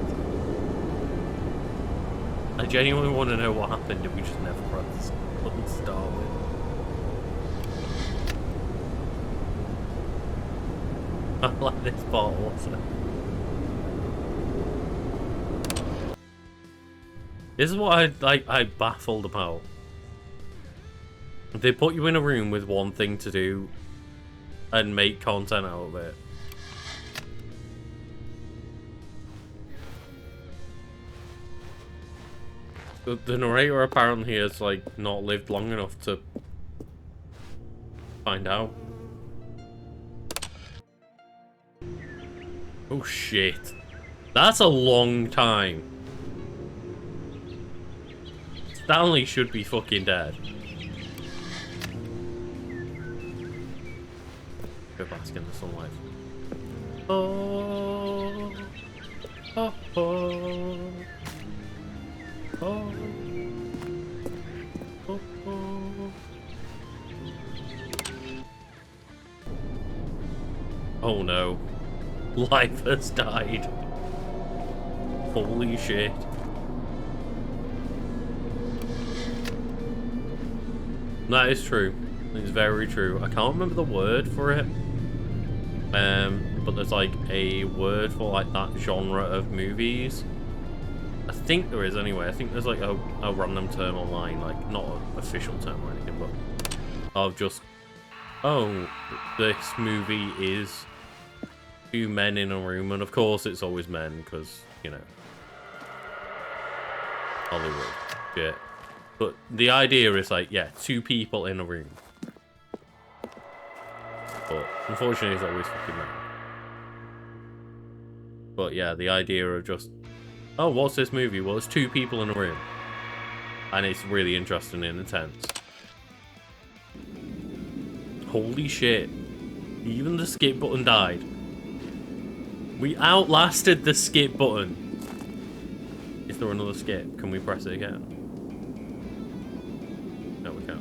I genuinely want to know what happened if we just never pressed the button to start with. I like this part also. This is what I baffled about. They put you in a room with one thing to do and make content out of it. The narrator apparently has like not lived long enough to find out. Oh shit. That's a long time. Stanley should be fucking dead. Go bask in the sunlight. Oh, oh, oh, oh, oh, oh. Oh no. Life has died. Holy shit. That is true. It's very true. I can't remember the word for it. But there's like a word for like that genre of movies. I think there is anyway. I think there's like a random term online, like not an official term or anything, but of just, oh, this movie is two men in a room, and of course it's always men because, you know, Hollywood shit. But the idea is like, yeah, two people in a room. But unfortunately it's always fucking men. But yeah, the idea of just, oh, what's this movie? Well, it's two people in a room. And it's really interesting and intense. Holy shit. Even the skip button died. We outlasted the skip button. Is there another skip? Can we press it again? No, we can't.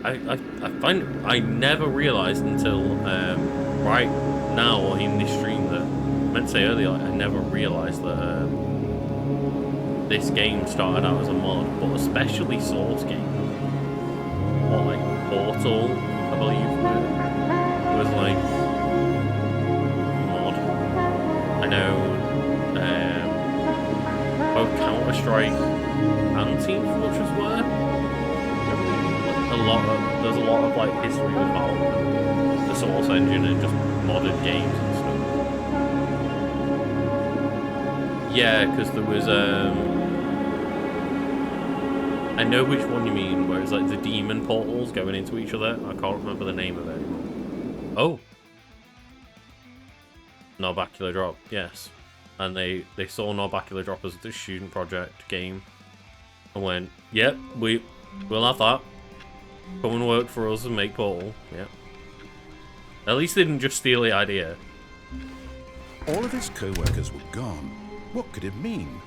I find I never realised until right now in this stream that I meant to say earlier, like, I never realised that this game started out as a mod, but especially Source games, or like Portal, I believe, was like mod. I know both Counter-Strike and Team Fortress were. There's a lot of like history about the Source engine and just modded games and stuff. Yeah, because there was I know which one you mean, where it's like the demon portals going into each other. I can't remember the name of it anymore. Oh. Narbacular Drop, yes. And they saw Narbacular Drop as the student project game. And went, yep, we'll have that. Come and work for us and make Portal, yeah. At least they didn't just steal the idea. All of his co-workers were gone. What could it mean?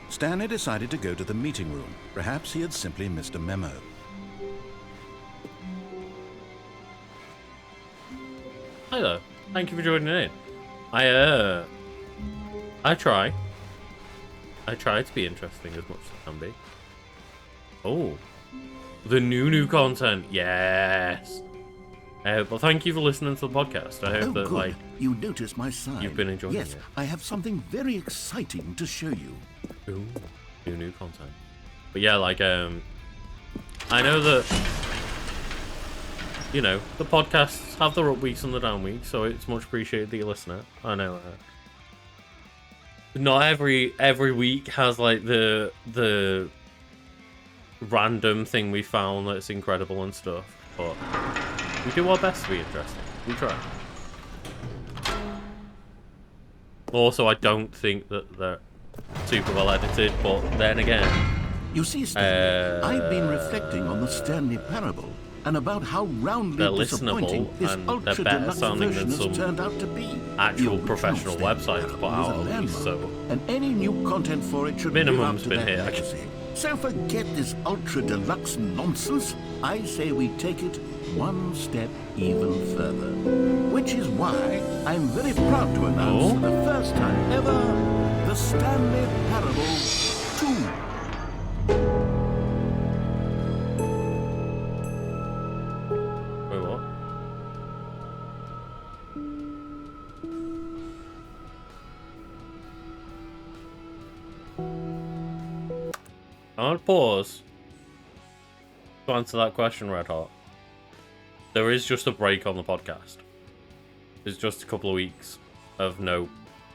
Stanley decided to go to the meeting room. Perhaps he had simply missed a memo. Hi there. Thank you for joining in. I try to be interesting as much as I can be. Oh. The new content. Yes. But thank you for listening to the podcast. I hope that, good. like, You noticed my sign. you've been enjoying Yes, it. I have something very exciting to show you. Ooh, new content. But yeah, like, I know that, you know, the podcasts have their up weeks and the down weeks, so it's much appreciated that you listen. I know. Not every week has like the random thing we found that's incredible and stuff, but we do our best to be interesting. We try. Also, I don't think that they're super well edited, but then again, You see, Stanley, I've been reflecting on the Stanley Parable and about how roundly they're disappointing listenable this and ultra they're better deluxe sounding version than has some turned out to be. actual The professional original websites Stanley put out, Parable at is a least, landmark, so and any new content for it should live minimum's up to been that hit. legacy. So forget this ultra deluxe nonsense. I say we take it one step even further. Which is why I'm very proud to announce for the first time ever, the Stanley Parable 2. Wait, what? I'll pause to answer that question, Red Hot. There is just a break on the podcast. It's just a couple of weeks of no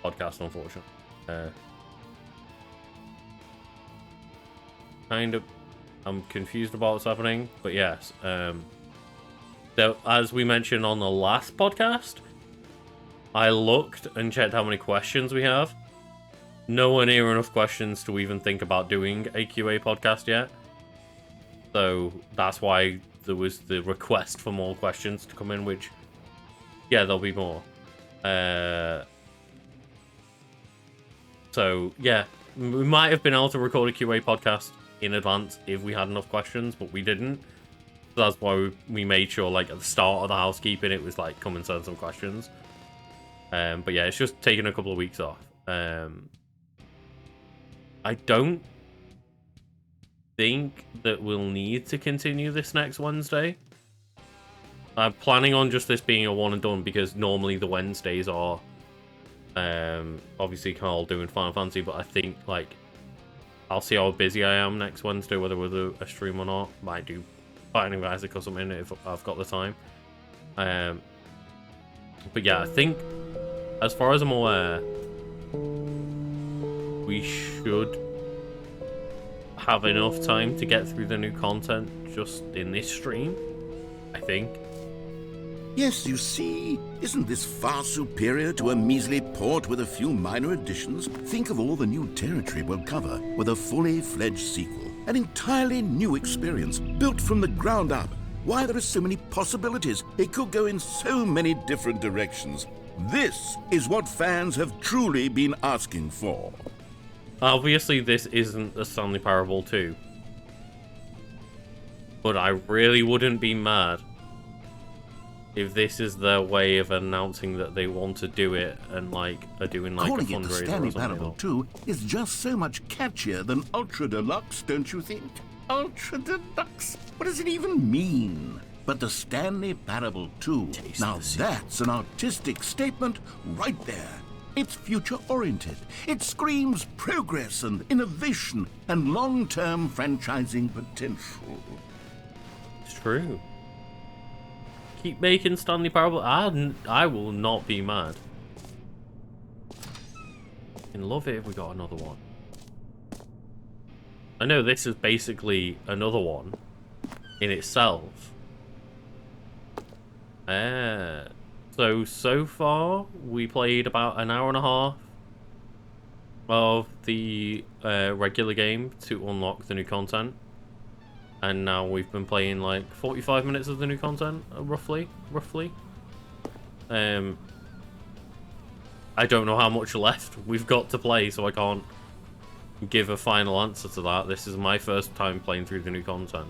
podcast, unfortunately. Kind of, I'm confused about what's happening, but yes. So as we mentioned on the last podcast, I looked and checked how many questions we have. Nowhere near enough questions to even think about doing a QA podcast yet. So that's why there was the request for more questions to come in, which, yeah, there'll be more. So, yeah, we might have been able to record a QA podcast in advance if we had enough questions, but we didn't. So that's why we made sure, like, at the start of the housekeeping, it was like, come and send some questions. But yeah, it's just taking a couple of weeks off. I don't think that we'll need to continue this next Wednesday. I'm planning on just this being a one and done because normally the Wednesdays are obviously Carl doing Final Fantasy, but I think like I'll see how busy I am next Wednesday, whether with a stream or not. Might do Binding of Isaac or something if I've got the time. But yeah, I think as far as I'm aware, we should have enough time to get through the new content just in this stream, I think. Yes, you see, isn't this far superior to a measly port with a few minor additions? Think of all the new territory we'll cover with a fully fledged sequel. An entirely new experience, built from the ground up. Why, there are so many possibilities. It could go in so many different directions. This is what fans have truly been asking for. Obviously, this isn't the Stanley Parable 2. But I really wouldn't be mad if this is their way of announcing that they want to do it and like are doing like Calling a it the fundraiser Stanley or something. Parable 2 is just so much catchier than Ultra Deluxe, don't you think? Ultra Deluxe? What does it even mean? But the Stanley Parable 2, now that's an artistic statement right there. It's future-oriented. It screams progress and innovation and long-term franchising potential. It's true. Keep making Stanley Parable. I will not be mad. I love it if we got another one. I know this is basically another one in itself. So far, we played about an hour and a half of the regular game to unlock the new content. And now we've been playing like 45 minutes of the new content, roughly. I don't know how much left we've got to play, so I can't give a final answer to that. This is my first time playing through the new content.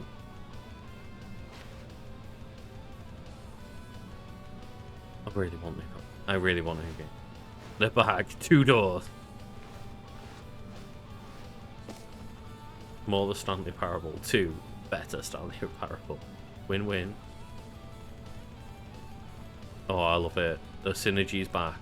I really want a new game. They're back. 2 doors. More the Stanley Parable. 2 better Stanley Parable. Win-win. Oh, I love it. The synergy's back.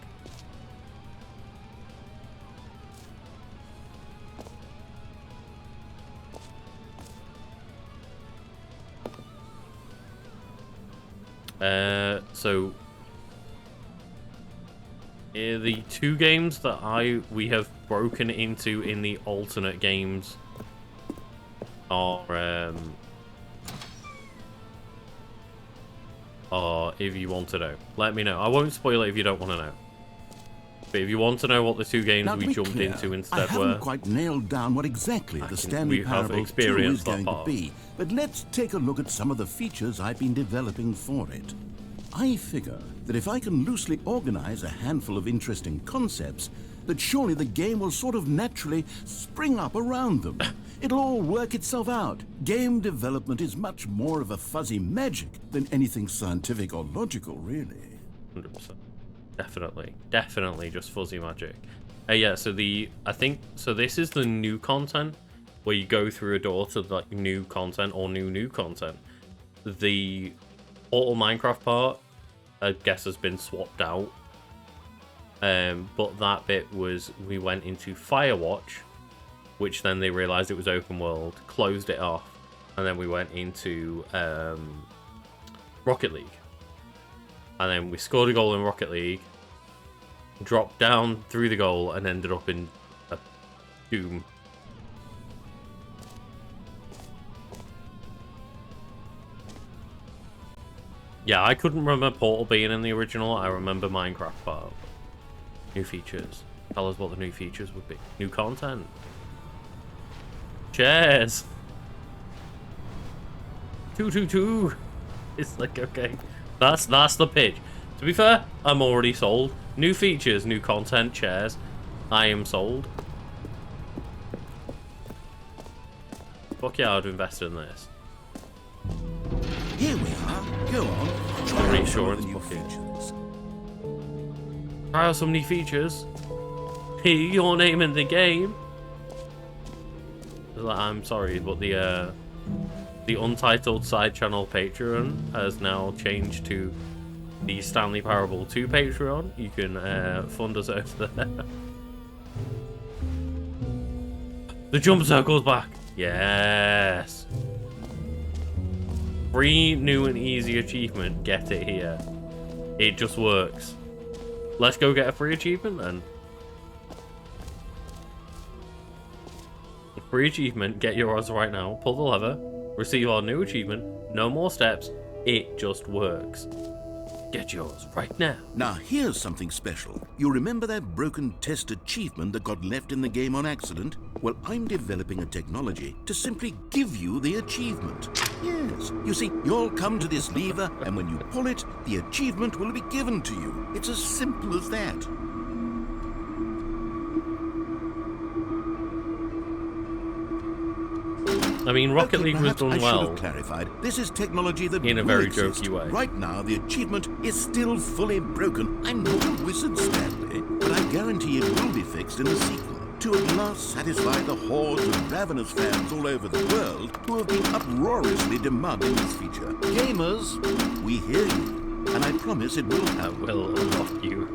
So the 2 games that we have broken into in the alternate games are if you want to know, let me know. I won't spoil it if you don't want to know. But if you want to know what the 2 games Now, we jumped into instead I haven't were, quite nailed down what exactly the Stanley Parable 2 is going to be, but let's take a look at some of the features I've been developing for it. I figure that if I can loosely organize a handful of interesting concepts, that surely the game will sort of naturally spring up around them. It'll all work itself out. Game development is much more of a fuzzy magic than anything scientific or logical, really. 100%. Definitely just fuzzy magic. Yeah, so this is the new content where you go through a door to like new content or new content. The Portal Minecraft part, I guess, has been swapped out. But that bit was, we went into Firewatch, which then they realized it was open world, closed it off, and then we went into Rocket League. And then we scored a goal in Rocket League, dropped down through the goal, and ended up in a Doom. Yeah, I couldn't remember Portal being in the original. I remember Minecraft part. New features. Tell us what the new features would be. New content. Chairs. 222. It's like, okay. That's the pitch. To be fair, I'm already sold. New features, new content, chairs. I am sold. Fuck yeah, I'd invest in this. Here we are. Go on. The Try reassurance new bucket. features. Try out some new features. Hey, your name in the game. I'm sorry, but the untitled side channel Patreon has now changed to the Stanley Parable 2 Patreon. You can fund us over there. The jump circle's back. Yes. Free, new and easy achievement. Get it here. It just works. Let's go get a free achievement then. Free achievement. Get yours right now. Pull the lever. Receive our new achievement. No more steps. It just works. Get yours right now. Now, here's something special. You remember that broken test achievement that got left in the game on accident? Well, I'm developing a technology to simply give you the achievement. Yes. You see, you'll come to this lever, and when you pull it, the achievement will be given to you. It's as simple as that. I mean, Rocket League was done I should well. have clarified. This is technology that In a will very exist. jokey way. Right now, the achievement is still fully broken. I'm not a wizard, Stanley, but I guarantee it will be fixed in the sequel to at last satisfy the hordes of ravenous fans all over the world who have been uproariously demanding this feature. Gamers, we hear you, and I promise it will I will unlock you.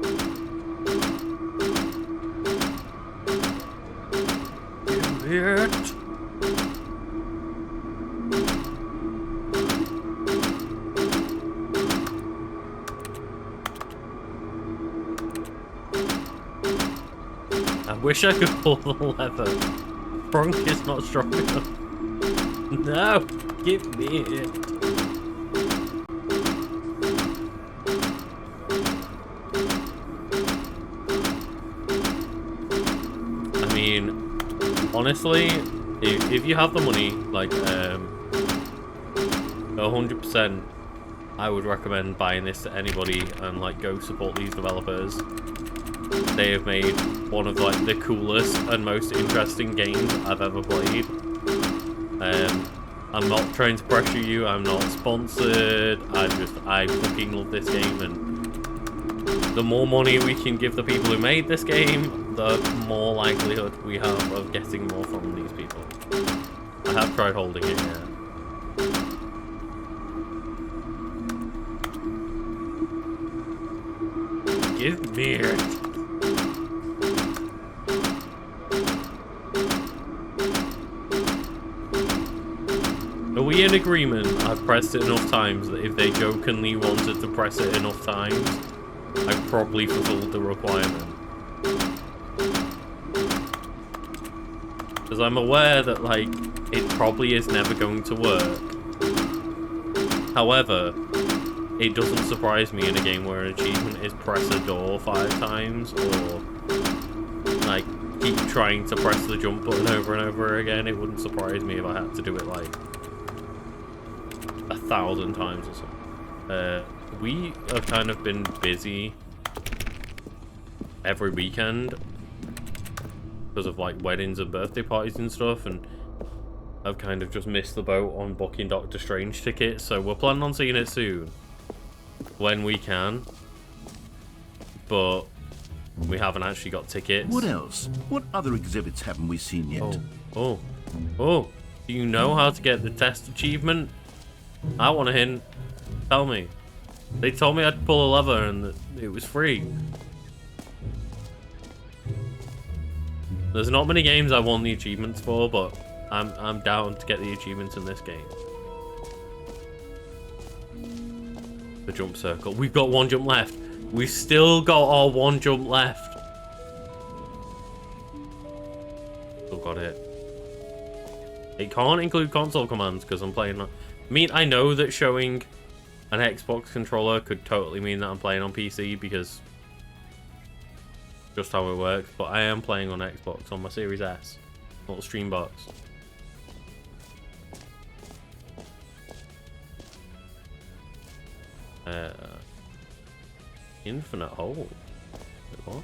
Do it. I wish I could pull the lever. trunk is not strong enough. No, give me it. I mean, honestly, if you have the money, like 100%, I would recommend buying this to anybody and like go support these developers. They have made one of like the coolest and most interesting games I've ever played. I'm not trying to pressure you, I'm not sponsored, I fucking love this game, and the more money we can give the people who made this game, the more likelihood we have of getting more from these people. I have tried holding it, yeah. Give me it. Are we in agreement? I've pressed it enough times that if they jokingly wanted to press it enough times, I've probably fulfilled the requirement. Because I'm aware that, like, it probably is never going to work. However, it doesn't surprise me in a game where an achievement is press a door 5 times, or, like, keep trying to press the jump button over and over again. It wouldn't surprise me if I had to do it, like, 1,000 times or something. We have kind of been busy every weekend because of like weddings and birthday parties and stuff, and I've kind of just missed the boat on booking Doctor Strange tickets, so we're planning on seeing it soon when we can, but we haven't actually got tickets. What else? What other exhibits haven't we seen yet? Oh, do you know how to get the test achievement? I want a hint. Tell me. They told me I had to pull a lever and that it was free. There's not many games I want the achievements for, but I'm down to get the achievements in this game. The jump circle. We've got 1 jump left. We've still got our 1 jump left. Still got it. It can't include console commands because I'm playing on... I mean, I know that showing an Xbox controller could totally mean that I'm playing on PC because just how it works, but I am playing on Xbox on my Series S, not the stream box. Infinite hole. Wait, what?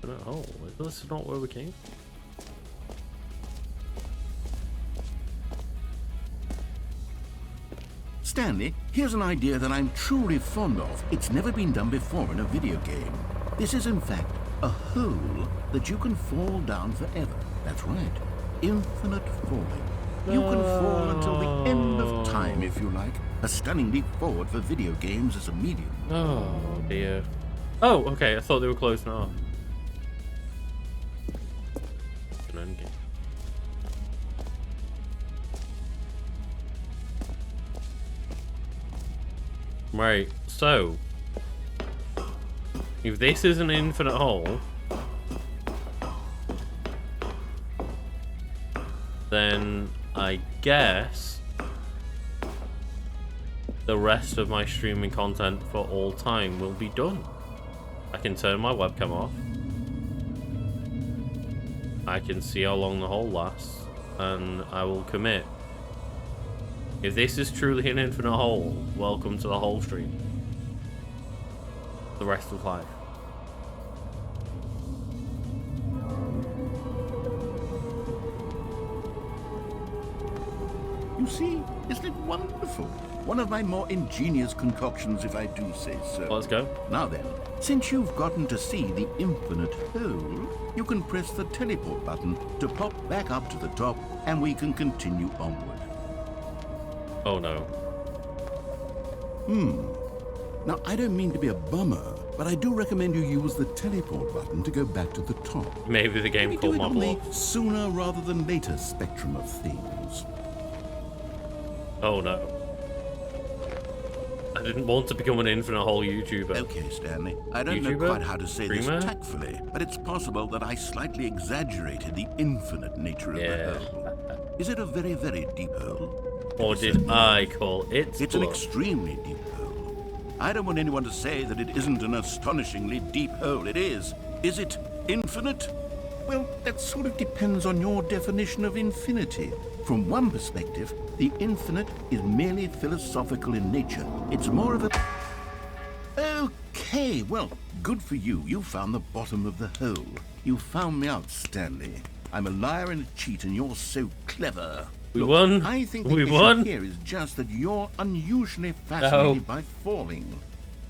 Infinite hole. This is not where we came. Stanley, here's an idea that I'm truly fond of. It's never been done before in a video game. This is, in fact, a hole that you can fall down forever. That's right. Infinite falling. You can fall until the end of time, if you like. A stunning leap forward for video games as a medium. Oh, dear. Oh, okay. I thought they were closed now. An end game. Right, so if this is an infinite hole, then I guess the rest of my streaming content for all time will be done. I can turn my webcam off. I can see how long the hole lasts, and I will commit. If this is truly an infinite hole, welcome to the hole stream. The rest of life. You see, isn't it wonderful? One of my more ingenious concoctions, if I do say so. Let's go. Now then, since you've gotten to see the infinite hole, you can press the teleport button to pop back up to the top, and we can continue onward. Oh no. Now, I don't mean to be a bummer, but I do recommend you use the teleport button to go back to the top. Maybe the game Maybe called do it my on bluff. the sooner rather than later spectrum of things. Oh no. I didn't want to become an infinite hole YouTuber. Okay, Stanley. I don't know YouTuber? quite how to say Streamer? this tactfully, but it's possible that I slightly exaggerated the infinite nature of the hole. Is it a very, very deep hole? Or did I call it? It's an extremely deep hole. I don't want anyone to say that it isn't an astonishingly deep hole. It is. Is it infinite? Well, that sort of depends on your definition of infinity. From one perspective, the infinite is merely philosophical in nature. It's more of a... Okay, well, good for you. You found the bottom of the hole. You found me out, Stanley. I'm a liar and a cheat, and you're so clever. We won. I think the We issue won. here is just that you're unusually fascinated by falling.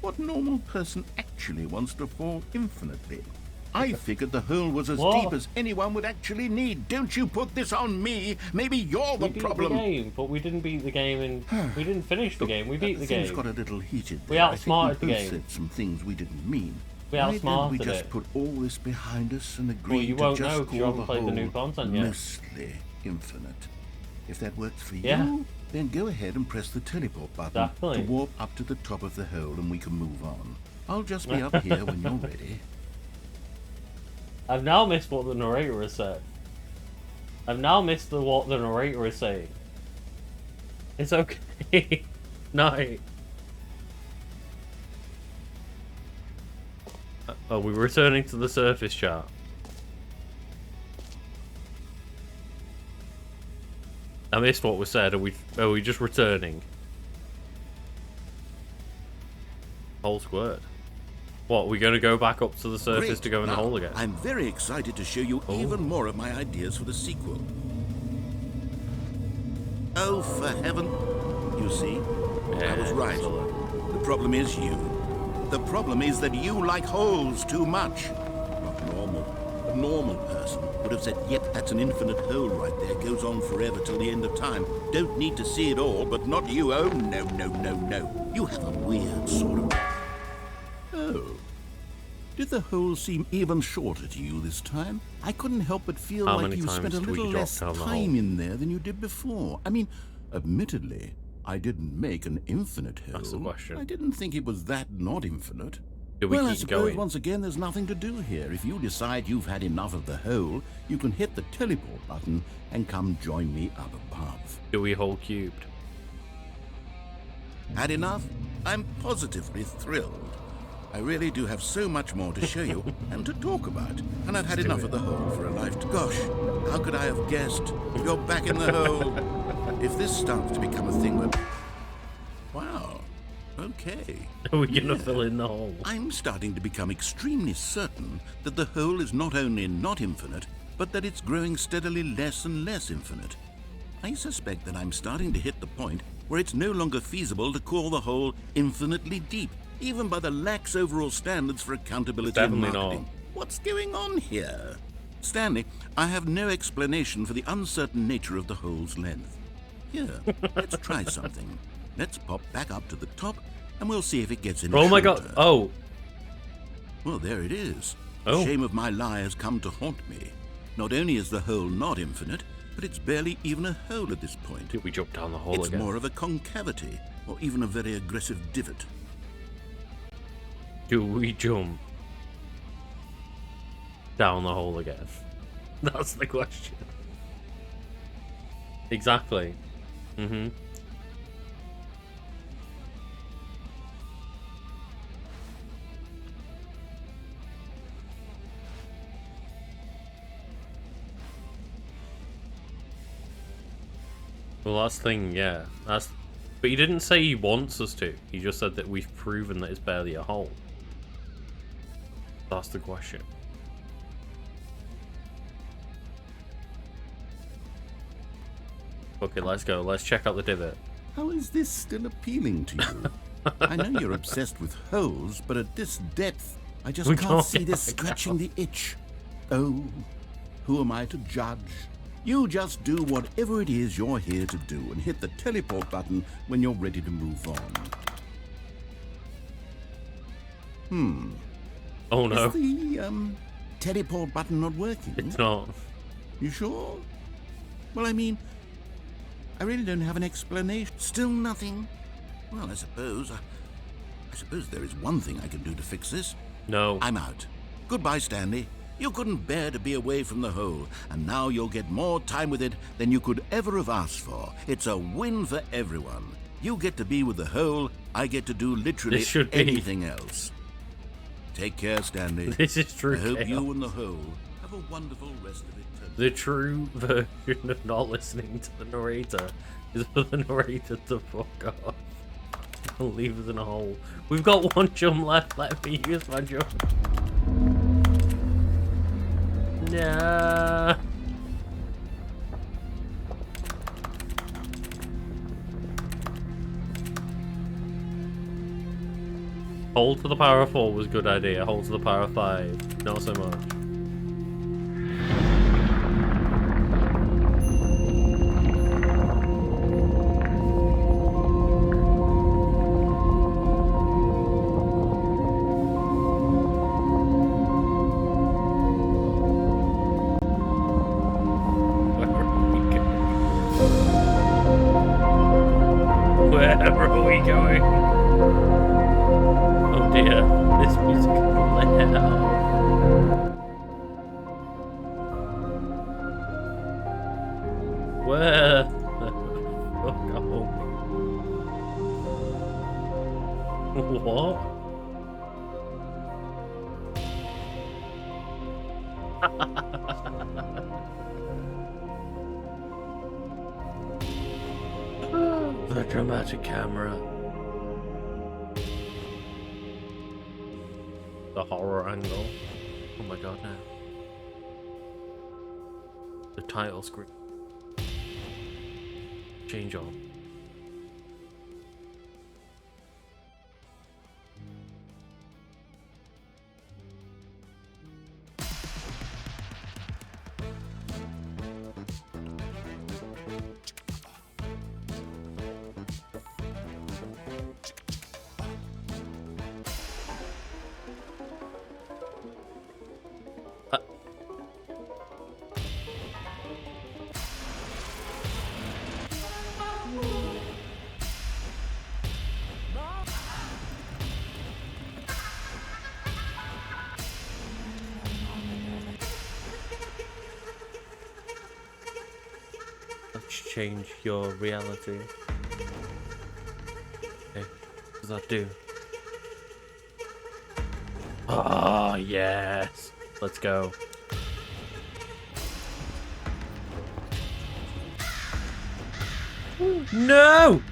What normal person actually wants to fall infinitely? I figured the hole was as deep as anyone would actually need. Don't you put this on me. Maybe you're the problem. We beat the game, but we didn't beat the game, and we didn't finish the game. We beat the game. Things got a little heated We there. outsmashed I think we the both game. said some things we didn't mean. We Why don't outsmarted we just it. put all this behind us and agree you to won't just know 'cause you call haven't the played the new hole content yet. mostly infinite. If that works for Yeah. you, then go ahead and press the teleport button Exactly. to warp up to the top of the hole and we can move on. I'll just be up here when you're ready. I've now missed what the narrator has said. I've now missed what the narrator is saying. It's okay. No. Are we returning to the surface chart? I missed what was said. Are we just returning? Whole squirt. What, we're going to go back up to the surface Great. to go in the Now, hole again? I'm very excited to show you even more of my ideas for the sequel. Oh, for heaven. You see? I was right. Excellent. The problem is you. The problem is that you like holes too much. Not normal. A normal person would have said, yep, that's an infinite hole right there. Goes on forever till the end of time. Don't need to see it all, but not you. Oh, no, no, no, no. You have a weird sort of... Oh. Did the hole seem even shorter to you this time? I couldn't help but feel How like many you times spent a do we little drop less down the time hole? in there than you did before. I mean, admittedly, I didn't make an infinite hole. That's the question. I didn't think it was that not infinite. Do we Well, I keep suppose going? once again there's nothing to do here. If you decide you've had enough of the hole, you can hit the teleport button and come join me up above. Do we hole cubed? Had enough? I'm positively thrilled. I really do have so much more to show you and to talk about. And I've had enough of the hole for a lifetime. Gosh, how could I have guessed? You're back in the hole. If this starts to become a thing where... Wow. Okay. Are we going to fill in the hole? I'm starting to become extremely certain that the hole is not only not infinite, but that it's growing steadily less and less infinite. I suspect that I'm starting to hit the point where it's no longer feasible to call the hole infinitely deep, even by the lax overall standards for accountability and Definitely marketing. not. What's going on here? Stanley, I have no explanation for the uncertain nature of the hole's length. Here, let's try something. Let's pop back up to the top, and we'll see if it gets any Oh my god. shorter. Oh. Well, there it is. Oh. The shame of my lie has come to haunt me. Not only is the hole not infinite, but it's barely even a hole at this point. Did we jump down the hole It's again? more of a concavity, or even a very aggressive divot. Do we jump down the hole again? That's the question. Exactly. Mm-hmm. Well, that's the thing, yeah. But he didn't say he wants us to. He just said that we've proven that it's barely a hole. That's the question. Okay, let's go. Let's check out the divot. How is this still appealing to you? I know you're obsessed with holes, but at this depth, I just We can't can't see get this back scratching the itch. Oh, who am I to judge? You just do whatever it is you're here to do and hit the teleport button when you're ready to move on. Oh no, Is the, teleport button not working? it's not. You sure? Well, I mean, I really don't have an explanation. Still nothing? Well, I suppose there is one thing I can do to fix this. No. I'm out. Goodbye, Stanley. You couldn't bear to be away from the hole, and now you'll get more time with it than you could ever have asked for. It's a win for everyone. You get to be with the hole, I get to do literally anything else. Take care, Stanley. This is true. I hope you and the hole have a wonderful rest of it. The true version of not listening to the narrator is for the narrator to fuck off and leave us in a hole. We've got one jump left. Let me use my jump. Nah. Hold to the power of 4 was a good idea. Hold to the power of 5, not so much. The dramatic camera. The horror angle. Oh my god, no. The title screen. Change on. Change your reality. Okay, what does that do? Ah, yes. Let's go. No!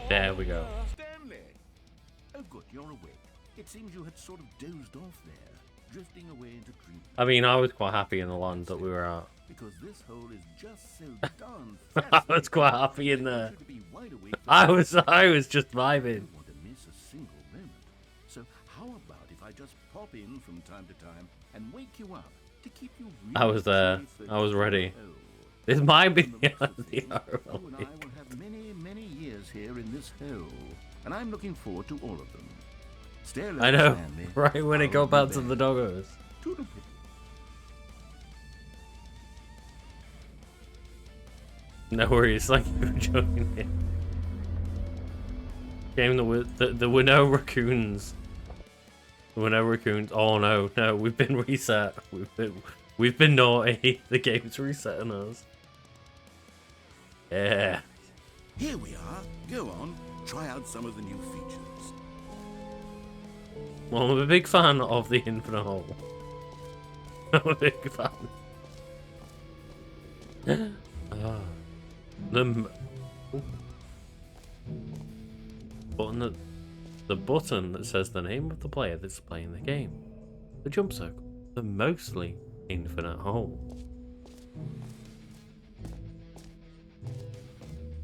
There we go. Stanley! Oh good, you're awake. It seems you had sort of dozed off there, drifting away into dreamland. I mean, I was quite happy in the land that we were at. Because this hole is just so darn I was quite happy in there. to be wide awake for I was just vibing. don't want to miss a single moment. So how about if I just pop in from time to time and wake you up to keep you really I was there. safe I was and ready. whole. This might be From the looks of the things, horror you and I league. will have many, many years here in this hole, and I'm looking forward to all of them. Stay low, I know. Stanley. Right when it I'll go be back to back. the doggos. Toodle-pip. No worries, thank you for joining in. Game the were no raccoons. There were no raccoons. Oh no, no, we've been reset. We've been naughty. The game's resetting us. Yeah. Here we are. Go on, try out some of the new features. Well, I'm a big fan of the Infinite Hole. I'm a big fan. The button the button that says the name of the player that's playing the game. The jump circle. The mostly infinite hole.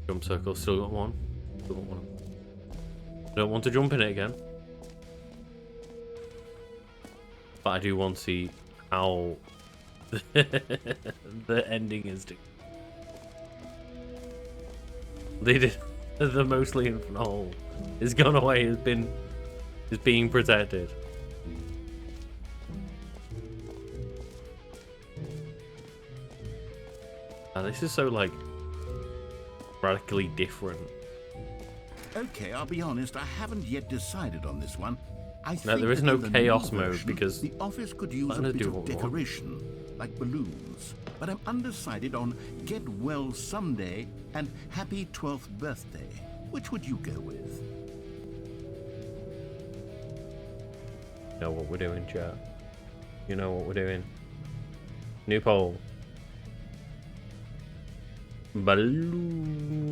Jump circle, still got one. Still got one. Don't want to jump in it again. But I do want to see how the ending is doing. They did the mostly infinite hole. It's gone away, is being protected. And this is so like radically different. Okay, I'll be honest, I haven't yet decided on this one. No, there is no in the chaos new mode version, because the office could use a bit of decoration, like balloons. But I'm undecided on Get Well Someday and Happy 12th Birthday. Which would you go with? You know what we're doing, chat. You know what we're doing. New poll. Balloon.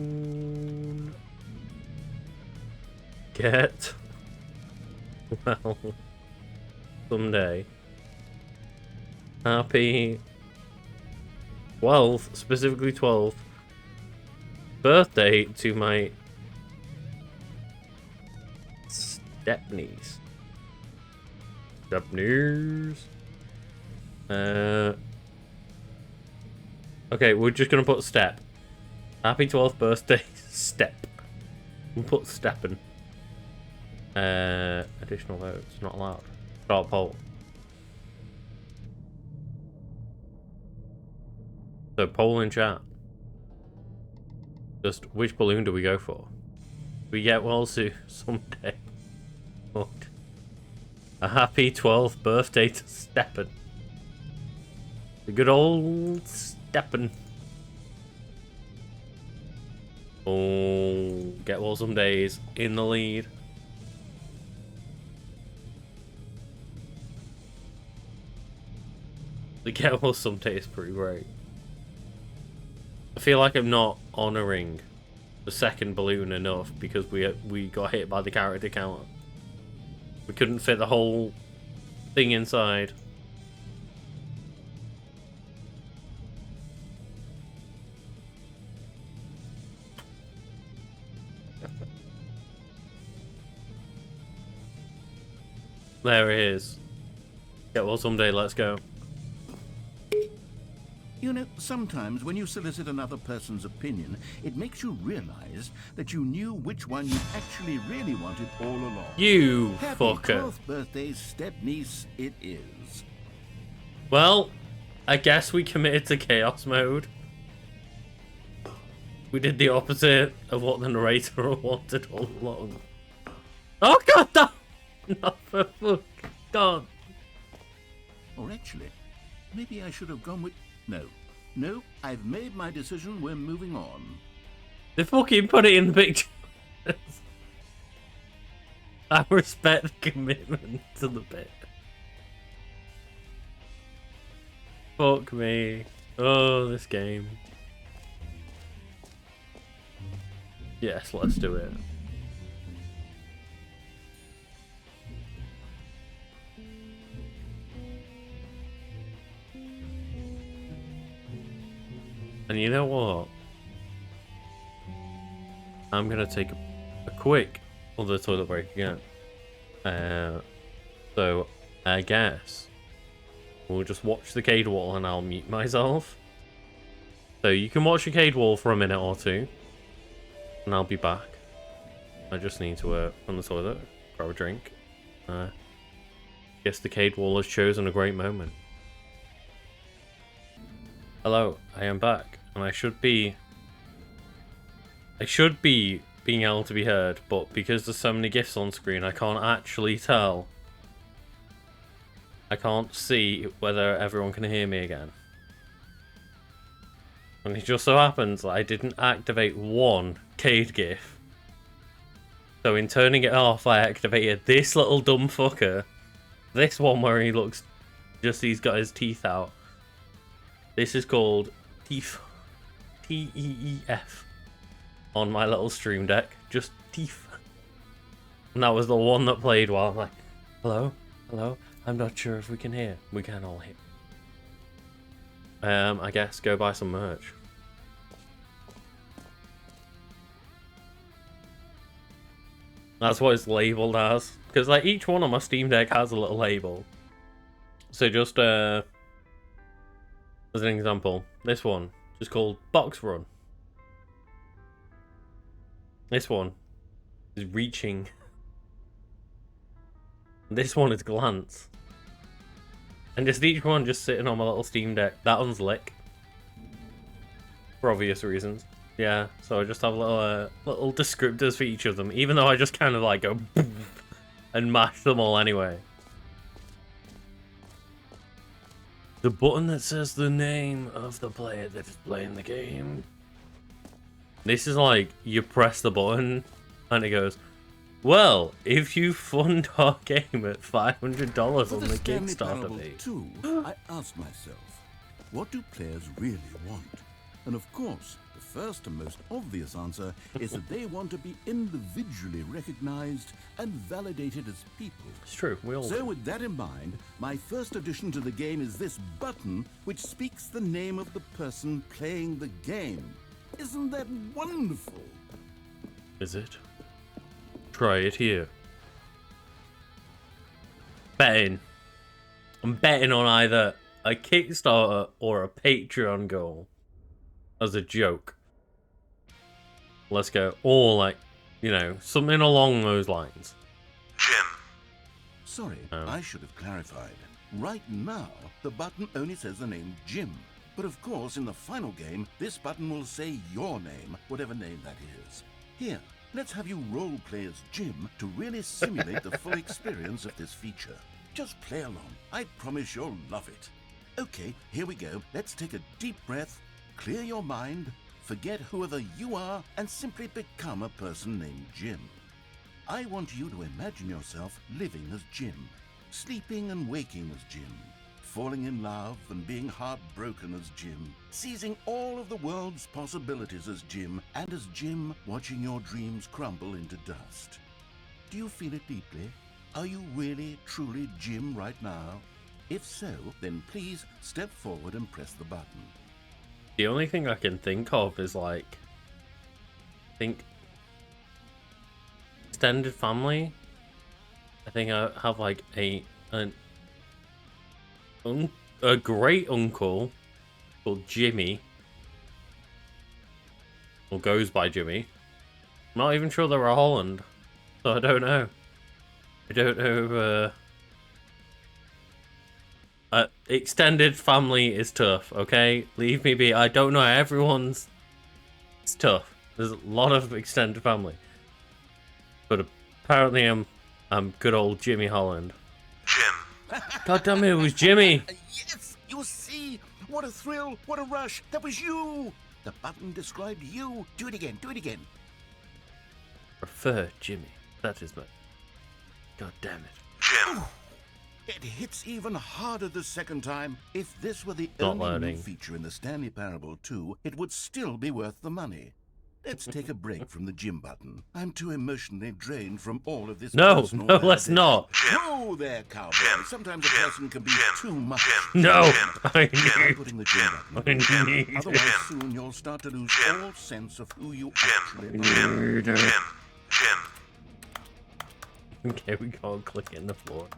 Get well someday. Happy 12th, specifically 12th birthday to my stepniece. Stepniece. Okay, we're just gonna put step. Happy 12th birthday, step. We'll put steppin'. Additional votes, not allowed. Start poll. So poll in chat. Just which balloon do we go for? We get well someday. What? A happy 12th birthday to Steppen. The good old Steppen. Oh, get well some days in the lead. The get well some days is pretty great. I feel like I'm not honouring the second balloon enough because we got hit by the character counter. We couldn't fit the whole thing inside. There it is. Get well someday, let's go. You know, sometimes when you solicit another person's opinion, it makes you realize that you knew which one you actually really wanted all along. You Happy fucker. 12th birthday, stepniece, it is. Well, I guess we committed to chaos mode. We did the opposite of what the narrator wanted all along. Oh god, no! Not for fuck. God. Or actually, maybe I should have gone with... No, I've made my decision, we're moving on. They fucking put it in the picture. I respect the commitment to the bit. Fuck me. Oh, this game. Yes, let's do it. And you know what? I'm gonna take a quick other toilet break again. So I guess we'll just watch the Cade Wall and I'll mute myself. So you can watch the Cade Wall for a minute or two, and I'll be back. I just need to run the toilet, grab a drink. Guess the Cade Wall has chosen a great moment. Hello, I am back, and I should be being able to be heard, but because there's so many GIFs on screen, I can't actually tell. I can't see whether everyone can hear me again. And it just so happens that I didn't activate one Cade GIF. So in turning it off, I activated this little dumb fucker. This one where he looks, he's got his teeth out. This is called Teeth TEEF on my little stream deck. Just teeth. And that was the one that played while I'm like, hello? Hello? I'm not sure if we can hear. We can all hear. I guess go buy some merch. That's what it's labeled as. Because like each one on my Steam Deck has a little label. So just as an example, this one is called Box Run. This one is Reaching. This one is Glance. And just each one just sitting on my little Steam Deck. That one's Lick. For obvious reasons. Yeah, so I just have little descriptors for each of them, even though I just kind of like go and mash them all anyway. The button that says the name of the player that is playing the game. This is like, you press the button and it goes, well, if you fund our game at $500 on the Kickstarter page. I asked myself, what do players really want? And of course, the first and most obvious answer is that they want to be individually recognized and validated as people. It's true, we all So do. with that in mind, my first addition to the game is this button which speaks the name of the person playing the game. Isn't that wonderful? Is it? Try it here. Betting. I'm betting on either a Kickstarter or a Patreon goal. As a joke. Let's go. Or like, you know, something along those lines. Jim. Sorry, I should have clarified. Right now, the button only says the name Jim. But of course, in the final game, this button will say your name, whatever name that is. Here, let's have you role-play as Jim to really simulate the full experience of this feature. Just play along. I promise you'll love it. Okay, here we go. Let's take a deep breath, clear your mind, forget whoever you are, and simply become a person named Jim. I want you to imagine yourself living as Jim, sleeping and waking as Jim, falling in love and being heartbroken as Jim, seizing all of the world's possibilities as Jim, and as Jim watching your dreams crumble into dust. Do you feel it deeply? Are you really, truly Jim right now? If so, then please step forward and press the button. The only thing I can think of is like, I think extended family. I think I have like a great uncle called Jimmy, or goes by Jimmy. I'm not even sure they're a Holland, so I don't know. I don't know. Extended family is tough, okay? Leave me be. I don't know everyone's. It's tough. There's a lot of extended family. But apparently I'm good old Jimmy Holland. Jim. God damn it, it was Jimmy! Yes, you see? What a thrill, what a rush. That was you. The button described you. Do it again, do it again. Prefer Jimmy. That is my... God damn it. Jim. It hits even harder the second time. If this were the Not only learning. new feature in the Stanley Parable 2, it would still be worth the money. Let's take a break from the Jim button. I'm too emotionally drained from all of this. No, personal no, let's validation. not. Whoa there, cowboy. Sometimes a person can be too much. No! I I'm knew. putting the Jim button. I knew. Otherwise, soon you'll start to lose all sense of who you actually are. Okay, we can't click in the floor.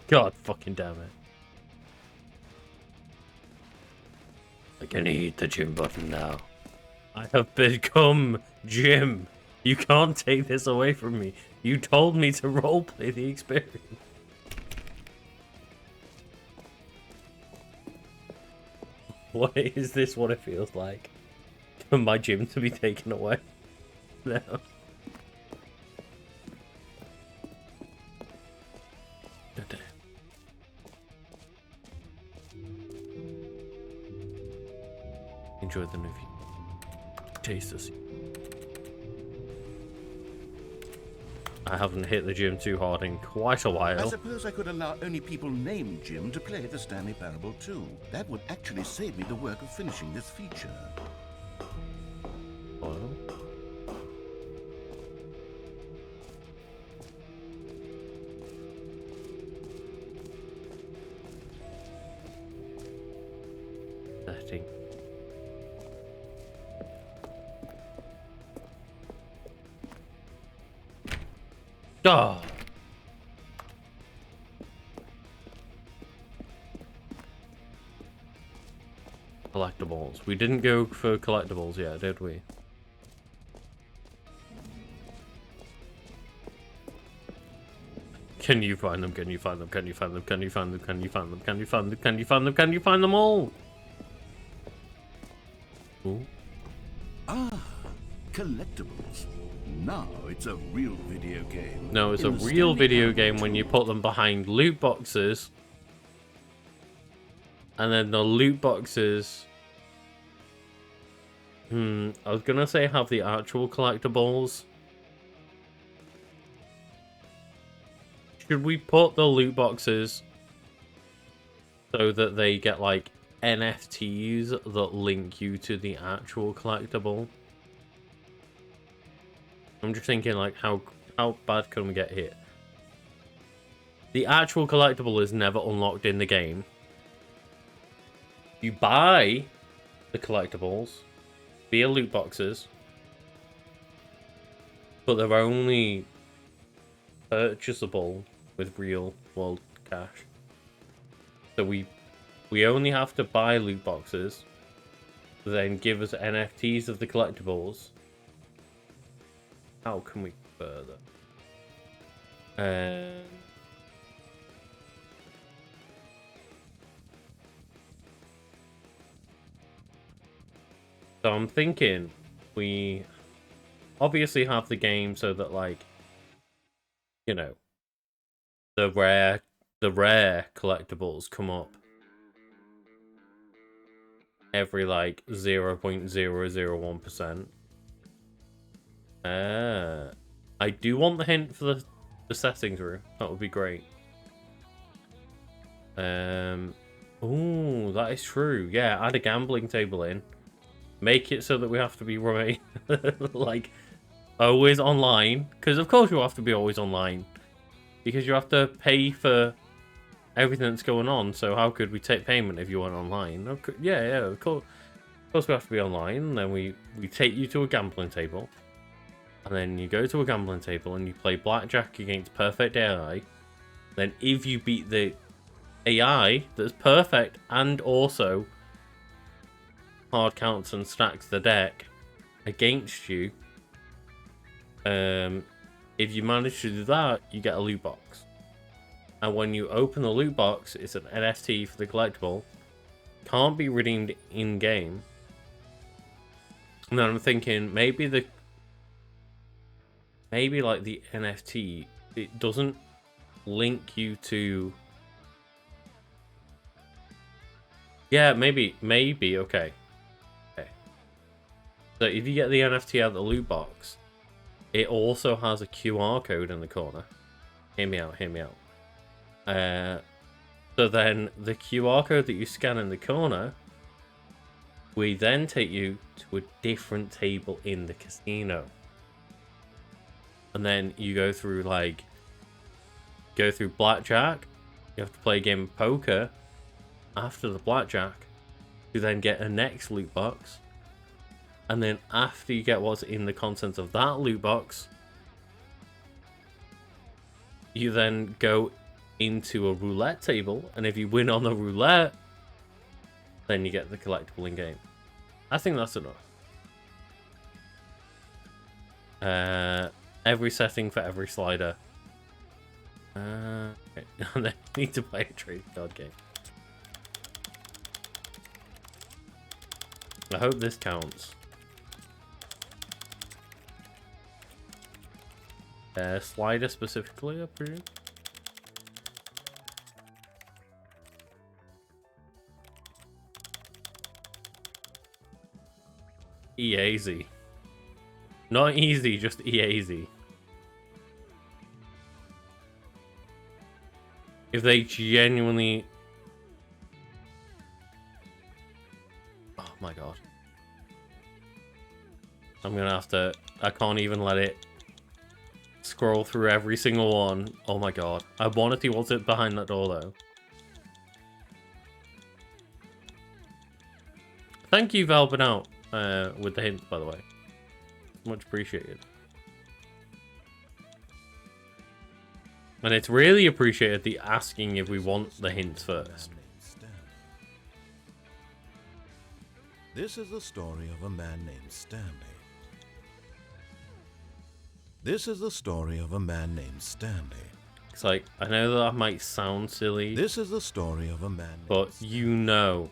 God fucking damn it. I can eat the Jim button now. I have become Jim. You can't take this away from me. You told me to roleplay the experience. What is this what it feels like? For my Jim to be taken away? No. Enjoy the new view. Taste this. I haven't hit the gym too hard in quite a I while. suppose I could allow only people named Jim to play the Stanley Parable 2. That would actually save me the work of finishing this feature. editing. Oh. Collectibles. We didn't go for collectibles yet, did we? Can you find them? Can you find them? Can you find them? Can you find them? Can you find them? Can you find them? Can you find them? Can you find them all? Ooh. Ah, collectibles. Now it's a real video game. No, it's a In the real Stanley video Parable game when you 2. put them behind loot boxes. And then the loot boxes... I was gonna say have the actual collectibles. Should we put the loot boxes so that they get like NFTs that link you to the actual collectible? I'm just thinking like how bad can we get here? The actual collectible is never unlocked in the game. You buy the collectibles via loot boxes, but they're only purchasable with real world cash. So we only have to buy loot boxes, then give us NFTs of the collectibles. How can we further? So I'm thinking we obviously have the game so that, like, you know, the rare collectibles come up every like 0.001%. I do want the hint for the settings room. That would be great. Ooh, that is true. Yeah, add a gambling table in. Make it so that we have to be right, like, always online. Because of course you have to be always online. Because you have to pay for everything that's going on. So how could we take payment if you weren't online? Okay, yeah, of course we have to be online. And then we take you to a gambling table. And then you go to a gambling table and you play blackjack against perfect AI. Then if you beat the AI that's perfect and also hard counts and stacks the deck against you, if you manage to do that, you get a loot box. And when you open the loot box, it's an NFT for the collectible. Can't be redeemed in-game. And then I'm thinking, maybe like the NFT, it doesn't link you to... Yeah, maybe, okay. So if you get the NFT out of the loot box, it also has a QR code in the corner. Hear me out. So then the QR code that you scan in the corner, we then take you to a different table in the casino. And then you go through blackjack. You have to play a game of poker after the blackjack to then get a next loot box. And then after you get what's in the contents of that loot box, you then go into a roulette table. And if you win on the roulette, then you get the collectible in game. I think that's enough. Every setting for every slider. Okay. And then you need to play a trade card game. I hope this counts. Slider specifically, I presume. Easy. Not easy, just easy. If they genuinely... Oh my god. I'm gonna have to... I can't even let it scroll through every single one. Oh my god. I want to see what's it behind that door though. thank you for helping out with the hints, by the way. Much appreciated. And it's really appreciated the asking if we want the hints first. This is the story of a man named Stanley. This is the story of a man named Stanley. It's like, I know that might sound silly. This is the story of a man but you know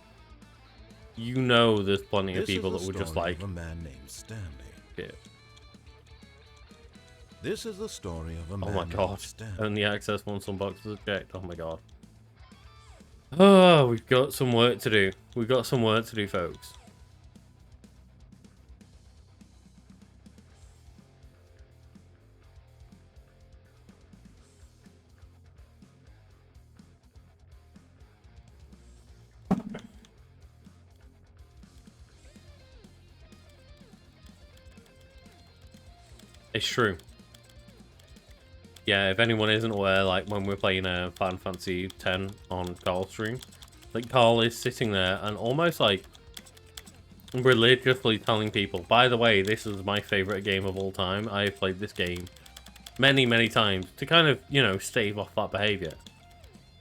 there's plenty of people that would just like a man named Stanley. Yeah. This is the story of a man Oh my named god. Stanley. Only access once unboxed is checked. Oh my god. Oh, we've got some work to do. We've got some work to do, folks. It's true. Yeah, if anyone isn't aware, like when we're playing Final Fantasy X on Carl's stream, like Carl is sitting there and almost like religiously telling people, by the way, this is my favorite game of all time. I've played this game many, many times to kind of, you know, stave off that behavior.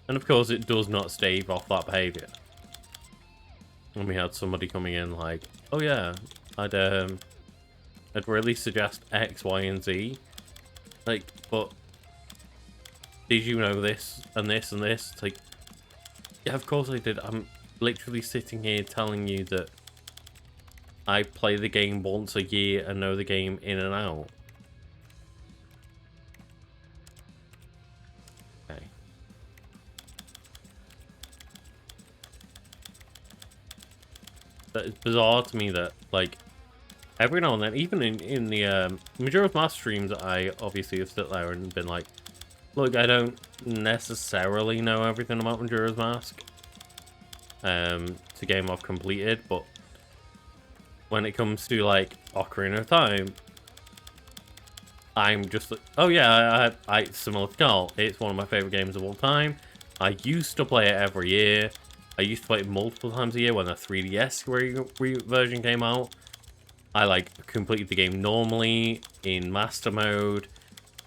And of course, it does not stave off that behavior. And we had somebody coming in like, oh yeah, I'd really suggest X, Y, and Z. Like, but did you know this and this and this? It's like, yeah, of course I did. I'm literally sitting here telling you that I play the game once a year and know the game in and out. Okay. That is bizarre to me that, like, every now and then, even in the Majora's Mask streams, I obviously have stood there and been like, look, I don't necessarily know everything about Majora's Mask. It's a game I've completed, but when it comes to, like, Ocarina of Time, I'm just like, oh yeah, I similar to Carl, it's one of my favorite games of all time. I used to play it every year. I used to play it multiple times a year when the 3DS version came out. I like completed the game normally in master mode.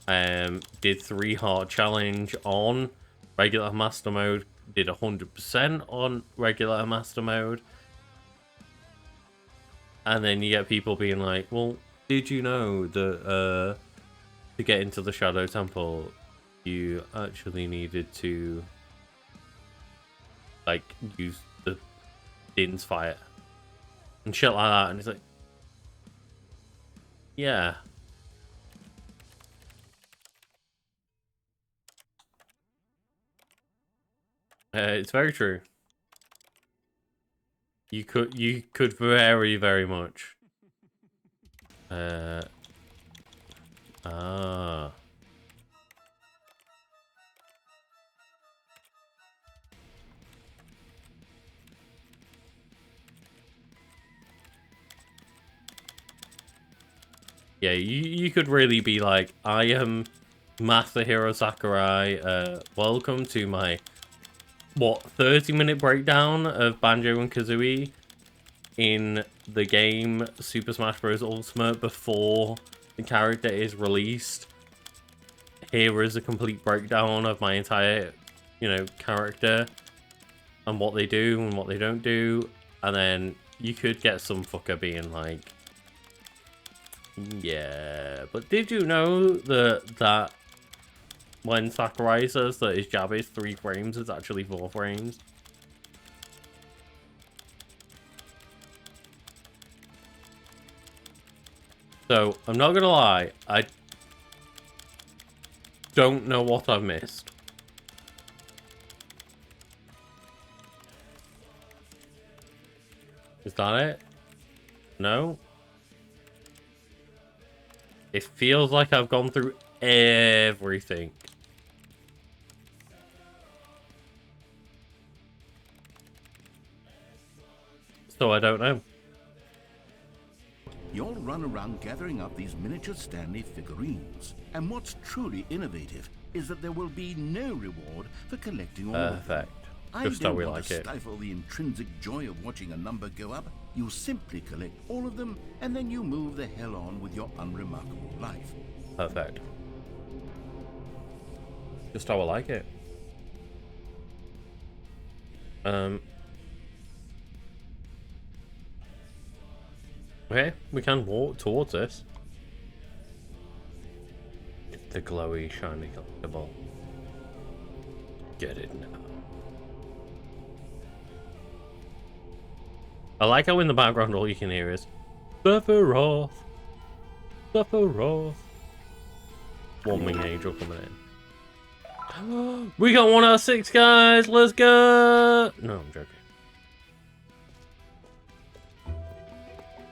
Did 3 heart challenge on regular master mode. Did 100% on regular master mode. And then you get people being like, well, did you know that to get into the Shadow Temple, you actually needed to like use the Din's fire and shit like that? And it's like, yeah. It's very true. You could very, very much. Yeah, you could really be like, I am Masahiro Sakurai. Welcome to my, what, 30-minute breakdown of Banjo and Kazooie in the game Super Smash Bros. Ultimate before the character is released. Here is a complete breakdown of my entire, you know, character and what they do and what they don't do. And then you could get some fucker being like, yeah, but did you know that when Sakurai says that his jab is 3 frames, it's actually 4 frames? So, I'm not gonna lie, I don't know what I've missed. Is that it? No? It feels like I've gone through everything. So I don't know. You'll run around gathering up these miniature Stanley figurines. And what's truly innovative is that there will be no reward for collecting all of them. Perfect. Just how we like it. Stifle the intrinsic joy of watching a number go up. You simply collect all of them, and then you move the hell on with your unremarkable life. Perfect. Just how I like it. Okay, we can walk towards this. It's the glowy, shiny collectible. Get it now. I like how in the background all you can hear is Sephiroth. Sephiroth. Warming angel coming in. We got 1 out of 6, guys. Let's go. No, I'm joking.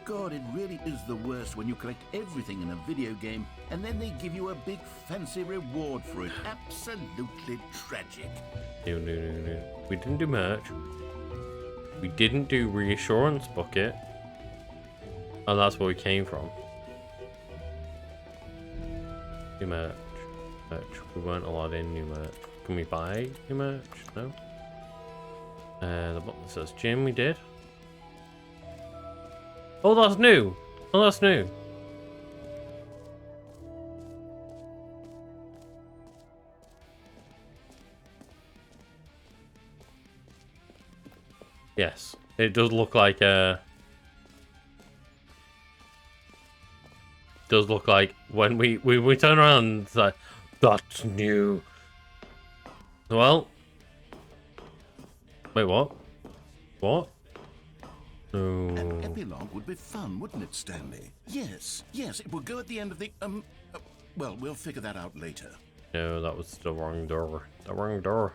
God, it really is the worst when you collect everything in a video game and then they give you a big fancy reward for it. Absolutely tragic. No. We didn't do merch. We didn't do reassurance bucket. Oh, that's where we came from. New merch. We weren't allowed in new merch. Can we buy new merch? No. The button says gym. We did. Oh, that's new. Oh, that's new. Yes, it does look like does look like when we turn around, it's like, that's new. Well, wait, what? What? No. An epilogue would be fun, wouldn't it, Stanley? Yes, it will go at the end of the, well, we'll figure that out later. No, that was the wrong door. The wrong door.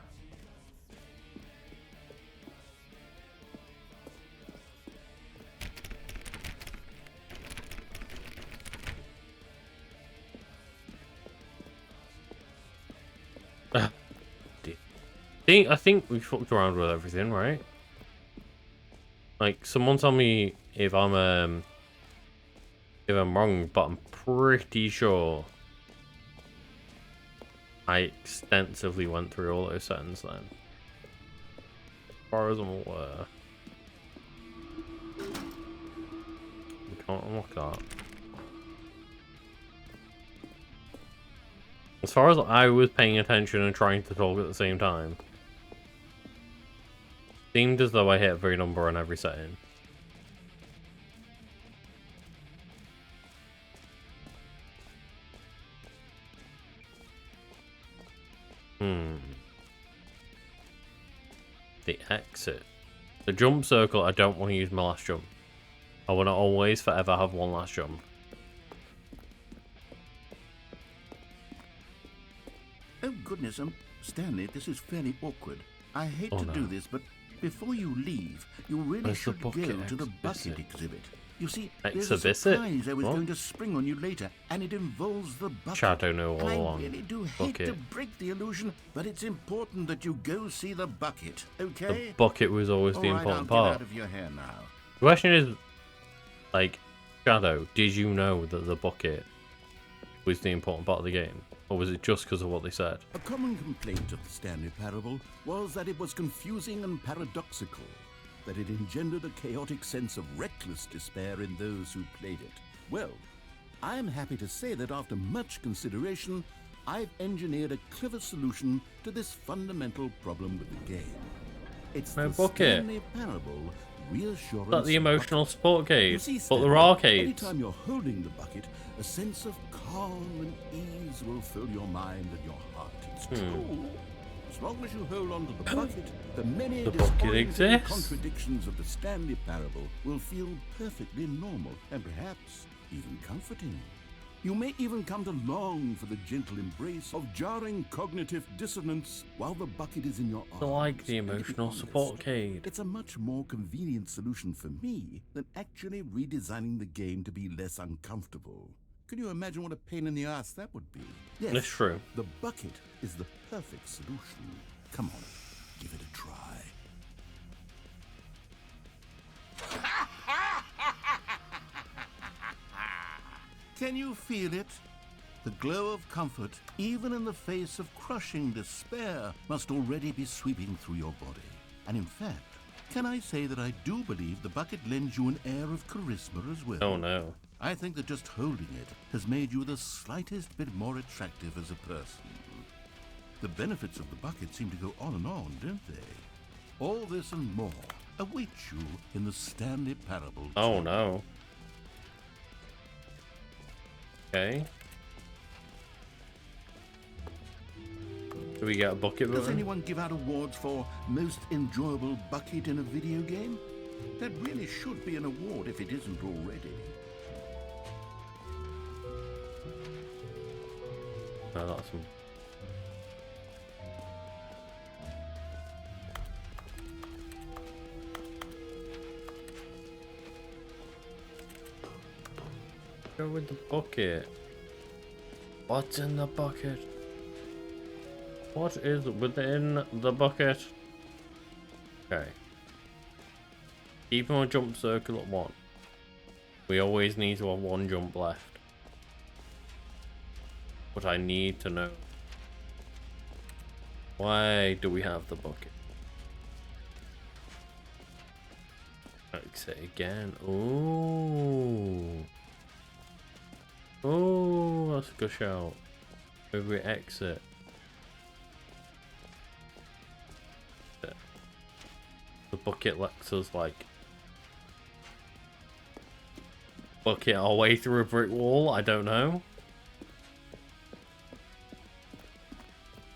I think we fucked around with everything, right? Like, someone tell me if I'm wrong, but I'm pretty sure I extensively went through all those settings then. As far as I'm aware. We can't unlock that. As far as I was paying attention and trying to talk at the same time, seemed as though I hit every number on every setting. The exit. The jump circle, I don't want to use my last jump. I want to always forever have one last jump. Oh goodness, Stanley, this is fairly awkward. I hate to do this, but before you leave, you really should go to the bucket exhibit. You see, there's a surprise I was going to spring on you later, and it involves the bucket. Shadow know all along. I really do hate to break the illusion, but it's important that you go see the bucket, okay? The bucket was always the important part. Get out of your hair now. The question is, like, Shadow, did you know that the bucket was the important part of the game? Or was it just because of what they said? A common complaint of the Stanley Parable was that it was confusing and paradoxical, that it engendered a chaotic sense of reckless despair in those who played it. Well, I'm happy to say that after much consideration, I've engineered a clever solution to this fundamental problem with the game. It's My the bucket. Stanley Parable Reassurance. Not the emotional Bucket. support cage, You see, but Stanley, there are arcades. anytime you're holding the bucket, a sense of calm and ease will fill your mind and your heart. It's true. As long as you hold on to the bucket, the many The bucket disorienting exists. contradictions of the Stanley Parable will feel perfectly normal and perhaps even comforting. You may even come to long for the gentle embrace of jarring cognitive dissonance while the bucket is in your arms. I like the And to be emotional honest, support cage. it's a much more convenient solution for me than actually redesigning the game to be less uncomfortable. Can you imagine what a pain in the ass that would be? Yes, That's true. the bucket is the perfect solution. Come on, give it a try. Can you feel it? The glow of comfort, even in the face of crushing despair, must already be sweeping through your body. And in fact, can I say that I do believe the bucket lends you an air of charisma as well? Oh no. I think that just holding it has made you the slightest bit more attractive as a person. The benefits of the bucket seem to go on and on, don't they? All this and more awaits you in the Stanley Parable. Oh no. Okay. Do we get a bucket Does button? anyone give out awards for most enjoyable bucket in a video game? That really should be an award if it isn't already. No, that's some. Go with the bucket. What's in the bucket? What is within the bucket? Okay. Keep our jump circle at 1. We always need to have 1 jump left. But I need to know. Why do we have the bucket? Exit again. Ooh. Oh, that's a good shout. Maybe we exit. The bucket lets us like bucket our way through a brick wall. I don't know.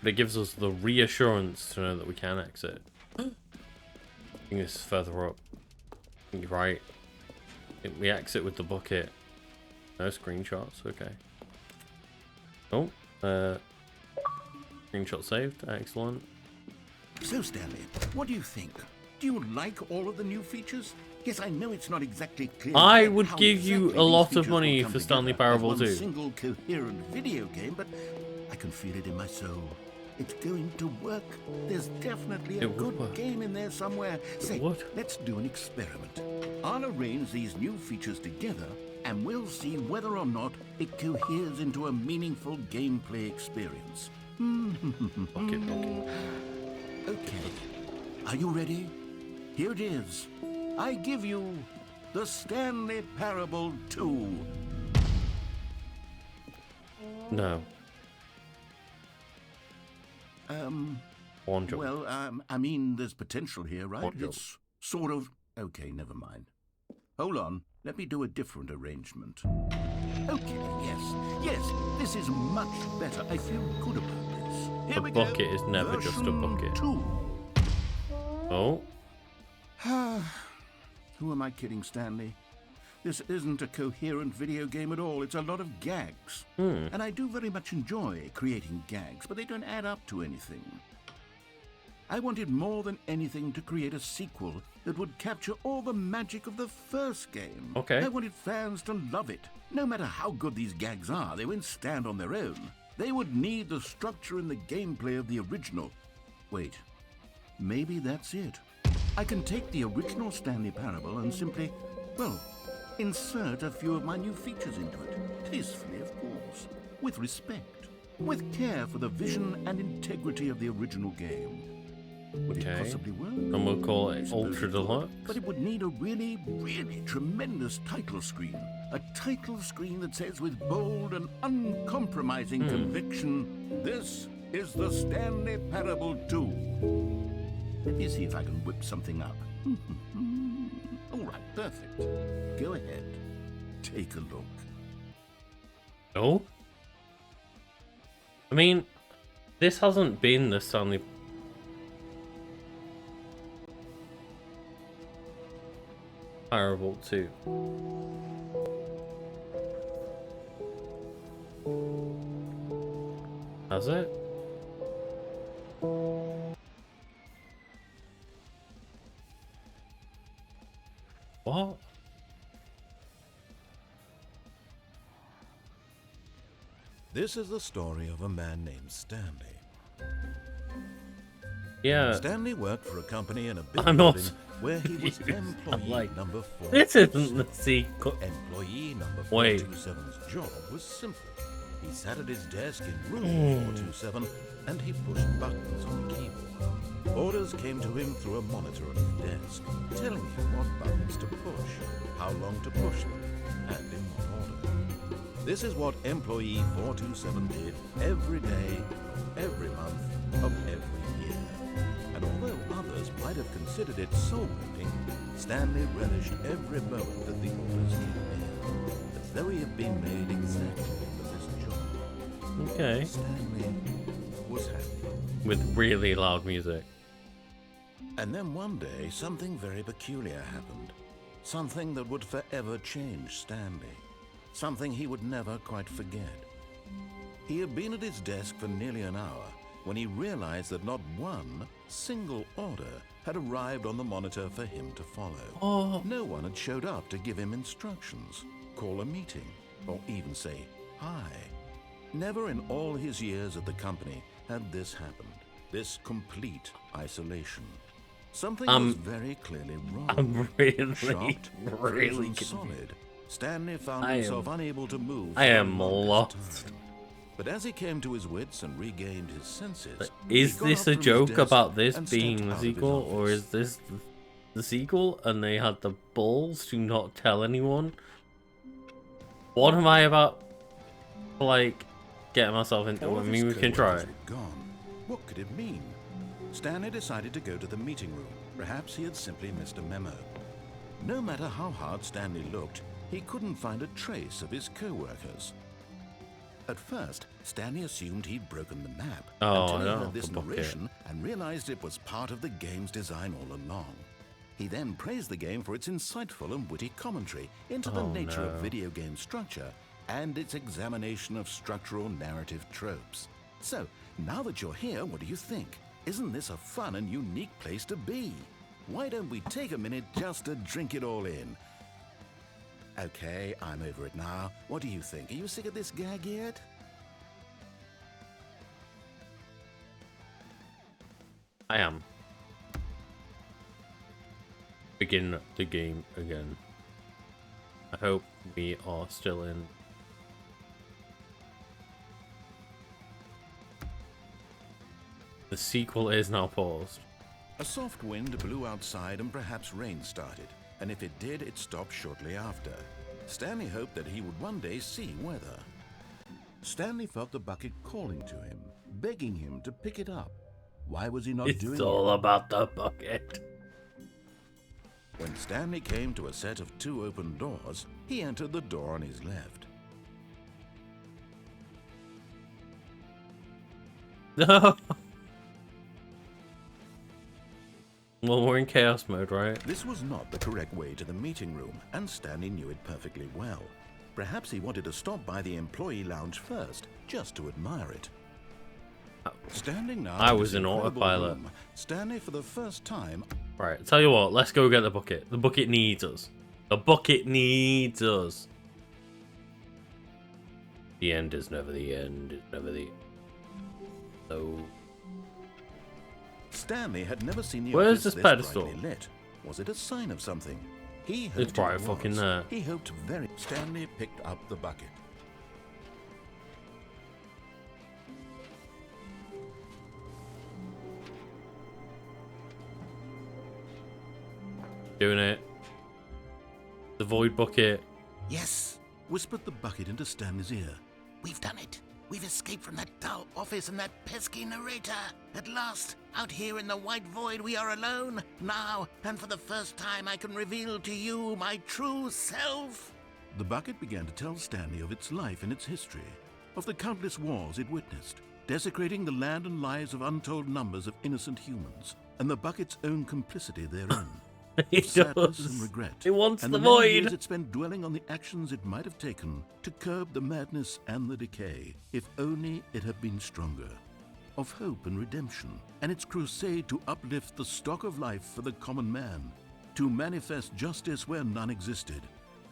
But it gives us the reassurance to know that we can exit. I think this is further up. I think you're right. I think we exit with the bucket. No screenshots, okay. Oh, screenshot saved, excellent. So, Stanley, what do you think? Do you like all of the new features? Yes, I know it's not exactly clear. I would how give you exactly a these lot of features money will come for Stanley together as Parable one 2. single coherent video game, but I can feel it in my soul. It's going to work. There's definitely a It would good work. game in there somewhere. Say, would. let's do an experiment. I'll arrange these new features together, and we'll see whether or not it coheres into a meaningful gameplay experience. Bucket. Okay. Are you ready? Here it is. I give you the Stanley Parable 2. No. One jump. Well, I mean, there's potential here, right? One jump. It's sort of... Okay, never mind. Hold on. Let me do a different arrangement. Okay, yes, this is much better. I feel good about this. Here A we bucket go. is never just a Version bucket. 2. Oh, Who am I kidding, Stanley? This isn't a coherent video game at all. It's a lot of gags. And I do very much enjoy creating gags, but they don't add up to anything. I wanted more than anything to create a sequel that would capture all the magic of the first game. Okay. I wanted fans to love it. No matter how good these gags are, they won't stand on their own. They would need the structure and the gameplay of the original. Wait, maybe that's it. I can take the original Stanley Parable and simply, well, insert a few of my new features into it. Tastefully, of course. With respect. With care for the vision and integrity of the original game. Would Okay. it possibly work? and we'll call I it suppose Ultra it could, Deluxe. But it would need a really, really tremendous title screen. A title screen that says with bold and uncompromising conviction, this is the Stanley Parable 2. Let me see if I can whip something up. All right, perfect. Go ahead. Take a look. No? I mean, this hasn't been the Stanley... Parable 2. Has it? What? This is the story of a man named Stanley. Yeah. Stanley worked for a company in a big I'm not- building where he was employee like, number 4. This isn't the sequel. Employee number Wait. 427's job was simple. He sat at his desk in room 427 and he pushed buttons on the keyboard. Orders came to him through a monitor on his desk, telling him what buttons to push, how long to push them, and in what order. This is what employee 427 did every day, of every month, of every year. And although others might have considered it soul-rending, Stanley relished every moment that the orders came in, as though he had been made exactly for this job. Okay. Stanley was happy. With really loud music. And then one day, something very peculiar happened. Something that would forever change Stanley. Something he would never quite forget. He had been at his desk for nearly an hour when he realized that not one single order had arrived on the monitor for him to follow. Oh. No one had showed up to give him instructions, call a meeting, or even say hi. Never in all his years at the company had this happened. This complete isolation. Something was very clearly wrong. I'm really, Shocked, really frozen confused. solid. Stanley found himself unable to move. I for the am longest lost. time. But as he came to his wits and regained his senses, Is he got this up a from his joke desk about this and being stepped the out of his sequel, or office. is this the sequel and they had the balls to not tell anyone? What am I about to, like, get myself into? All I of mean, we his can try. coworkers were gone. What could it mean? Stanley decided to go to the meeting room. Perhaps he had simply missed a memo. No matter how hard Stanley looked, he couldn't find a trace of his co-workers. At first, Stanley assumed he'd broken the map until he no, heard this the bucket. narration and realized it was part of the game's design all along. He then praised the game for its insightful and witty commentary into the nature of video game structure and its examination of structural narrative tropes. So, now that you're here, what do you think? Isn't this a fun and unique place to be? Why don't we take a minute just to drink it all in? Okay, I'm over it now. What do you think? Are you sick of this gag yet? I am. Begin the game again. I hope we are still in. The sequel is now paused. A soft wind blew outside and perhaps rain started, and if it did, it stopped shortly after. Stanley hoped that he would one day see weather. Stanley felt the bucket calling to him, begging him to pick it up. Why was he not doing It's it? all about the bucket. When Stanley came to a set of 2 open doors, he entered the door on his left. No. Well, we're in chaos mode, right? This was not the correct way to the meeting room, and Stanley knew it perfectly well. Perhaps he wanted to stop by the employee lounge first, just to admire it. Standing now I in was this in incredible autopilot. room, Stanley for the first time. Right, tell you what, let's go get the bucket. The bucket needs us. The bucket needs us. The end is never the end. It's never the end. So, Stanley had never seen the where's office this this pedestal? brightly lit. Was it a sign of something? He hoped It's right it fucking was. there. He hoped very. Stanley picked up the bucket. doing it. The void bucket. Yes, whispered the bucket into Stanley's ear. We've done it. We've escaped from that dull office and that pesky narrator. At last, out here in the white void, we are alone. Now, and for the first time, I can reveal to you my true self. The bucket began to tell Stanley of its life and its history, of the countless wars it witnessed, desecrating the land and lives of untold numbers of innocent humans, and the bucket's own complicity therein. It Of sadness does. and regret. It wants and the many void. years it spent dwelling on the actions it might have taken to curb the madness and the decay, if only it had been stronger. Of hope and redemption, and its crusade to uplift the stock of life for the common man, to manifest justice where none existed,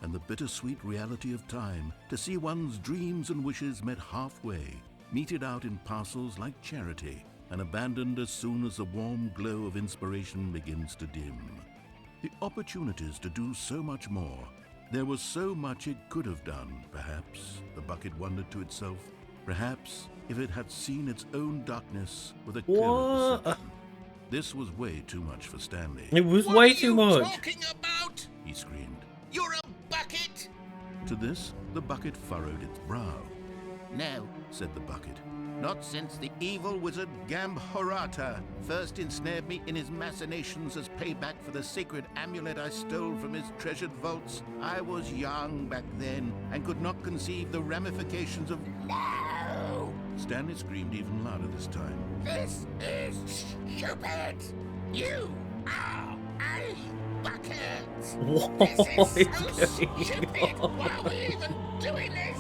and the bittersweet reality of time to see one's dreams and wishes met halfway, meted out in parcels like charity, and abandoned as soon as the warm glow of inspiration begins to dim. The opportunities to do so much more. There was so much it could have done, perhaps, the bucket wondered to itself. Perhaps if it had seen its own darkness with a What? clearer perception. This was way too much for Stanley. It was way too much. What are you talking about? He screamed. You're a bucket! To this, the bucket furrowed its brow. No, Said the bucket. not since the evil wizard Gambhorata first ensnared me in his machinations as payback for the sacred amulet I stole from his treasured vaults. I was young back then and could not conceive the ramifications of... No! Stanley screamed even louder this time. This is stupid! You are a bucket! What is going on? Why are we even doing this?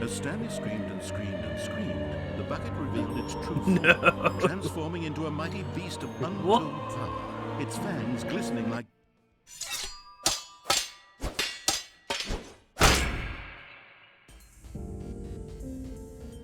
As Stanley screamed and screamed and screamed, the bucket revealed its true form, transforming into a mighty beast of untold power, its fangs glistening like...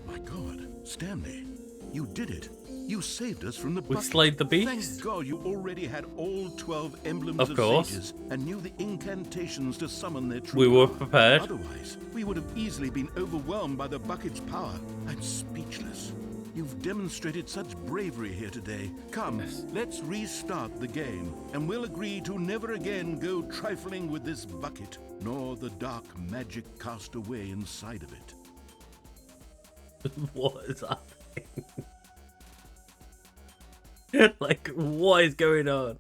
My God, Stanley, you did it. You saved us from the We bucket. slayed the beast. Thank God you already had all 12 emblems Of of course. sages and knew the incantations to summon their true We were power. prepared. Otherwise, we would have easily been overwhelmed by the bucket's power. I'm speechless. You've demonstrated such bravery here today. Come, let's restart the game, and we'll agree to never again go trifling with this bucket, nor the dark magic cast away inside of it. What is happening? Like, what is going on?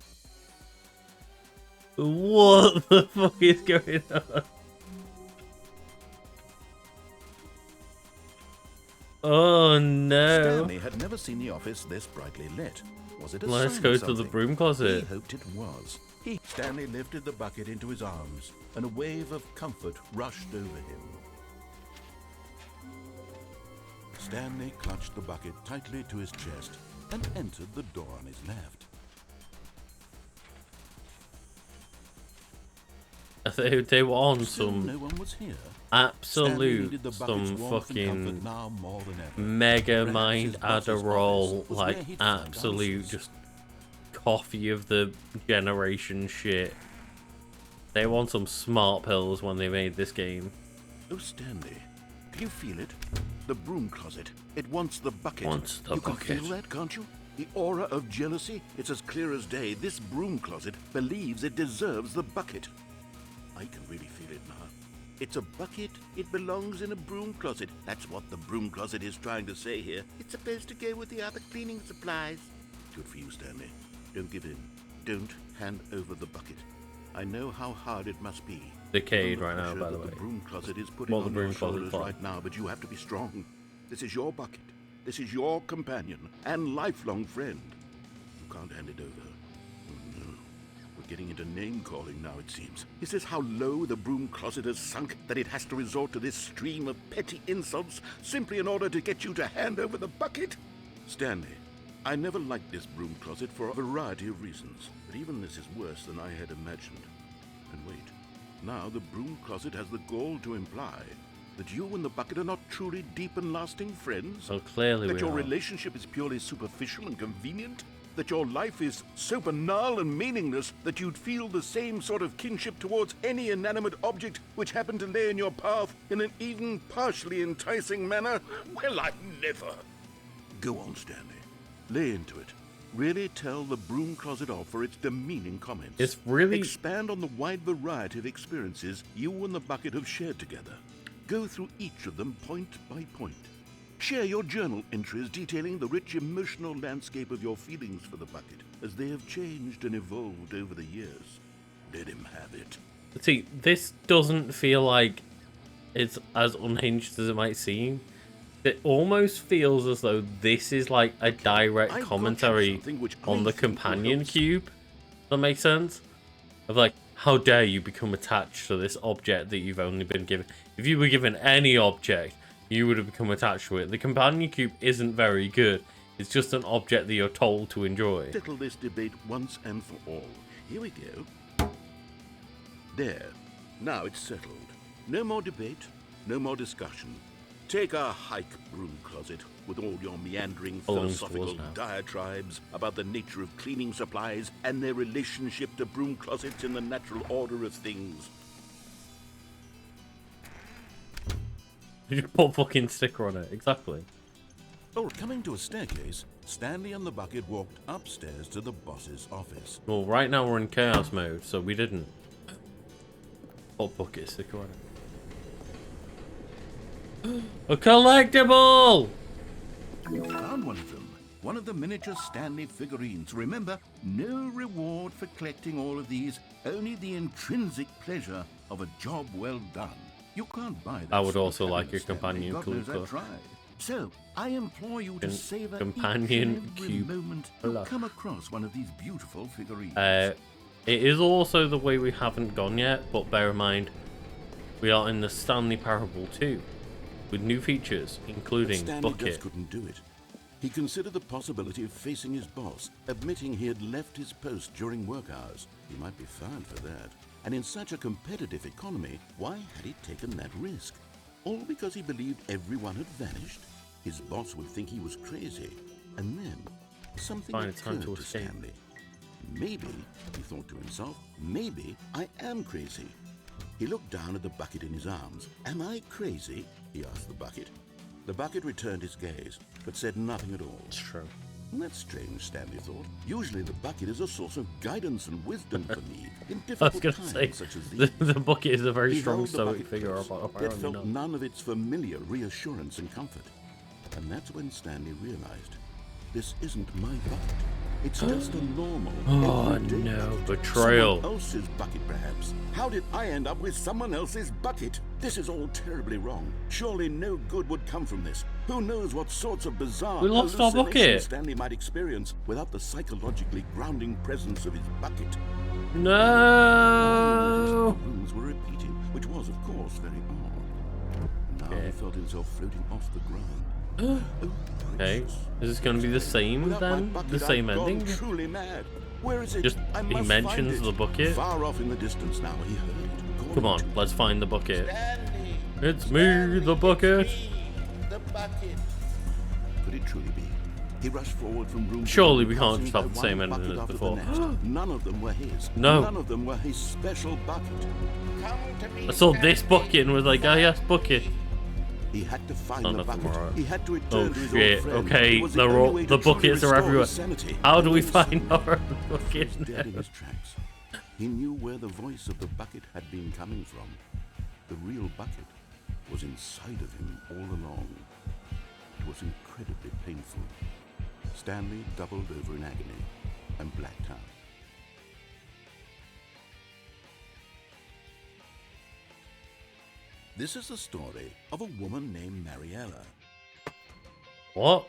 What the fuck is going on? Oh no. Stanley had never seen the office this brightly lit. Was it a Let's sign go of to the something? broom closet. He hoped it was. Stanley lifted the bucket into his arms, and a wave of comfort rushed over him. Stanley clutched the bucket tightly to his chest and entered the door on his left. They were on Still some no one was here. Stanley absolute, needed the bucket's some warmth and comfort fucking now more than ever. mega Perhaps mind his boss's Adderall, office was like where he'd find absolute answers. just coffee of the generation shit. They want some smart pills when they made this game. Oh, Stanley, can you feel it? The broom closet. It wants the bucket. Wants the you bucket. can feel that, can't you? The aura of jealousy? It's as clear as day. This broom closet believes it deserves the bucket. I can really feel it now. It's a bucket. It belongs in a broom closet. That's what the broom closet is trying to say here. It's supposed to go with the other cleaning supplies. Good for you, Stanley. Don't give in. Don't hand over the bucket. I know how hard it must be. Decayed Feel right now, pressure by the that way. The broom closet is putting Well, the on broom your closet's shoulders fine. right now, but you have to be strong. This is your bucket. This is your companion and lifelong friend. You can't hand it over. Oh, no. We're getting into name-calling now, it seems. Is this how low the broom closet has sunk, that it has to resort to this stream of petty insults simply in order to get you to hand over the bucket? Stanley, I never liked this broom closet for a variety of reasons, but even this is worse than I had imagined. And wait, now the broom closet has the gall to imply that you and the bucket are not truly deep and lasting friends? So clearly That we your are. relationship is purely superficial and convenient? That your life is so banal and meaningless that you'd feel the same sort of kinship towards any inanimate object which happened to lay in your path in an even partially enticing manner? Well, I never. Go on, Stanley. Lay into it. Really tell the broom closet off for its demeaning comments. It's really... Expand on the wide variety of experiences you and the bucket have shared together. Go through each of them point by point. Share your journal entries detailing the rich emotional landscape of your feelings for the bucket as they have changed and evolved over the years. Let him have it. See, this doesn't feel like it's as unhinged as it might seem. It almost feels as though this is like a direct I've got commentary something which I on the think will companion help. cube. Does that make sense? Of like, how dare you become attached to this object that you've only been given? If you were given any object, you would have become attached to it. The companion cube isn't very good. It's just an object that you're told to enjoy. Settle this debate once and for all. Here we go. There. Now it's settled. No more debate, no more discussion. Take a hike, broom closet, with all your meandering Belongs to us philosophical now. diatribes about the nature of cleaning supplies and their relationship to broom closets in the natural order of things. You just put a fucking sticker on it. Exactly. Oh, coming to a staircase, Stanley and the bucket walked upstairs to the boss's office. Well, right now we're in chaos mode, so we didn't put a bucket sticker on it. A collectible! Found one of them. One of the miniature Stanley figurines. Remember, no reward for collecting all of these, only the intrinsic pleasure of a job well done. You can't buy that. I would sort also of like your happiness, companion Stanley. God knows I Clue. tried. So, I implore you to savor Companion each and every cube. moment you come across one of these beautiful figurines. It is also the way we haven't gone yet, but bear in mind, we are in the Stanley Parable 2, with new features, including Stanley Bucket. just couldn't do it. He considered the possibility of facing his boss, admitting he had left his post during work hours. He might be fired for that. And in such a competitive economy, why had he taken that risk? All because he believed everyone had vanished? His boss would think he was crazy. And then, something Fine, it's time occurred to to escape. Stanley. Maybe, he thought to himself, maybe I am crazy. He looked down at the bucket in his arms. Am I crazy? He asked the bucket. The bucket returned his gaze, but said nothing at all. It's true. That's strange, Stanley thought. Usually the bucket is a source of guidance and wisdom for me in I was difficult going times to say, such as these. the Bucket is a very He strong held the stoic bucket figure, close, but yet apparently felt not. none of its familiar reassurance and comfort. And that's when Stanley realized, this isn't my bucket. It's just a normal, Oh everyday no, bucket. betrayal. Someone else's bucket, perhaps. How did I end up with someone else's bucket? This is all terribly wrong. Surely no good would come from this. Who knows what sorts of bizarre We lost our hallucinations bucket. Stanley might experience without the psychologically grounding presence of his bucket. No! The rooms were repeating, which was, of course, very odd. Now he felt himself floating off the ground. Okay, is this going to be the same Without my then? bucket, The same I've gone ending? truly mad. Where is it? Just I he must mentions find it. the bucket. Far off in the distance now, he heard it. Calling Come on, to let's find the bucket. Stanley! It's me, the bucket. The bucket! Could it truly be? He rushed forward from room to Surely room, we can't passing just have by the same one ending bucket as after before. the next. None of them were his. No. None of them were his special bucket. Come to me, I saw this Stanley. bucket and was like, oh yes, bucket. He had to find None the of them bucket. are. He had to Oh return to his shit, old friend. okay, It was they're only all, way the to truly buckets are restore everywhere. his sanity. How do we And then find suddenly, our he bucket was dead in now? his tracks. He knew where the voice of the bucket had been coming from. The real bucket was inside of him all along. It was incredibly painful. Stanley doubled over in agony and blacked out. This is the story of a woman named Mariella. What?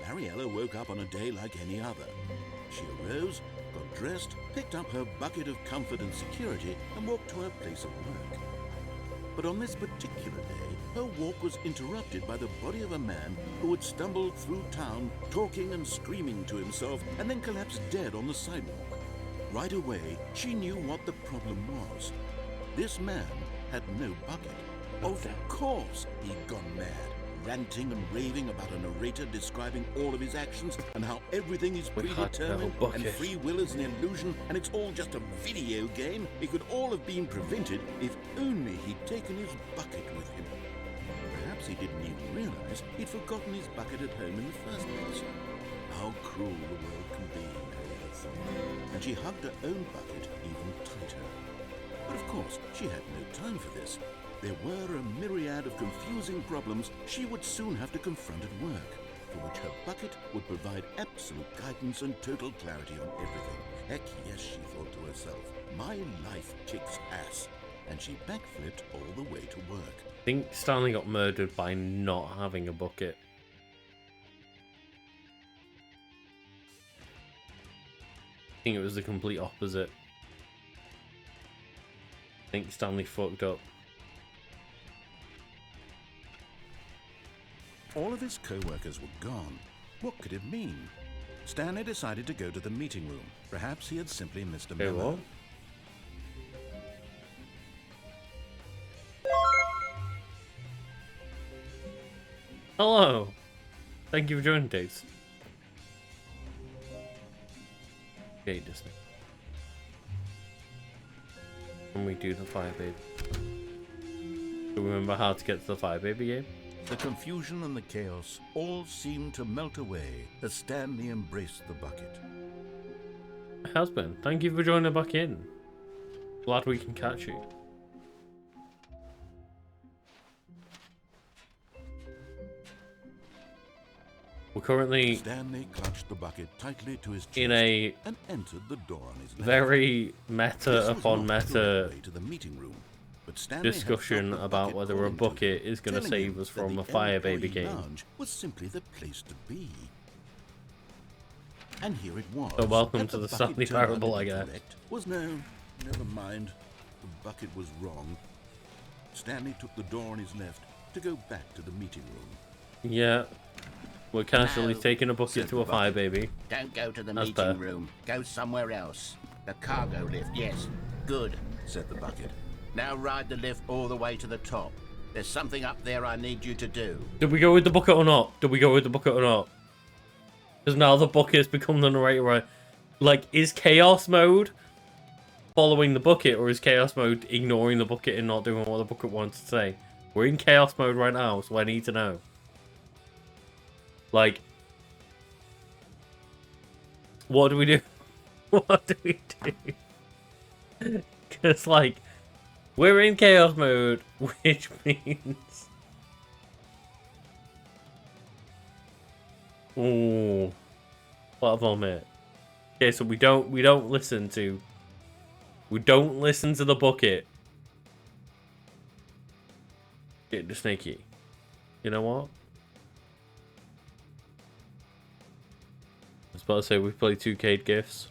Mariella woke up on a day like any other. She arose, got dressed, picked up her bucket of comfort and security, and walked to her place of work. But on this particular day, her walk was interrupted by the body of a man who had stumbled through town, talking and screaming to himself, and then collapsed dead on the sidewalk. Right away, she knew what the problem was. This man had no bucket. Of course he'd gone mad, ranting and raving about a narrator describing all of his actions and how everything is We had no predetermined and bucket. free will is an illusion and it's all just a video game. It could all have been prevented if only he'd taken his bucket with him. Perhaps he didn't even realize he'd forgotten his bucket at home in the first place. How cruel the world can be, Mariella thought, and she hugged her own bucket even tighter. But of course, she had no time for this. There were a myriad of confusing problems she would soon have to confront at work, for which her bucket would provide absolute guidance and total clarity on everything. Heck yes, she thought to herself, my life kicks ass. And she backflipped all the way to work. I think Stanley got murdered by not having a bucket. I think it was the complete opposite. I think Stanley fucked up. All of his co-workers were gone. What could it mean? Stanley decided to go to the meeting room. Perhaps he had simply missed a Okay, memo. what? Hello. Thank you for joining, Dates. Okay, Disney. When we do the 5 8. Do you remember how to get to the Fire Baby game? The confusion and the chaos all seemed to melt away as Stanley embraced the bucket. It has been. Thank you for joining back in. Glad we can catch you. We're currently Stanley clutched the bucket tightly to his chest in a and entered the door on his left. very meta This was upon not the meta right way to the meeting room, but Stanley had discussion felt the about bucket whether a calling to him, bucket is going to telling save him us that from the a Fire Baby employee game. lounge was simply the place to be. And here it was. So welcome that to the bucket Stanley turned out Parable, to I be guess. correct. Was no, never mind. The bucket was wrong. Stanley took the door on his left to go back to the meeting room. Yeah. We're casually No, taking a bucket said to the a Fire bucket. Baby. Don't go to the That's meeting fair. room. Go somewhere else. The cargo lift, yes. Good. Said the bucket. Now ride the lift all the way to the top. There's something up there I need you to do. Did we go with the bucket or not? Did we go with the bucket or not? Because now the bucket has become the narrator, right? Like, is Chaos Mode following the bucket, or is Chaos Mode ignoring the bucket and not doing what the bucket wants to say? We're in Chaos Mode right now, so I need to know. Like, what do we do? What do we do? Because, like, we're in Chaos Mode, which means... Ooh. What a vomit. Okay, so we don't listen to the bucket. Get the snaky. You know what? I was about to say we play 2K gifts.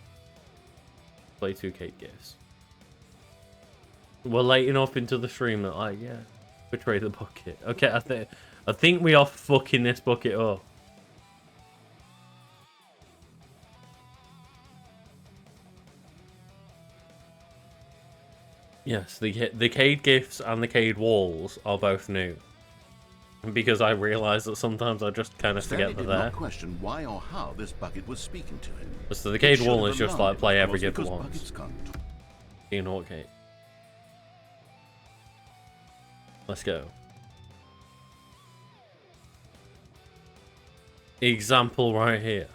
Play 2K gifts. We're late enough into the stream that, like, yeah, betray the bucket. Okay, I think we are fucking this bucket up. Yes, the Cade gifts and the Cade walls are both new. Because I realise that sometimes I just kind of Stanley forget that did they're not question why or how this bucket was speaking to him. So the It Cade should wall have is just alarmed like play him, of every course, gift because once. buckets can't You know what, Kate? Let's go. Example right here.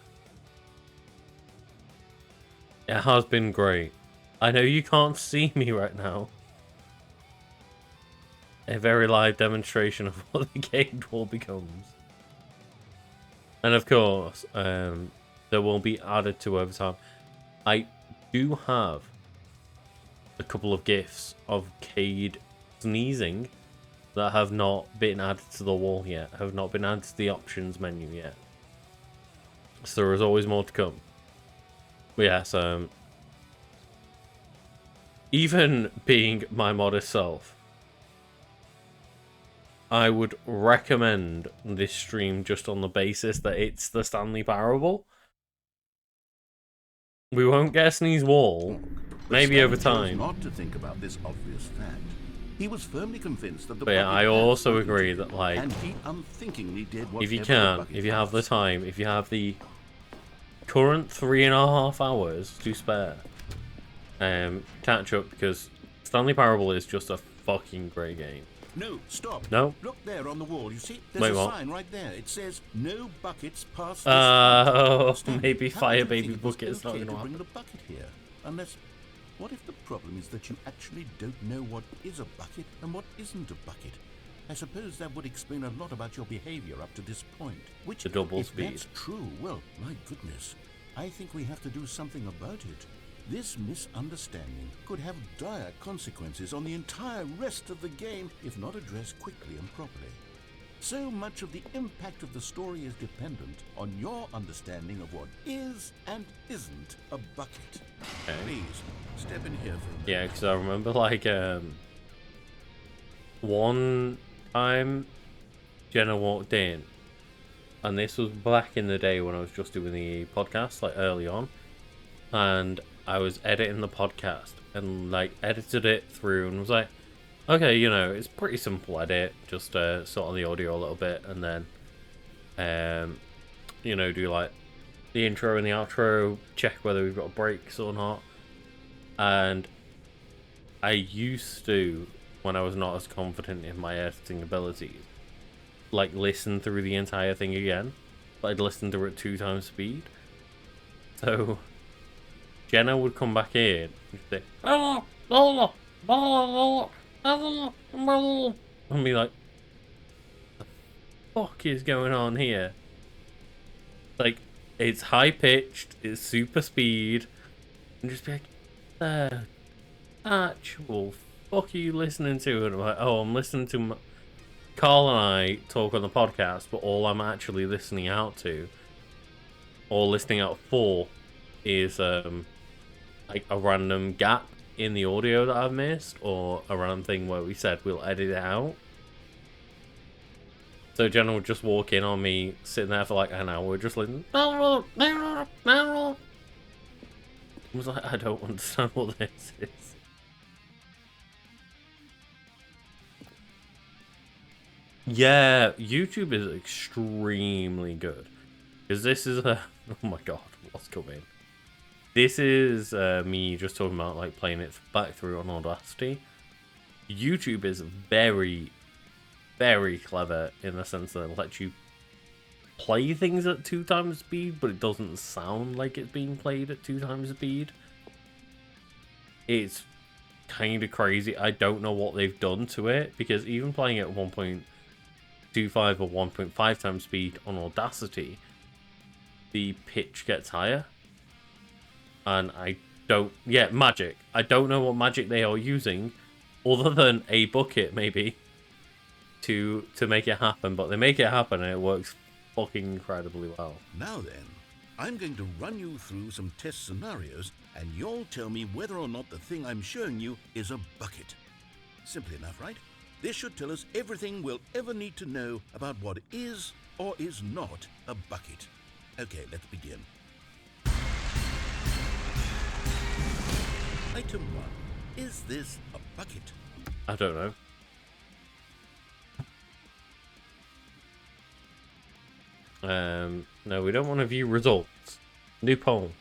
It has been great. I know you can't see me right now. A very live demonstration of what the Cade wall becomes. And of course, there will be added to over time. I do have a couple of gifts of Cade sneezing that have not been added to the wall yet, have not been added to the options menu yet. So there is always more to come. But yes, even being my modest self, I would recommend this stream just on the basis that it's the Stanley Parable. We won't get a sneeze wall, But maybe over Stanley chose time. not to think about this obvious fact. He was firmly convinced that the But yeah, bucket I had also spoken to agree him, that, like, and he unthinkingly did if you whatever the can, bucket if you have the asked. time, if you have the current 3.5 hours to spare, catch up, because Stanley Parable is just a fucking great game. No, stop. No? Look there on the wall. You see? There's Wait, a what? sign right there. It says, no buckets past this Oh, point." Stanley, maybe how Fire do you Baby think it was Bucket is not okay going to to bring happen. the bucket here? Unless, what if the problem is that you actually don't know what is a bucket and what isn't a bucket? I suppose that would explain a lot about your behavior up to this point. Which, The double if speed. that's true, well, my goodness, I think we have to do something about it. This misunderstanding could have dire consequences on the entire rest of the game if not addressed quickly and properly. So much of the impact of the story is dependent on your understanding of what is and isn't a bucket. Okay. Please, step in here for a minute. Yeah, because I remember, like, one time Jenna walked in, and this was back in the day when I was just doing the podcast, like, early on, and I was editing the podcast, and, like, edited it through, and was like, okay, you know, it's pretty simple edit, just sort on the audio a little bit, and then, you know, do, like, the intro and the outro, check whether we've got breaks or not. And I used to, when I was not as confident in my editing abilities, like listen through the entire thing again, but I'd listen through it 2 times speed. So Jenna would come back in and say, and be like, what the fuck is going on here? Like, it's high pitched, it's super speed, and just be like, the actual fuck are you listening to? And I'm like, oh, I'm listening to Carl and I talk on the podcast, but all I'm actually listening out to, or listening out for, is like a random gap in the audio that I've missed, or a random thing where we said we'll edit it out. So Jenna would just walk in on me sitting there for like an hour, just listening. I was like, I don't understand what this is. Yeah, YouTube is extremely good. Because this is a... Oh my god, what's coming? This is me just talking about like playing it back through on Audacity. YouTube is very, very clever in the sense that it lets you play things at 2 times speed, but it doesn't sound like it's being played at 2 times speed. It's kind of crazy. I don't know what they've done to it, because even playing at 1.25 or 1.5 times speed on Audacity, the pitch gets higher. And I don't... Yeah, magic. I don't know what magic they are using, other than a bucket, maybe, to make it happen. But they make it happen, and it works fucking incredibly well. Now then, I'm going to run you through some test scenarios, and you'll tell me whether or not the thing I'm showing you is a bucket. Simple enough, right? This should tell us everything we'll ever need to know about what is or is not a bucket. Okay, let's begin. Item 1. Is this a bucket? I don't know. No, we don't want to view results. New poll.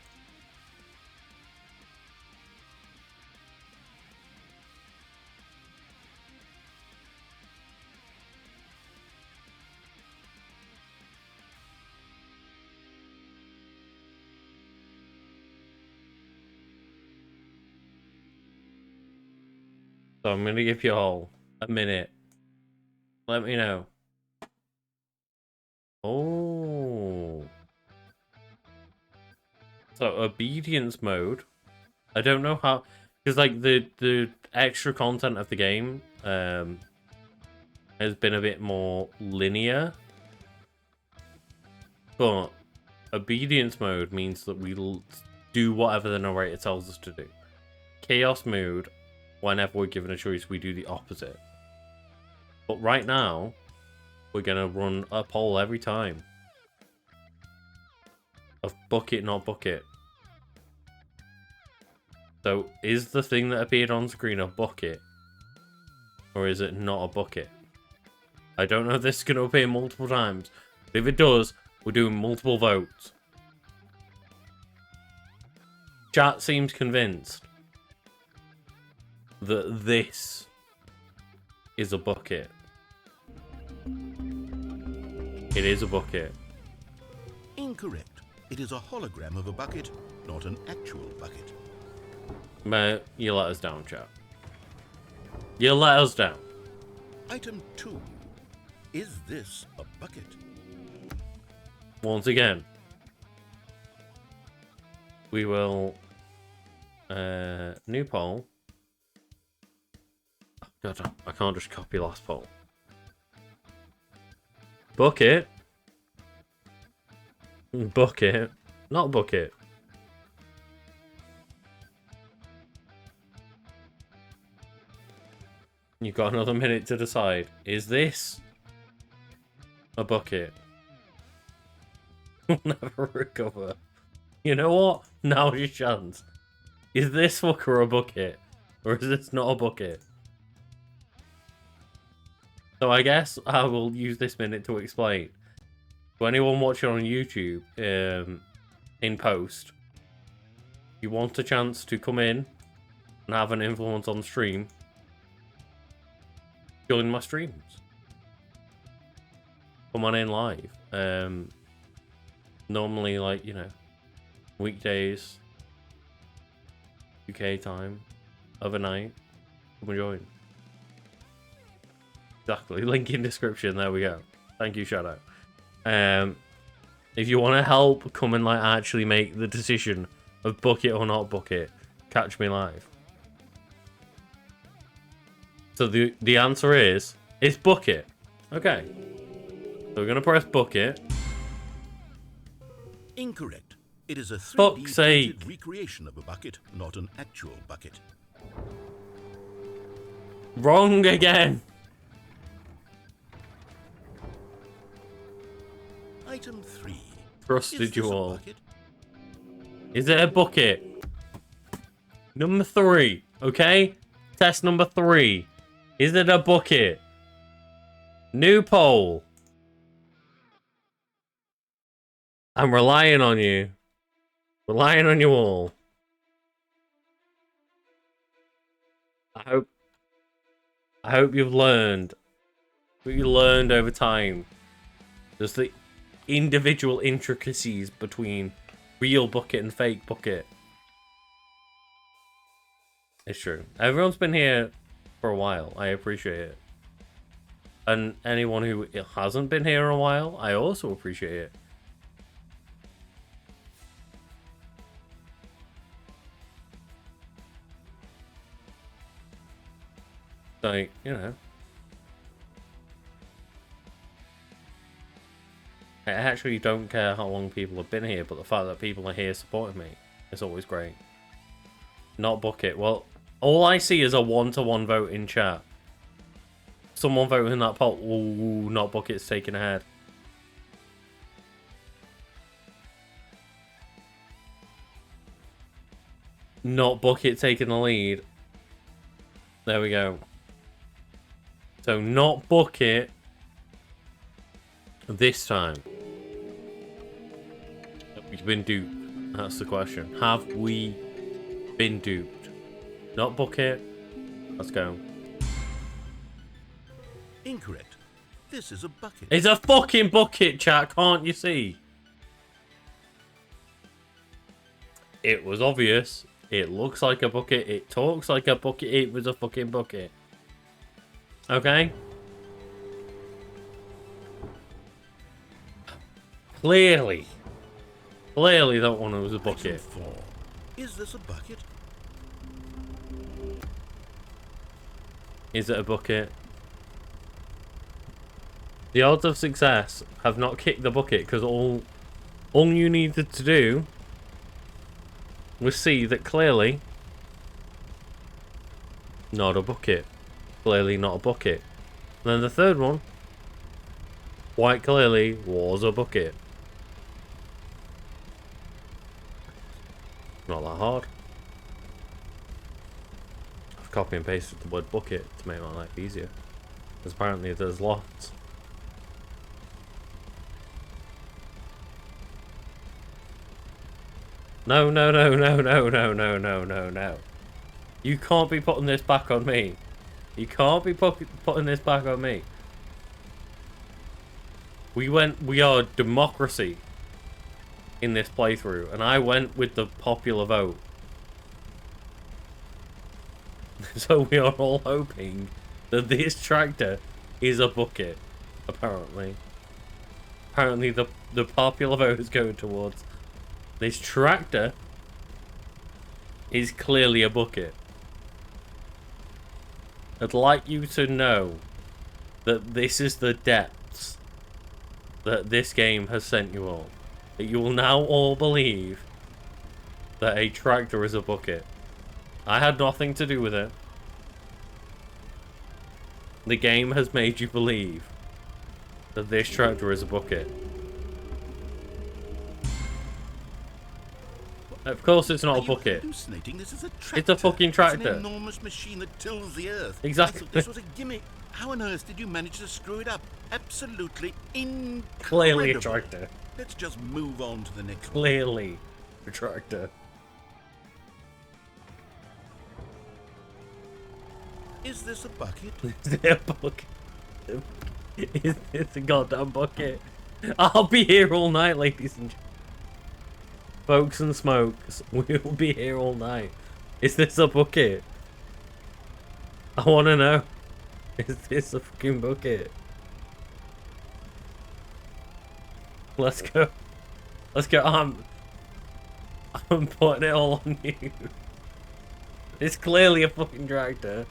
So I'm going to give you all a minute. Let me know. Oh. So obedience mode. I don't know how, because like the extra content of the game has been a bit more linear. But obedience mode means that we'll do whatever the narrator tells us to do. Chaos mode, whenever we're given a choice, we do the opposite. But right now, we're going to run a poll every time. Of bucket, not bucket. So, is the thing that appeared on screen a bucket? Or is it not a bucket? I don't know if this is going to appear multiple times. But if it does, we're doing multiple votes. Chat seems convinced that this is a bucket. It is a bucket. Incorrect. It is a hologram of a bucket, not an actual bucket. But you let us down, chat. You let us down. Item 2. Is this a bucket? Once again, we will new poll. Oh, God, I can't just copy last poll. Bucket. Bucket. Not bucket. You've got another minute to decide. Is this a bucket? We'll never recover. You know what? Now's your chance. Is this fucker a bucket? Or is this not a bucket? So I guess I will use this minute to explain. To anyone watching on YouTube, in post, if you want a chance to come in and have an influence on stream, join my streams. Come on in live. Normally, like, you know, weekdays, UK time, overnight. Come and join. Exactly. Link in description. There we go. Thank you, Shadow. If you want to help, come and like actually make the decision of book it or not book it. Catch me live. So the answer is it's book it. Okay. So we're gonna press book it. Incorrect. It is a 3D Fuck's sake. printed recreation of a bucket, not an actual bucket. Wrong again. Item 3. Trusted Is you this a all. bucket? Is it a bucket? Number 3. Okay. Test number 3. Is it a bucket? New poll. I'm relying on you. Relying on you all. I hope you've learned. What you learned over time. Just the individual intricacies between real bucket and fake bucket. It's true. Everyone's been here for a while. I appreciate it. And anyone who hasn't been here a while, I also appreciate it. Like, you know. I actually don't care how long people have been here, but the fact that people are here supporting me is always great. Not bucket. Well, all I see is a 1-to-1 vote in chat. Someone voting in that poll. Ooh, not bucket's taking ahead. Not bucket taking the lead. There we go. So not bucket this time. We've been duped. That's the question. Have we been duped? Not bucket. Let's go. Incorrect. This is a bucket. It's a fucking bucket, chat. Can't you see? It was obvious. It looks like a bucket. It talks like a bucket. It was a fucking bucket. Okay? Clearly that one was a bucket. Item 4. Is this a bucket? Is it a bucket? The odds of success have not kicked the bucket because all you needed to do was see that clearly not a bucket. Clearly not a bucket. And then the third one quite clearly was a bucket. Not that hard. I've copy and pasted the word bucket to make my life easier. Because apparently there's lots. No. You can't be putting this back on me. You can't be putting this back on me. We are democracy in this playthrough, and I went with the popular vote. So we are all hoping that this tractor is a bucket, apparently. Apparently the popular vote is going towards this tractor is clearly a bucket. I'd like you to know that this is the depths that this game has sent you all. That you will now all believe that a tractor is a bucket. I had nothing to do with it. The game has made you believe that this tractor is a bucket. Of course it's not a bucket. Hallucinating? This is a tractor. It's a fucking tractor. It's an enormous machine that tills the earth. Exactly. I thought this was a gimmick. How on earth did you manage to screw it up? Absolutely incredible. Clearly a tractor. Let's just move on to the next one. Clearly a tractor. Is this a bucket? Is it a bucket? Is this a goddamn bucket? I'll be here all night, ladies and gentlemen. Folks and smokes, we'll be here all night. Is this a bucket? I want to know. Is this a fucking bucket? Let's go. Let's go. I'm putting it all on you. It's clearly a fucking tractor.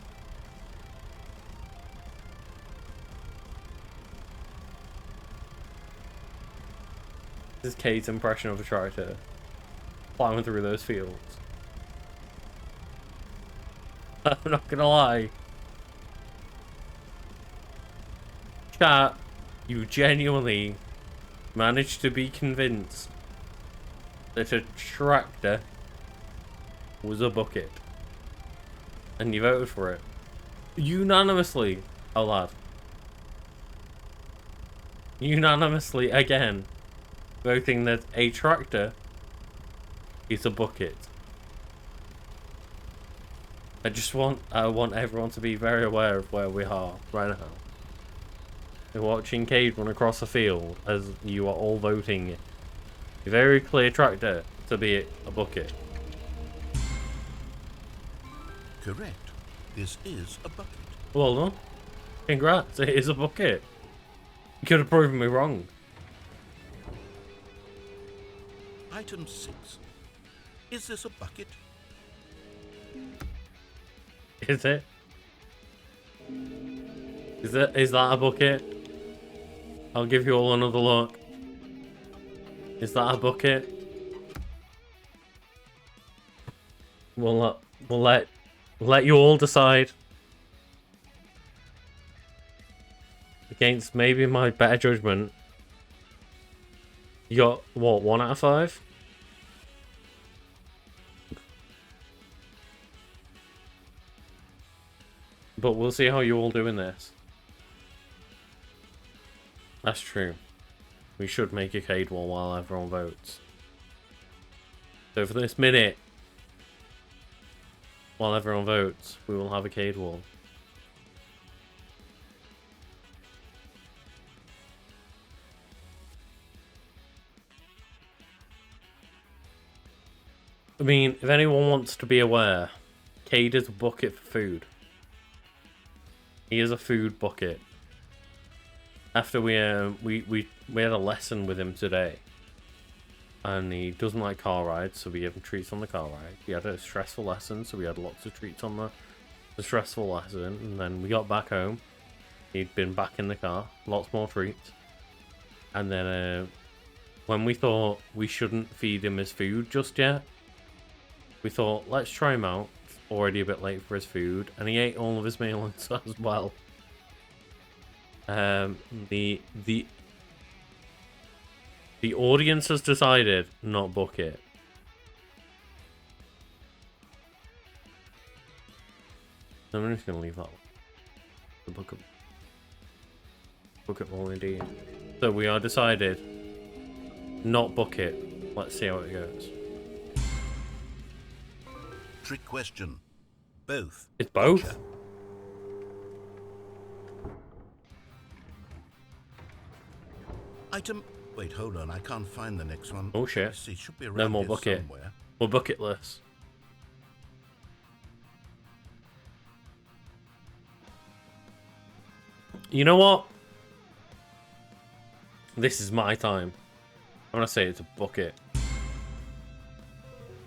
This is Kate's impression of a tractor plowing through those fields. I'm not gonna lie. Chat, you genuinely managed to be convinced that a tractor was a bucket. And you voted for it. Unanimously, oh lad. Unanimously, again, voting that a tractor is a bucket. I want everyone to be very aware of where we are right now. You're watching Cade run across the field as you are all voting a very clear tractor to be a bucket. Correct. This is a bucket. Well done. Congrats, it is a bucket. You could have proven me wrong. Item 6. Is this a bucket? Is it? Is that a bucket? I'll give you all another look. Is that a bucket? We'll let you all decide. Against maybe my better judgment. You got what, 1 out of 5? But we'll see how you all do in this. That's true. We should make a Cade wall while everyone votes. So for this minute, while everyone votes, we will have a Cade wall. I mean, if anyone wants to be aware, Cade is a bucket for food. He is a food bucket. After we had a lesson with him today, and he doesn't like car rides, so we gave him treats on the car ride. He had a stressful lesson, so we had lots of treats on the stressful lesson. And then we got back home. He'd been back in the car, lots more treats. And then when we thought we shouldn't feed him his food just yet, we thought, let's try him out. It's already a bit late for his food, and he ate all of his meal as well. The audience has decided not book it. I'm just gonna leave that one. The book it all indeed. So we are decided not book it. Let's see how it goes. Trick question. Both. It's both? Item... Wait, hold on. I can't find the next one. Oh shit. See, it should be around No more here bucket. somewhere. We're bucketless. You know what? This is my time. I'm gonna say it's a bucket.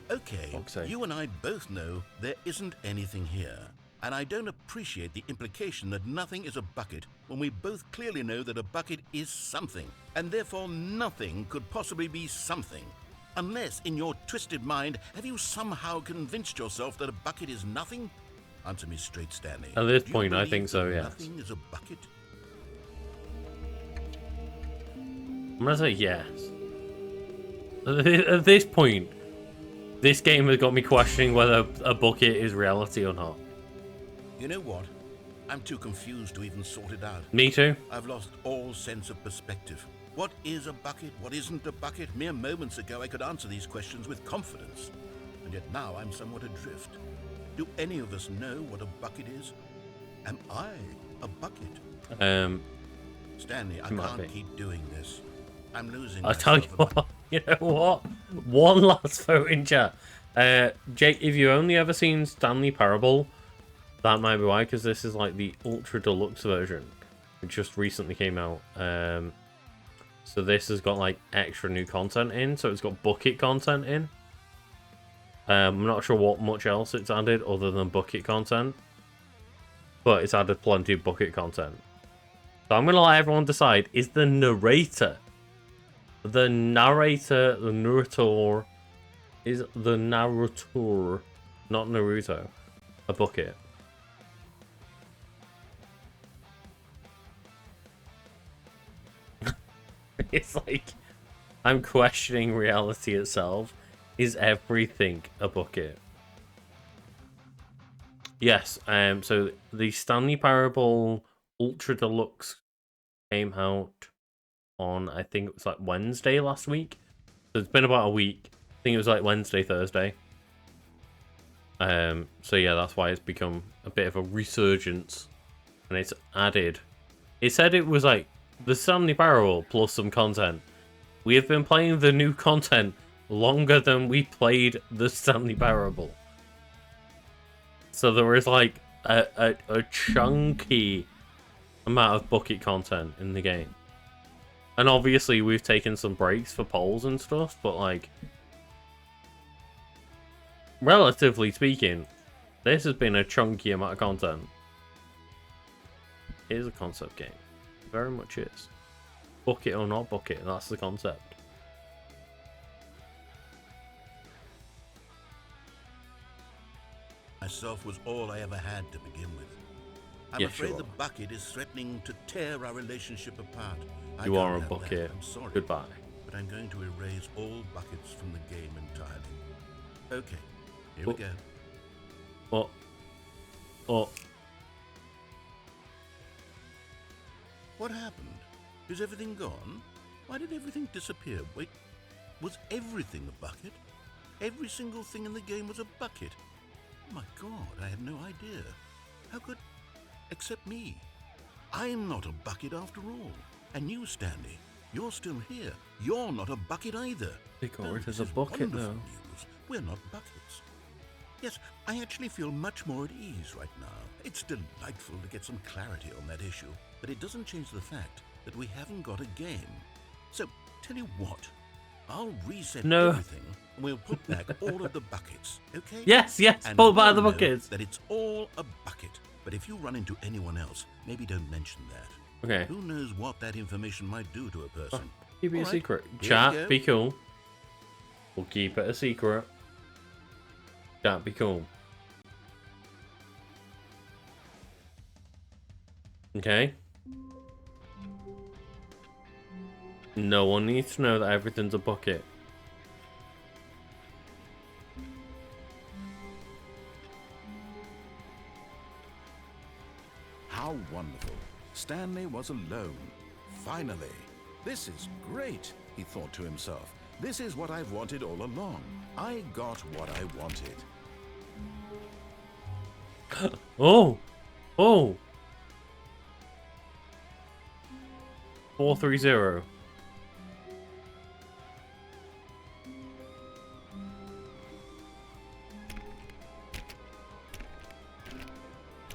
Okay, Fuck's sake. you and I both know there isn't anything here. And I don't appreciate the implication that nothing is a bucket when we both clearly know that a bucket is something, and therefore nothing could possibly be something. Unless, in your twisted mind, have you somehow convinced yourself that a bucket is nothing? Answer me straight, Stanley. At this Do you point, I believe think so, that yes. Nothing is a bucket? I'm gonna say yes. At this point, this game has got me questioning whether a bucket is reality or not. You know what? I'm too confused to even sort it out. Me too. I've lost all sense of perspective. What is a bucket? What isn't a bucket? Mere moments ago I could answer these questions with confidence. And yet now I'm somewhat adrift. Do any of us know what a bucket is? Am I a bucket? Stanley, I can't keep doing this. I'm losing. I'll tell you what. You know what? One last vote in chat. Jake, if you only ever seen Stanley Parable, that might be why, because this is like the Ultra Deluxe version. It just recently came out. So this has got like extra new content in. So it's got bucket content in. I'm not sure what much else it's added other than bucket content. But it's added plenty of bucket content. So I'm going to let everyone decide, is the narrator, the narrator, not Naruto, a bucket? It's like, I'm questioning reality itself. Is everything a bucket? Yes, so the Stanley Parable Ultra Deluxe came out on, I think it was like Wednesday last week. So it's been about a week. I think it was like Wednesday, Thursday. So yeah, that's why it's become a bit of a resurgence. And it's added. It said it was like the Stanley Parable plus some content. We have been playing the new content longer than we played the Stanley Parable. So there was like a chunky amount of bucket content in the game. And obviously we've taken some breaks for polls and stuff, but like, relatively speaking, this has been a chunky amount of content. It is a concept game. It very much is. Bucket or not bucket, that's the concept. Myself was all I ever had to begin with. I'm afraid the bucket is threatening to tear our relationship apart. You are a bucket. I'm sorry. Goodbye. But I'm going to erase all buckets from the game entirely. Okay, here we go. What happened? Is everything gone? Why did everything disappear? Wait, was everything a bucket? Every single thing in the game was a bucket. My God, I had no idea. How could... Except me. I'm not a bucket after all. And you, Stanley, you're still here. You're not a bucket either. It is a bucket, though. News. We're not buckets. Yes, I actually feel much more at ease right now. It's delightful to get some clarity on that issue, but it doesn't change the fact that we haven't got a game. So, tell you what, I'll reset everything, and we'll put back all of the buckets, okay? Yes, and pull back the know buckets. That it's all a bucket. But if you run into anyone else, maybe don't mention that. Okay. Who knows what that information might do to a person? Keep it a secret. Here Chat, be cool. We'll keep it a secret. Chat, be cool. Okay. No one needs to know that everything's a bucket. How wonderful. Stanley was alone. Finally. This is great, he thought to himself. This is what I've wanted all along. I got what I wanted. Oh! 430.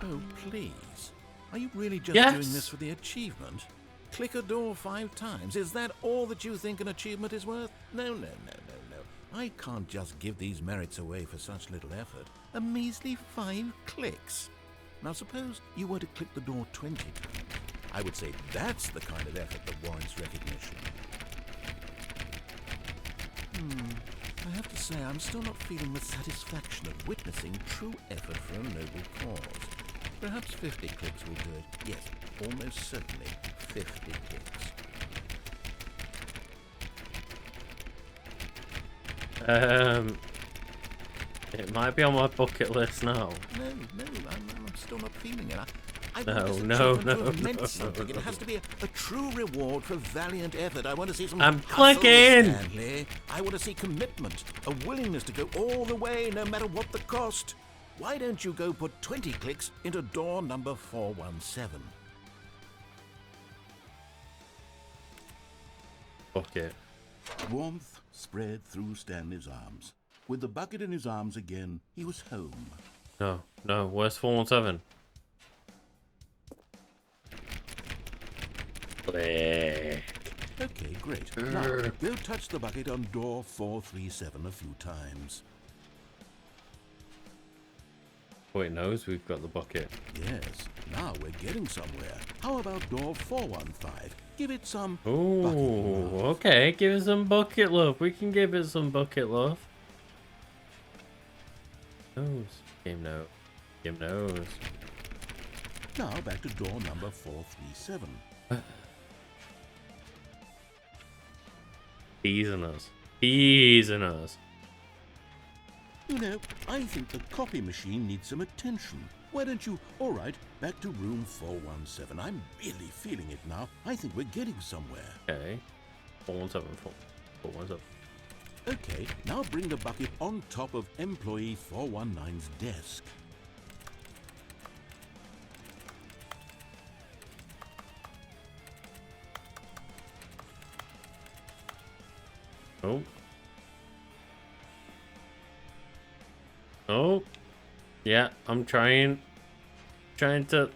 Oh, please. Are you really just Yes. doing this for the achievement? Click a door 5 times. Is that all that you think an achievement is worth? No. I can't just give these merits away for such little effort. A measly 5 clicks. Now suppose you were to click the door 20 times. I would say that's the kind of effort that warrants recognition. I have to say I'm still not feeling the satisfaction of witnessing true effort for a noble cause. Perhaps 50 clicks will do it. Yes, almost certainly 50 clicks. It might be on my bucket list now. No, I'm still not feeling it. I No, want this no, achievement to no, have meant no, something. no. It has to be a true reward for valiant effort. I want to see some I'm hustle, clicking! Stanley. I want to see commitment, a willingness to go all the way, no matter what the cost. why don't you go put 20 clicks into door number 417? Bucket. Warmth spread through Stanley's arms. With the bucket in his arms again, he was home. No, where's 417? Click. Okay, great. Now, go touch the bucket on door 437 a few times. Oh, it knows we've got the bucket. Yes, now we're getting somewhere. How about door 415? Give it some bucket Ooh, love. okay, give it some bucket love. We can give it some bucket love. Nose. Game nose. Game nose. Now back to door number 437. Teasing us. Teasing us. You know, I think the copy machine needs some attention. Why don't you... All right, back to room 417. I'm really feeling it now. I think we're getting somewhere. Okay. 417. 417. Okay, now bring the bucket on top of employee 419's desk. Oh. Oh. Yeah, I'm trying to...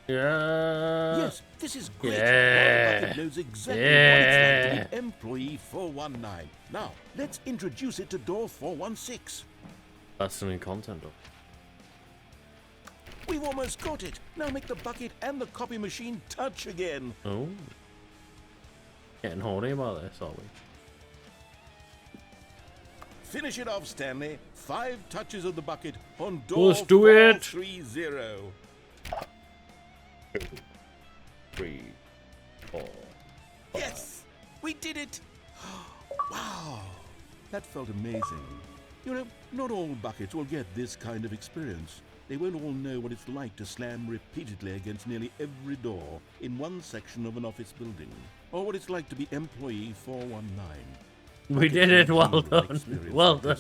Yeah. Yes, this is great. Yeah. Now the bucket knows exactly what it's like to be employee 419. Now, let's introduce it to door 416. That's the new content. We've almost got it. Now make the bucket and the copy machine touch again. Oh. Getting horny about this, are we? Finish it off, Stanley. 5 touches of the bucket on door Let's do it. 430. 2, 3, 4. Yes! We did it! Wow! That felt amazing. You know, not all buckets will get this kind of experience. They won't all know what it's like to slam repeatedly against nearly every door in one section of an office building, or what it's like to be employee 419. We did it. Well done. Well done.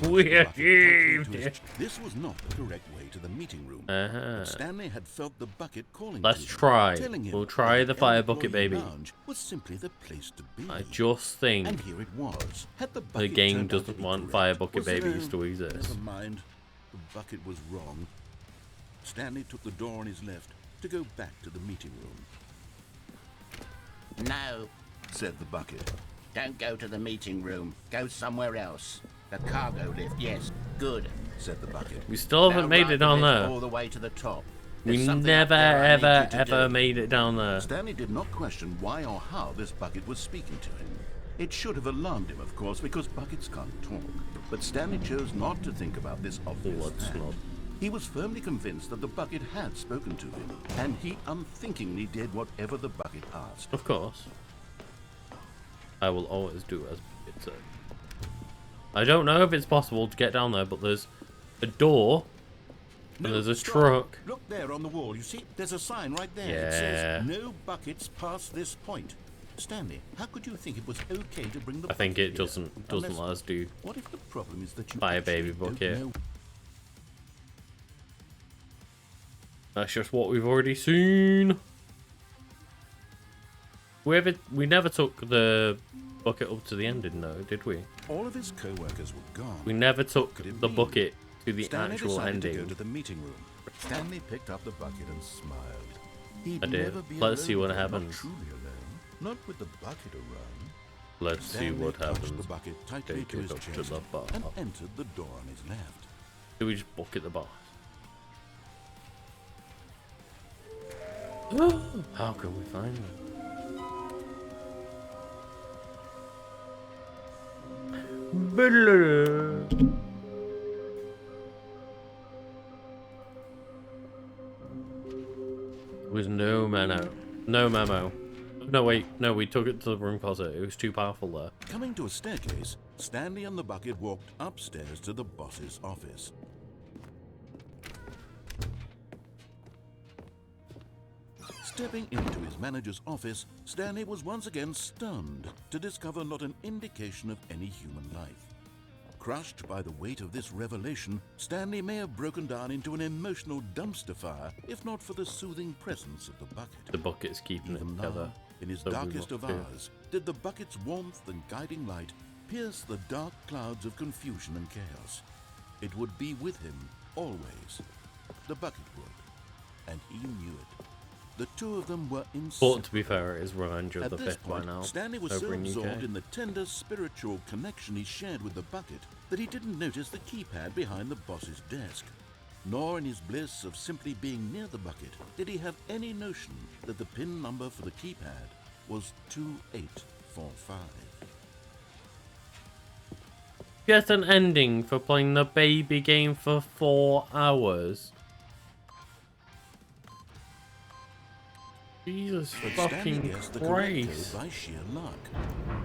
We achieved it. This was not the correct way to the meeting room. But Stanley had felt the bucket calling. Let's to him, try. telling him We'll try the fire bucket, employee baby. lounge was simply the place to be. I just think And here it was. Had the the bucket game turned out to doesn't be want correct? fire bucket Was there- babies to exist. Never mind. The bucket was wrong. Stanley took the door on his left to go back to the meeting room. No, Said the bucket. don't go to the meeting room. Go somewhere else. The cargo lift, yes. Good. Said the bucket. We still Now haven't made ride it the down lift there. all the way to the top. We There's something never, up there I need ever, you to ever do. made it down there. Stanley did not question why or how this bucket was speaking to him. It should have alarmed him, of course, because buckets can't talk. But Stanley chose not to think about this obvious Blood fact. snob. He was firmly convinced that the bucket had spoken to him, and he unthinkingly did whatever the bucket asked. Of course. I will always do as it said. I don't know if it's possible to get down there, but there's a door and there's a stop. truck. Look there on the wall. You see, there's a sign right there. It Yeah. says, no buckets past this point. Stanley, how could you think it was okay to bring the I think bucket it here? doesn't Unless- let us do. What if the problem is that you Buy a actually baby don't bucket. know? That's just what we've already seen. We never took the bucket up to the ending, though, did we? All of his co-workers were gone. We never took Could it the be? bucket to the Stanley actual decided to go ending. to the meeting room. Stanley picked up the bucket and smiled. He'd I did. never be Let's see alone, what not happens. truly alone, not with the bucket around. Let's see Stanley what touched happens. the bucket tightly Take to it his up to chest the bar. and entered the door on his left. Do we just bucket the boss? How can we find them? There was no memo. No memo. No, wait. No, we took it to the room closet. It was too powerful there. Coming to a staircase, Stanley and the bucket walked upstairs to the boss's office. Stepping into his manager's office, Stanley was once again stunned to discover not an indication of any human life. Crushed by the weight of this revelation, Stanley may have broken down into an emotional dumpster fire if not for the soothing presence of the bucket. The bucket's keeping it Even together. now, in his so we darkest won't of fear. hours, did the bucket's warmth and guiding light pierce the dark clouds of confusion and chaos. It would be with him always. The bucket would, and he knew it. The two of them were inseparable. But to be fair, it is Revenge of At the this Fifth by point, now. Stanley was over so in absorbed UK. in the tender spiritual connection he shared with the bucket that he didn't notice the keypad behind the boss's desk. Nor in his bliss of simply being near the bucket did he have any notion that the pin number for the keypad was 2845. Get an ending for playing the baby game for 4 hours. Jesus But Stanley fucking guessed the correct Christ. code by sheer luck.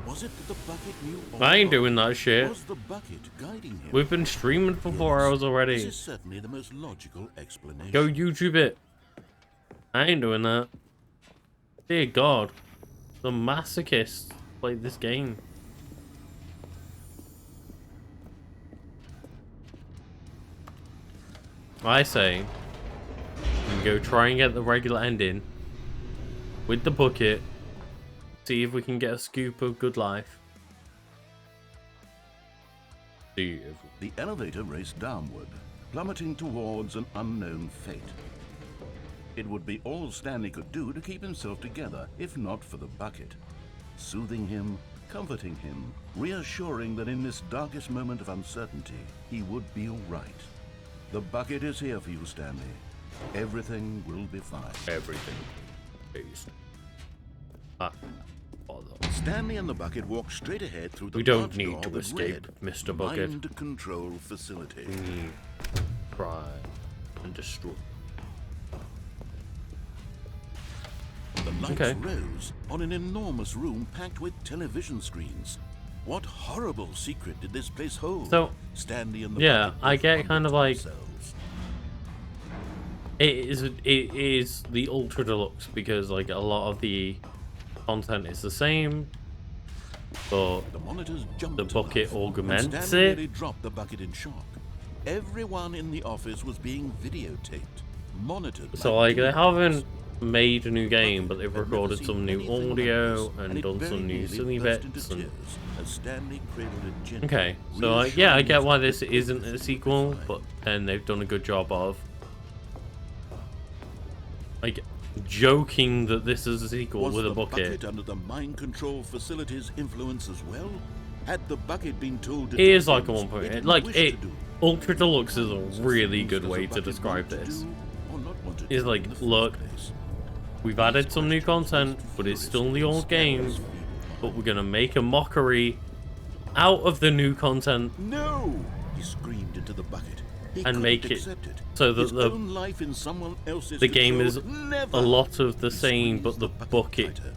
Was it that the bucket knew all I ain't along? doing that shit. Was the bucket guiding him? We've been streaming for 4 hours This already. is certainly the most logical explanation. Go YouTube it. I ain't doing that. Dear God. The masochists played this game. I say, we go try and get the regular ending with the bucket. See if we can get a scoop of good life. See if The elevator raced downward, plummeting towards an unknown fate. It would be all Stanley could do to keep himself together, if not for the bucket. Soothing him, comforting him, reassuring that in this darkest moment of uncertainty, he would be all right. The bucket is here for you, Stanley. Everything will be fine. everything. Please. Ah, bother. Stanley and the bucket walked straight ahead through the We don't large need door to with escape, red Mr. Bucket. Mind control facility. We need try and destroy. The lights Okay. rose on an enormous room packed with television screens. What horrible secret did this place hold? So, Stanley and the yeah, bucket I both get wondered kind of to like- themselves. It is the Ultra Deluxe because like a lot of the content is the same, but The monitors jumped the to bucket life, augments and Stanley it. nearly dropped the bucket in shock. Everyone in the office was being videotaped, monitored. so like they demons. haven't made a new game, but they've I'd never recorded seen some new anything like audio this, and it done very some new nearly silly burst bits. into And tears as Stanley cradled it gently, okay, so like yeah, I reassuring get why him this that isn't a everything sequel, would be but fine. then they've done a good job of like joking that this is a sequel Was with a the bucket. under the mind control facility's influence as well? Had the bucket been told to It do is like a things 1.8. it didn't Like wish it, to do? Ultra Deluxe is a really Things good does a way to bucket describe want to this. do or not want to Is do like, in the first look, place? We've added some new content, but it's still the old game. But we're gonna make a mockery out of the new content No! He screamed into the bucket. He and make couldn't it accept it. so that His own life in someone else's the game is control, never. a lot of the He same, but squeezed the bucket tighter.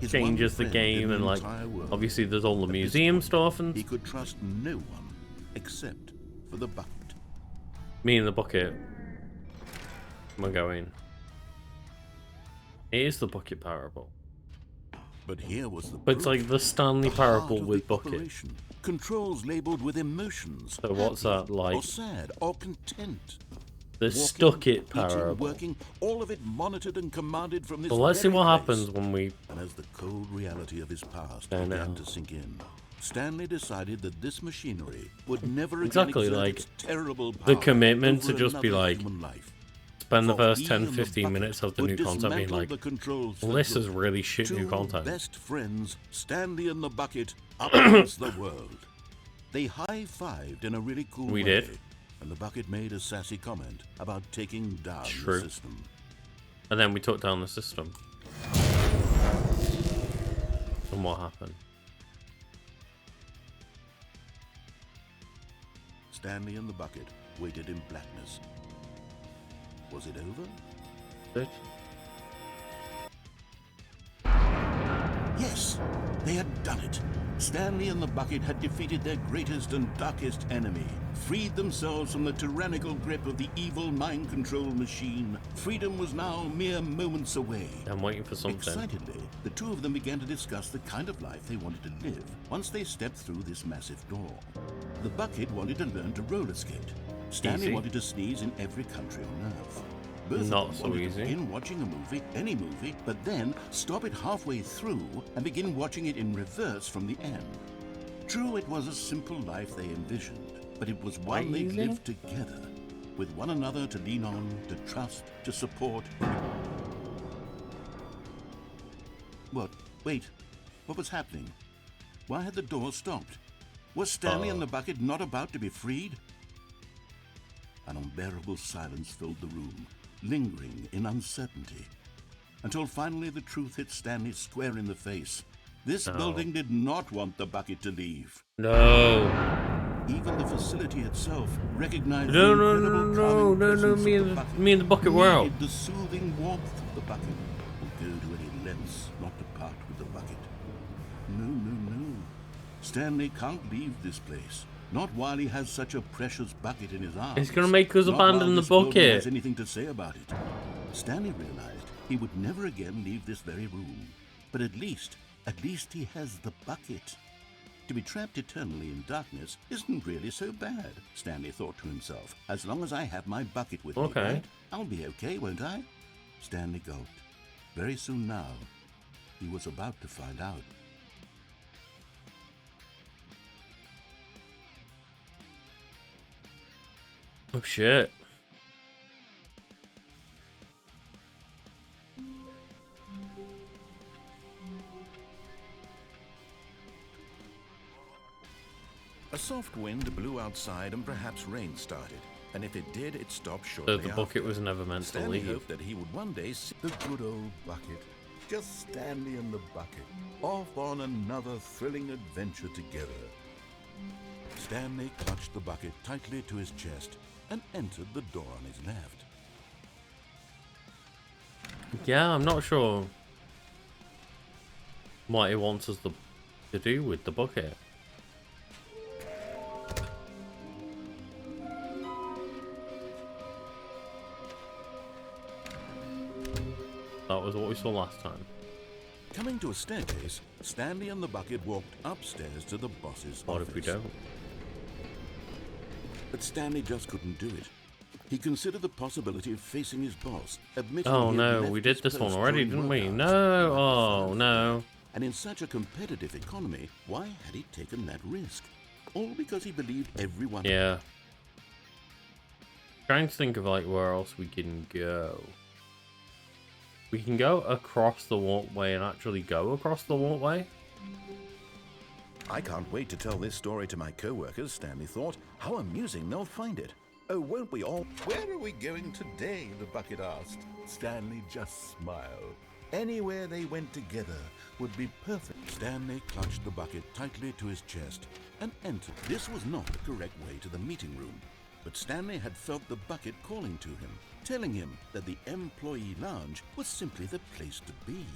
His changes the one friend in game, the and like entire world. obviously there's all the At this museum point, stuff and he could trust no one except for the bucket. me and the bucket. We're going. It is the bucket parable, But here was the but it's proof. like the Stanley The heart parable of with the bucket. operation. Controls labeled with emotions. So what's happy that like? Or sad or content. The Walking, stuck it eating, parable. working, all of it monitored and commanded from this So let's see very what place. happens when we. And as the cold reality of his past I began know. to sink in, Stanley decided that this machinery would never Exactly, again exert like, its terrible the power commitment over to just be another like, human life. Spend the For first he 10, and the 15 bucket minutes of the would new content being dismantle like, the controls well, for this is good. really shit new Two content. best friends, Stanley and the bucket, up against the world. They high-fived in a really cool We way. did. And the bucket made a sassy comment about taking down True. the system. And then we took down the system. And what happened? Stanley and the bucket waited in blackness. Was it over? It? Yes, they had done it. Stanley and the bucket had defeated their greatest and darkest enemy, freed themselves from the tyrannical grip of the evil mind control machine. Freedom was now mere moments away. I'm waiting for something. Excitedly, the two of them began to discuss the kind of life they wanted to live once they stepped through this massive door. The bucket wanted to learn to roller skate. Stanley Easy. wanted to sneeze in every country on Earth. Both Not of them so wanted easy. to begin watching a movie, any movie, but then stop it halfway through and begin watching it in reverse from the end. True, it was a simple life they envisioned, but it was one they Easy? lived together, with one another to lean on, to trust, to support. What? Wait. What was happening? Why had the door stopped? Was Stanley and the bucket not about to be freed? An unbearable silence filled the room, lingering in uncertainty, until finally the truth hit Stanley square in the face. This building did not want the bucket to leave. No. Even the facility itself recognized No, the no, incredible no, calming no, presence me of and the bucket. me and the bucket were out. Needed the soothing warmth of the bucket. Will go to any lengths not to part with the bucket. No, no, no. Stanley can't leave this place. Not while he has such a precious bucket in his arms. It's gonna make us Not abandon while the this building bucket. has anything to say about it. Stanley realized he would never again leave this very room. But at least he has the bucket. To be trapped eternally in darkness isn't really so bad, Stanley thought to himself. As long as I have my bucket with me, right? I'll be okay, won't I? Stanley gulped. Very soon now, he was about to find out. Oh shit. A soft wind blew outside and perhaps rain started. And if it did, it stopped shortly So the after. bucket was never meant to Stanley leave. hoped that he would one day see The good old bucket. Just Stanley and the bucket. Off on another thrilling adventure together. Stanley clutched the bucket tightly to his chest and entered the door on his left. Yeah, I'm not sure what he wants us to do with the bucket. That was what we saw last time. Coming to a staircase, Stanley and the bucket walked upstairs to the boss's What office. if we don't? But Stanley just couldn't do it. He considered the possibility of facing his boss, admitting Oh he had no, left we his did this one post already, during didn't we? workouts No, to oh serve. no. And in such a competitive economy, why had he taken that risk? All because he believed everyone... Yeah. Trying to think of like where else we can go. We can go across the walkway and actually go across the walkway. I can't wait to tell this story to my co-workers, Stanley thought. How amusing they'll find it. Oh, won't we all? Where are we going today? The bucket asked. Stanley just smiled. Anywhere they went together would be perfect. Stanley clutched the bucket tightly to his chest and entered. This was not the correct way to the meeting room, but Stanley had felt the bucket calling to him, telling him that the employee lounge was simply the place to be.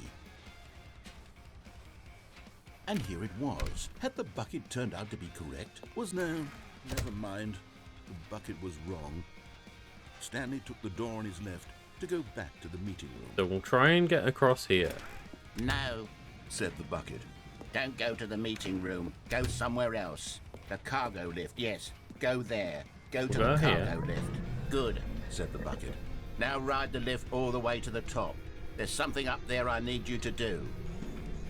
And here it was. Had the bucket turned out to be correct? Never mind. The bucket was wrong. Stanley took the door on his left to go back to the meeting room. So we'll try and get across here. No, Said the bucket. don't go to the meeting room. Go somewhere else. The cargo lift, yes. Go there. Go to Go the here. cargo lift. Good. Said the bucket. Now ride the lift all the way to the top. There's something up there I need you to do.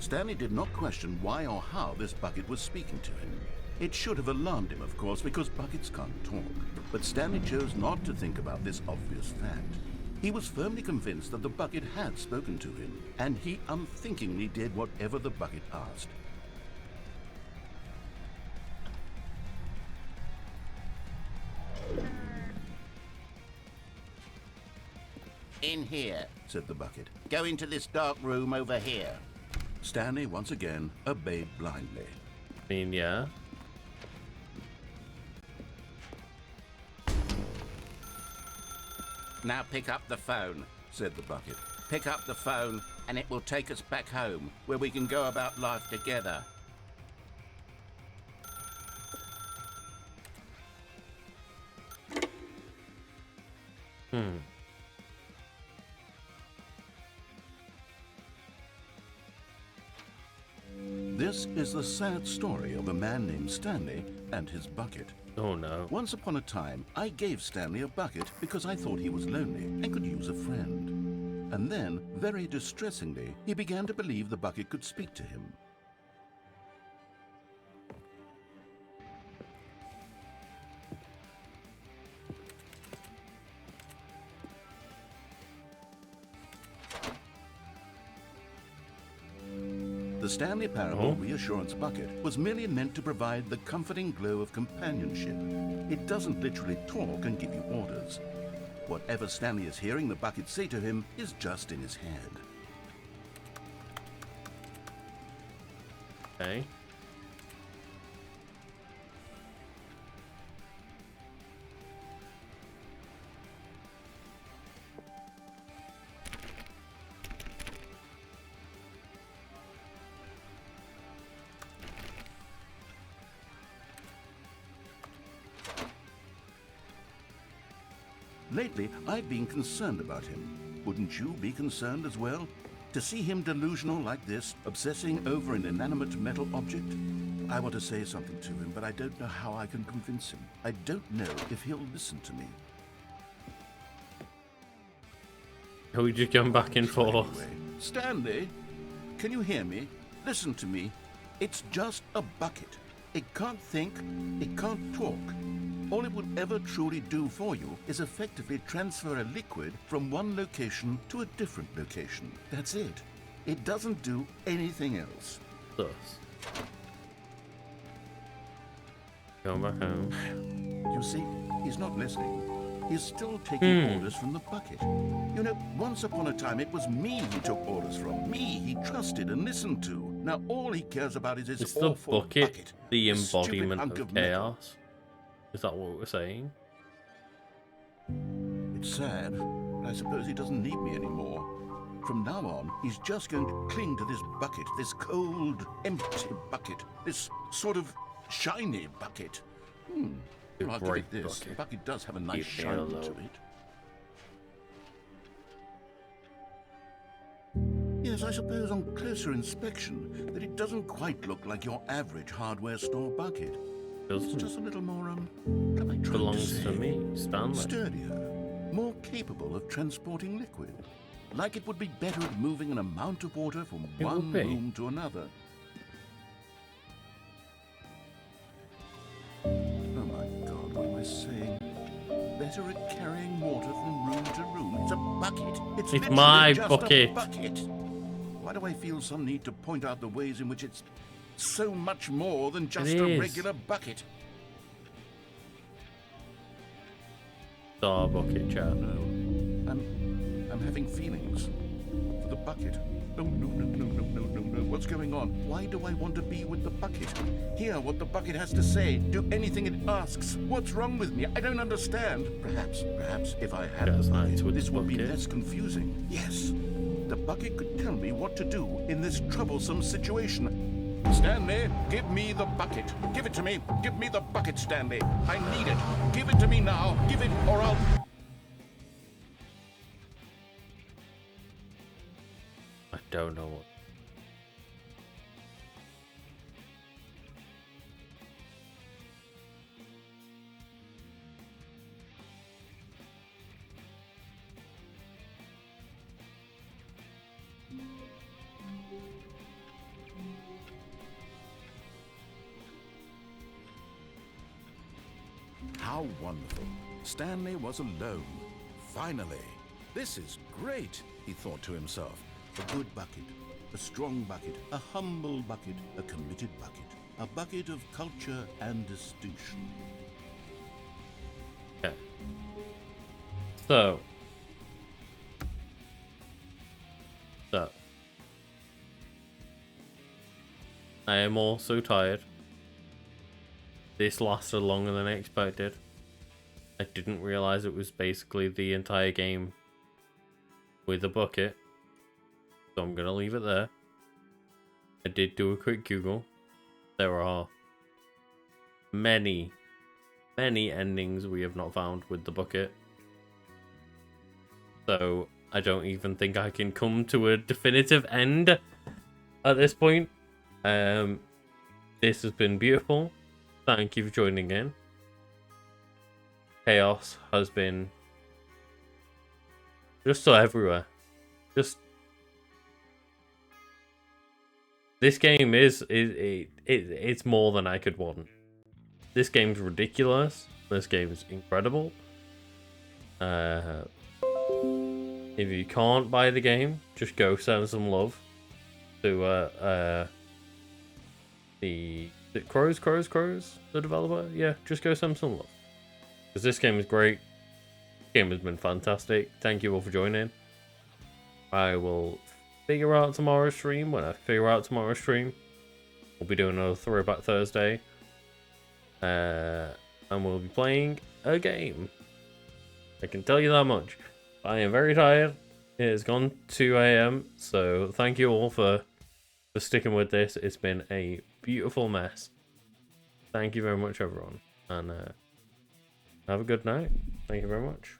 Stanley did not question why or how this bucket was speaking to him. It should have alarmed him, of course, because buckets can't talk. But Stanley chose not to think about this obvious fact. He was firmly convinced that the bucket had spoken to him, and he unthinkingly did whatever the bucket asked. In here. Said the bucket. Go into this dark room over here. Stanley once again obeyed blindly. I mean, yeah. Now pick up the phone. Said the bucket. Pick up the phone and it will take us back home, where we can go about life together. This is the sad story of a man named Stanley and his bucket. Oh no. Once upon a time, I gave Stanley a bucket because I thought he was lonely and could use a friend. And then, very distressingly, he began to believe the bucket could speak to him. The Stanley Parable Reassurance Bucket was merely meant to provide the comforting glow of companionship. It doesn't literally talk and give you orders. Whatever Stanley is hearing the bucket say to him is just in his head. Okay. Lately, I've been concerned about him. Wouldn't you be concerned as well? To see him delusional like this, obsessing over an inanimate metal object? I want to say something to him, but I don't know how I can convince him. I don't know if he'll listen to me. Who would you come back and forth? Anyway, Stanley, can you hear me? Listen to me. It's just a bucket. It can't think, it can't talk. All it will ever truly do for you is effectively transfer a liquid from one location to a different location. That's it. It doesn't do anything else. Thus. Going back home. You see, he's not listening. He's still taking orders from the bucket. You know, once upon a time it was me he took orders from. Me he trusted and listened to. Now all he cares about is his Is the awful bucket the This stupid embodiment hunk of metal. chaos? Is that what we're saying? It's sad, but I suppose he doesn't need me anymore. From now on, he's just going to cling to this bucket, this cold, empty bucket, this sort of shiny bucket. The I'll give great it this. bucket. The bucket does have a nice Keep me shine alone. to it. Yes, I suppose on closer inspection that it doesn't quite look like your average hardware store bucket. It's Doesn't. just a little more, what am I trying to Belongs say? to me, Stanley. Sturdier, more capable of transporting liquid. Like it would be better at moving an amount of water from It one would be. room to another. Oh my God, what am I saying? Better at carrying water from room to room. It's a bucket. It's literally my just bucket. a bucket. Why do I feel some need to point out the ways in which it's so much more than just It a is. regular bucket? Star bucket chat. No, I'm having feelings for the bucket. No. What's going on? Why do I want to be with the bucket? Hear what the bucket has to say. Do anything it asks. What's wrong with me? I don't understand. Perhaps if I had That's the nice bucket, with this the would be bucket. less confusing. Yes, the bucket could tell me what to do in this troublesome situation. Stanley, give me the bucket. Give it to me. Give me the bucket, Stanley. I need it. Give it to me now. Give it or I'll... I don't know what. How wonderful. Stanley was alone. Finally. This is great, he thought to himself. A good bucket, a strong bucket, a humble bucket, a committed bucket, a bucket of culture and distinction. Okay. So. I am also tired. This lasted longer than I expected. I didn't realize it was basically the entire game with a bucket. So I'm going to leave it there. I did do a quick Google. There are many endings we have not found with the bucket. So I don't even think I can come to a definitive end at this point. This has been beautiful. Thank you for joining in. Chaos has been just so everywhere. Just this game it's more than I could want. This game's ridiculous. This game's incredible. If you can't buy the game, just go send some love to the Crows, the developer. Yeah, just go send some love. Because this game is great. This game has been fantastic. Thank you all for joining. I will figure out tomorrow's stream. When I figure out tomorrow's stream, we'll be doing another Throwback Thursday. And we'll be playing a game. I can tell you that much. I am very tired. It has gone 2 a.m. So thank you all for sticking with this. It's been a beautiful mess. Thank you very much, everyone. And have a good night. Thank you very much.